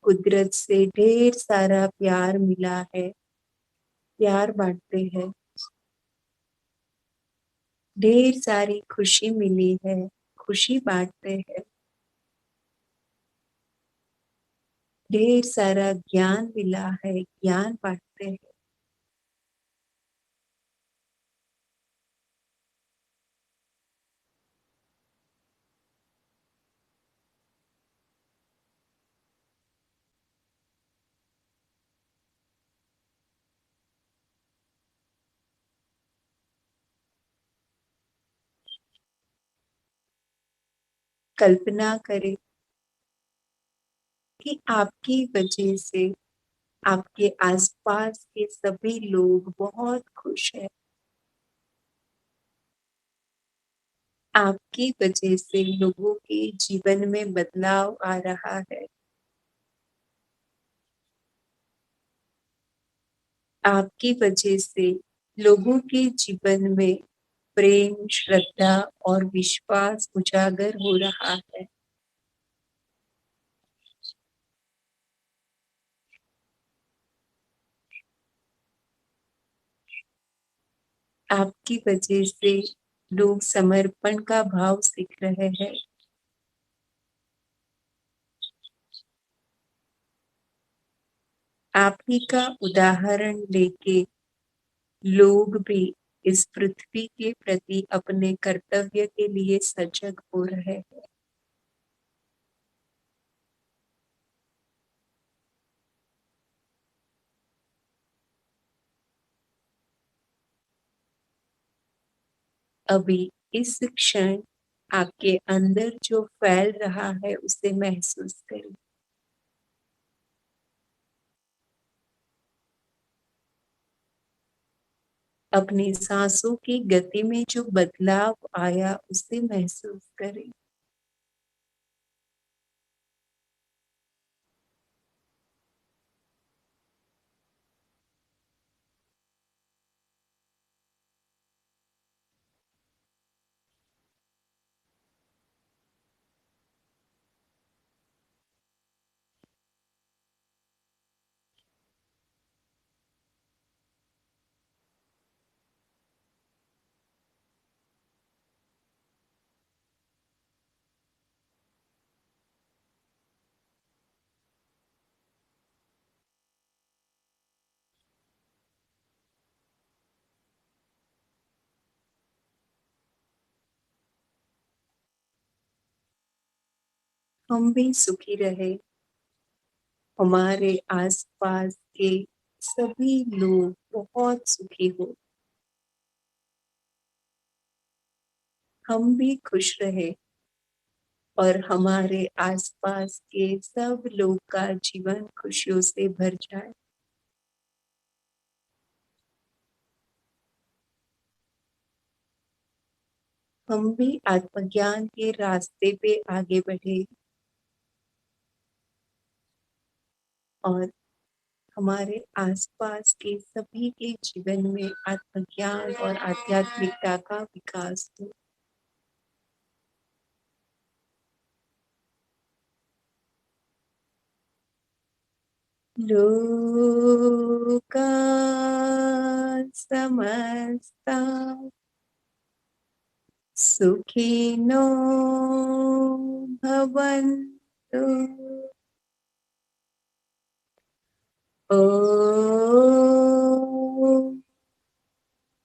कुदरत से ढेर सारा प्यार मिला है, प्यार बांटते हैं। ढेर सारी खुशी मिली है, खुशी बांटते हैं। ढेर सारा ज्ञान मिला है, ज्ञान बांटते हैं। कल्पना करें कि आपकी वजह से आपके आसपास के सभी लोग बहुत खुश हैं। आपकी वजह से लोगों के जीवन में बदलाव आ रहा है। आपकी वजह से लोगों के जीवन में प्रेम, श्रद्धा और विश्वास उजागर हो रहा है। आपकी वजह से लोग समर्पण का भाव सीख रहे हैं। आप ही का उदाहरण लेके लोग भी इस पृथ्वी के प्रति अपने कर्तव्य के लिए सजग हो रहे हैं। अभी इस क्षण आपके अंदर जो फैल रहा है उसे महसूस करें। अपनी सांसों की गति में जो बदलाव आया उसे महसूस करें। हम भी सुखी रहे, हमारे आसपास के सभी लोग बहुत सुखी हो। हम भी खुश रहे और हमारे आसपास के सब लोग का जीवन खुशियों से भर जाए। हम भी आत्मज्ञान के रास्ते पे आगे बढ़े और हमारे आसपास के सभी के जीवन में आत्मज्ञान और आध्यात्मिकता का विकास हो। लोका समस्ता सुखिनो भवन्तु। ओम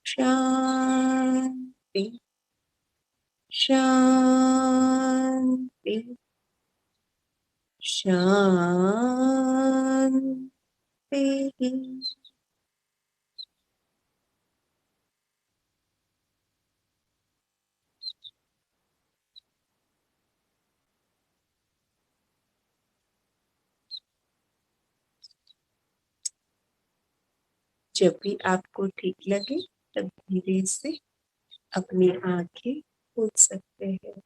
शांति शांति शांति। जब भी आपको ठीक लगे तब धीरे से अपनी आंखें खोल सकते हैं।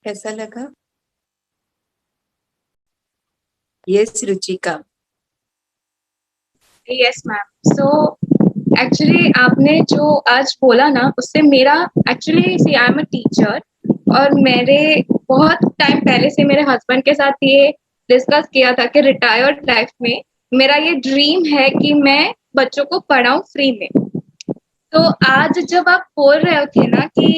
कैसा लगा? Yes Ruchika. Yes ma'am. So actually आपने जो आज बोला ना उससे मेरा actually see I am a teacher और मेरे बहुत टाइम पहले से मेरे हस्बैंड के साथ ये डिस्कस किया था कि रिटायर्ड लाइफ में मेरा ये ड्रीम है कि मैं बच्चों को पढ़ाऊं फ्री में। तो आज जब आप बोल रहे थे ना कि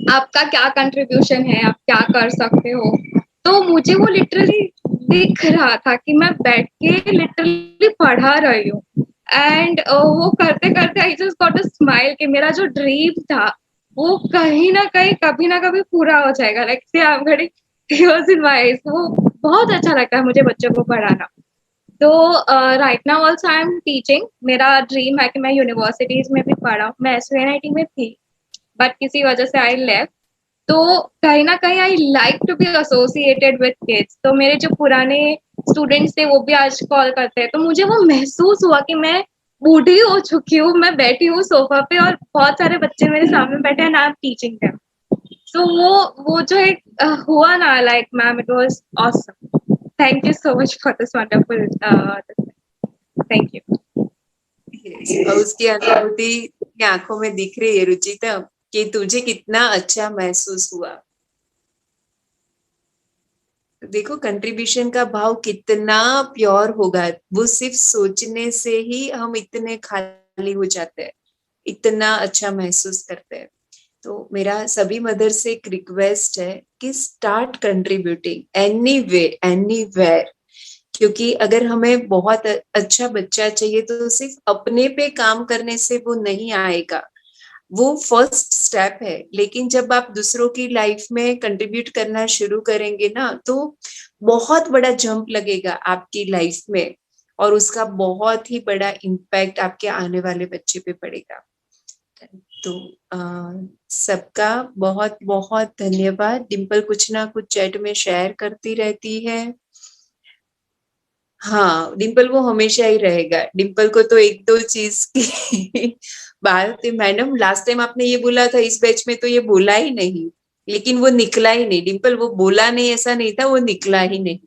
आपका क्या कंट्रीब्यूशन है, आप क्या कर सकते हो, तो मुझे वो लिटरली दिख रहा था कि मैं बैठ के लिटरली पढ़ा रही हूँ एंड वो करते करते I just got a smile कि मेरा जो ड्रीम था वो कहीं ना कहीं कभी ना कभी पूरा हो जाएगा। लाइक से I am getting tears in my eyes. वो बहुत अच्छा लगता है मुझे बच्चों को पढ़ाना। तो right now also I am teaching. मेरा ड्रीम है कि मैं यूनिवर्सिटीज में भी पढ़ाऊँ। मैं एसयूएनआईटी में थी बट किसी वजह से आई लेफ्ट। तो कहीं ना कहीं I like to be associated with kids. तो मेरे जो पुराने स्टूडेंट्स थे वो भी आज कॉल करते हैं। तो मुझे वो महसूस हुआ कि मैं बूढ़ी हो चुकी हूँ, मैं बैठी हूँ सोफा पे और बहुत सारे बच्चे मेरे सामने बैठे हैं, आई एम टीचिंग देम। तो वो जो एक हुआ ना, like ma'am, it was awesome. Thank you so much for this wonderful thank you. और उसकी अनुभूति आंखों में दिख रही है रुचिता कि तुझे कितना अच्छा महसूस हुआ। देखो कंट्रीब्यूशन का भाव कितना प्योर होगा। वो सिर्फ सोचने से ही हम इतने खाली हो जाते हैं, इतना अच्छा महसूस करते हैं। तो मेरा सभी मदर से एक रिक्वेस्ट है कि स्टार्ट कंट्रीब्यूटिंग एनीवे एनीवेयर। क्योंकि अगर हमें बहुत अच्छा बच्चा चाहिए तो सिर्फ अपने पे काम करने से वो नहीं आएगा, वो फर्स्ट स्टेप है। लेकिन जब आप दूसरों की लाइफ में कंट्रीब्यूट करना शुरू करेंगे ना तो बहुत बड़ा जंप लगेगा आपकी लाइफ में और उसका बहुत ही बड़ा इम्पैक्ट आपके आने वाले बच्चे पे पड़ेगा। तो सबका बहुत बहुत धन्यवाद। डिम्पल कुछ ना कुछ चैट में शेयर करती रहती है। हाँ डिम्पल वो हमेशा ही रहेगा। डिम्पल को तो एक दो चीज की बात है, मैडम लास्ट टाइम आपने ये बोला था इस बैच में तो ये बोला ही नहीं, लेकिन वो निकला ही नहीं। डिम्पल वो बोला नहीं ऐसा नहीं था, वो निकला ही नहीं,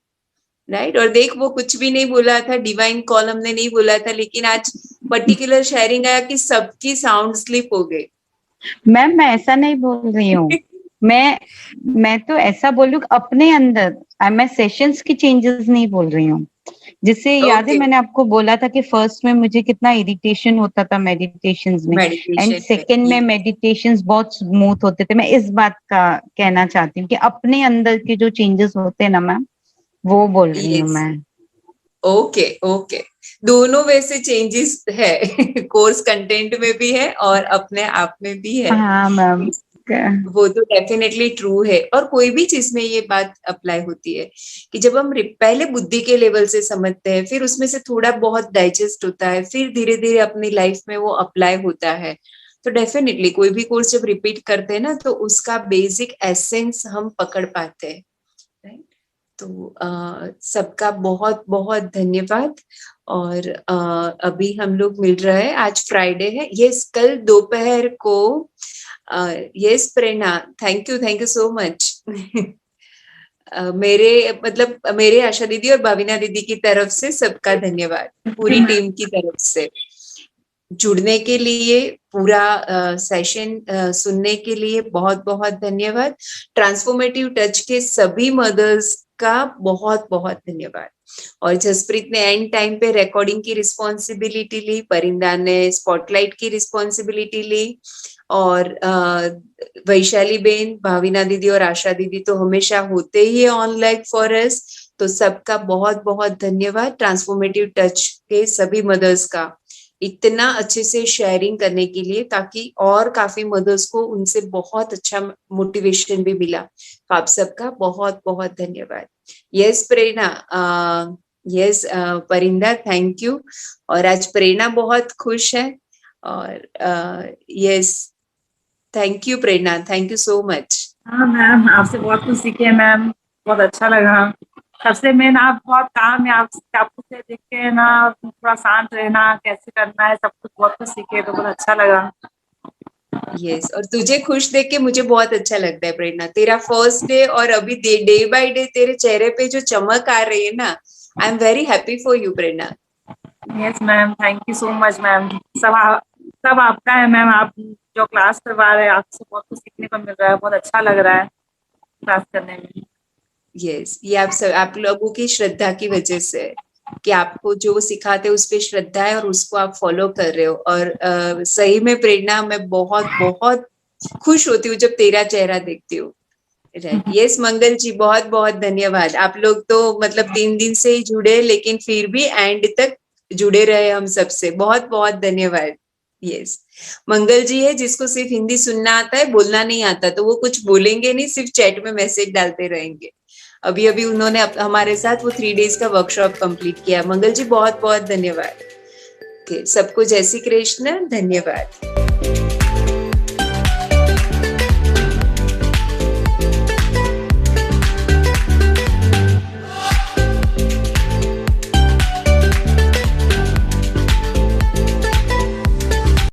राइट। और देख वो कुछ भी नहीं बोला था, डिवाइन कॉल हमने नहीं बोला था, लेकिन आज पर्टिकुलर शेयरिंग आया कि सबकी साउंड स्लिप हो गई। मैम मैं ऐसा नहीं बोल रही हूँ, मैं तो ऐसा बोल रही हूँ अपने अंदर, मैं सेशंस की चेंजेस नहीं बोल रही हूँ। जिससे याद है मैंने आपको बोला था कि फर्स्ट में मुझे कितना इरिटेशन होता था मेडिटेशंस में एंड सेकंड में मेडिटेशंस बहुत स्मूथ होते थे। मैं इस बात का कहना चाहती हूँ कि अपने अंदर के जो चेंजेस होते हैं ना मैम, वो बोल रही हूँ मैं। ओके ओके, दोनों वैसे चेंजेस है कोर्स कंटेंट में भी है और अपने आप में भी है। हाँ मैम वो तो डेफिनेटली ट्रू है। और कोई भी चीज में ये बात अप्लाई होती है कि जब हम पहले बुद्धि के लेवल से समझते हैं, फिर उसमें से थोड़ा बहुत डाइजेस्ट होता है, फिर धीरे धीरे अपनी लाइफ में वो अप्लाई होता है। तो डेफिनेटली कोई भी कोर्स जब रिपीट करते हैं ना तो उसका बेसिक एसेंस हम पकड़ पाते हैं, राइट। तो सबका बहुत बहुत धन्यवाद। और अभी हम लोग मिल रहे हैं, आज फ्राइडे है, यस कल दोपहर को, yes Prerna, thank you so much. मेरे आशा दीदी और भाविना दीदी की तरफ से सबका धन्यवाद, पूरी टीम की तरफ से जुड़ने के लिए, पूरा सेशन सुनने के लिए बहुत बहुत धन्यवाद। ट्रांसफॉर्मेटिव टच के सभी मदर्स का बहुत बहुत धन्यवाद। और जसप्रीत ने एंड टाइम पे रिकॉर्डिंग की रिस्पॉन्सिबिलिटी ली, परिंदा ने स्पॉटलाइट की रिस्पॉन्सिबिलिटी ली, और वैशाली बेन, भाविना दीदी और आशा दीदी तो हमेशा होते ही ऑनलाइन फॉर अस। तो सबका बहुत बहुत धन्यवाद ट्रांसफॉर्मेटिव टच के सभी मदर्स का, इतना अच्छे से शेयरिंग करने के लिए, ताकि और काफी मदर्स को उनसे बहुत अच्छा मोटिवेशन भी मिला। तो आप सबका बहुत बहुत धन्यवाद। यस प्रेरणा, यस परिंदा, थैंक यू। और आज प्रेरणा बहुत खुश है, और yes thank you Prerna, thank you so much. हाँ मैम, आपसे बहुत कुछ सीखे मैम, बहुत अच्छा लगा। सबसे मेन आप बहुत काम है, आपको से देख के ना थोड़ा शांत रहना, कैसे करना है, सब कुछ बहुत कुछ सीखे, तो बहुत अच्छा लगा। यस, और तुझे खुश देख के मुझे बहुत अच्छा लगता है प्रेरणा, तेरा फर्स्ट डे और अभी डे बाय डे तेरे चेहरे पे जो चमक आ रही है ना, आई am very happy for you Prerna. Yes ma'am, thank you so much ma'am. सब आपका है मैम, आप जो क्लास करवा रहे हैं, आपसे बहुत कुछ सीखने को मिल रहा है, बहुत अच्छा लग रहा है क्लास करने में। यस, ये आप लोगों की श्रद्धा की वजह से है, कि आपको जो सिखाते उस पे श्रद्धा है और उसको आप फॉलो कर रहे हो। और सही में प्रेरणा, मैं बहुत बहुत खुश होती हूँ जब तेरा चेहरा देखती हूँ। यस मंगल जी, बहुत बहुत धन्यवाद। आप लोग तो मतलब 3 दिन से ही जुड़े, लेकिन फिर भी एंड तक जुड़े रहे हम सबसे, बहुत बहुत धन्यवाद। यस, मंगल जी है जिसको सिर्फ हिंदी सुनना आता है, बोलना नहीं आता, तो वो कुछ बोलेंगे नहीं, सिर्फ चैट में मैसेज डालते रहेंगे। अभी उन्होंने हमारे साथ वो 3 डेज का वर्कशॉप कंप्लीट किया। मंगल जी बहुत बहुत धन्यवाद। सबको जय श्री कृष्ण, धन्यवाद।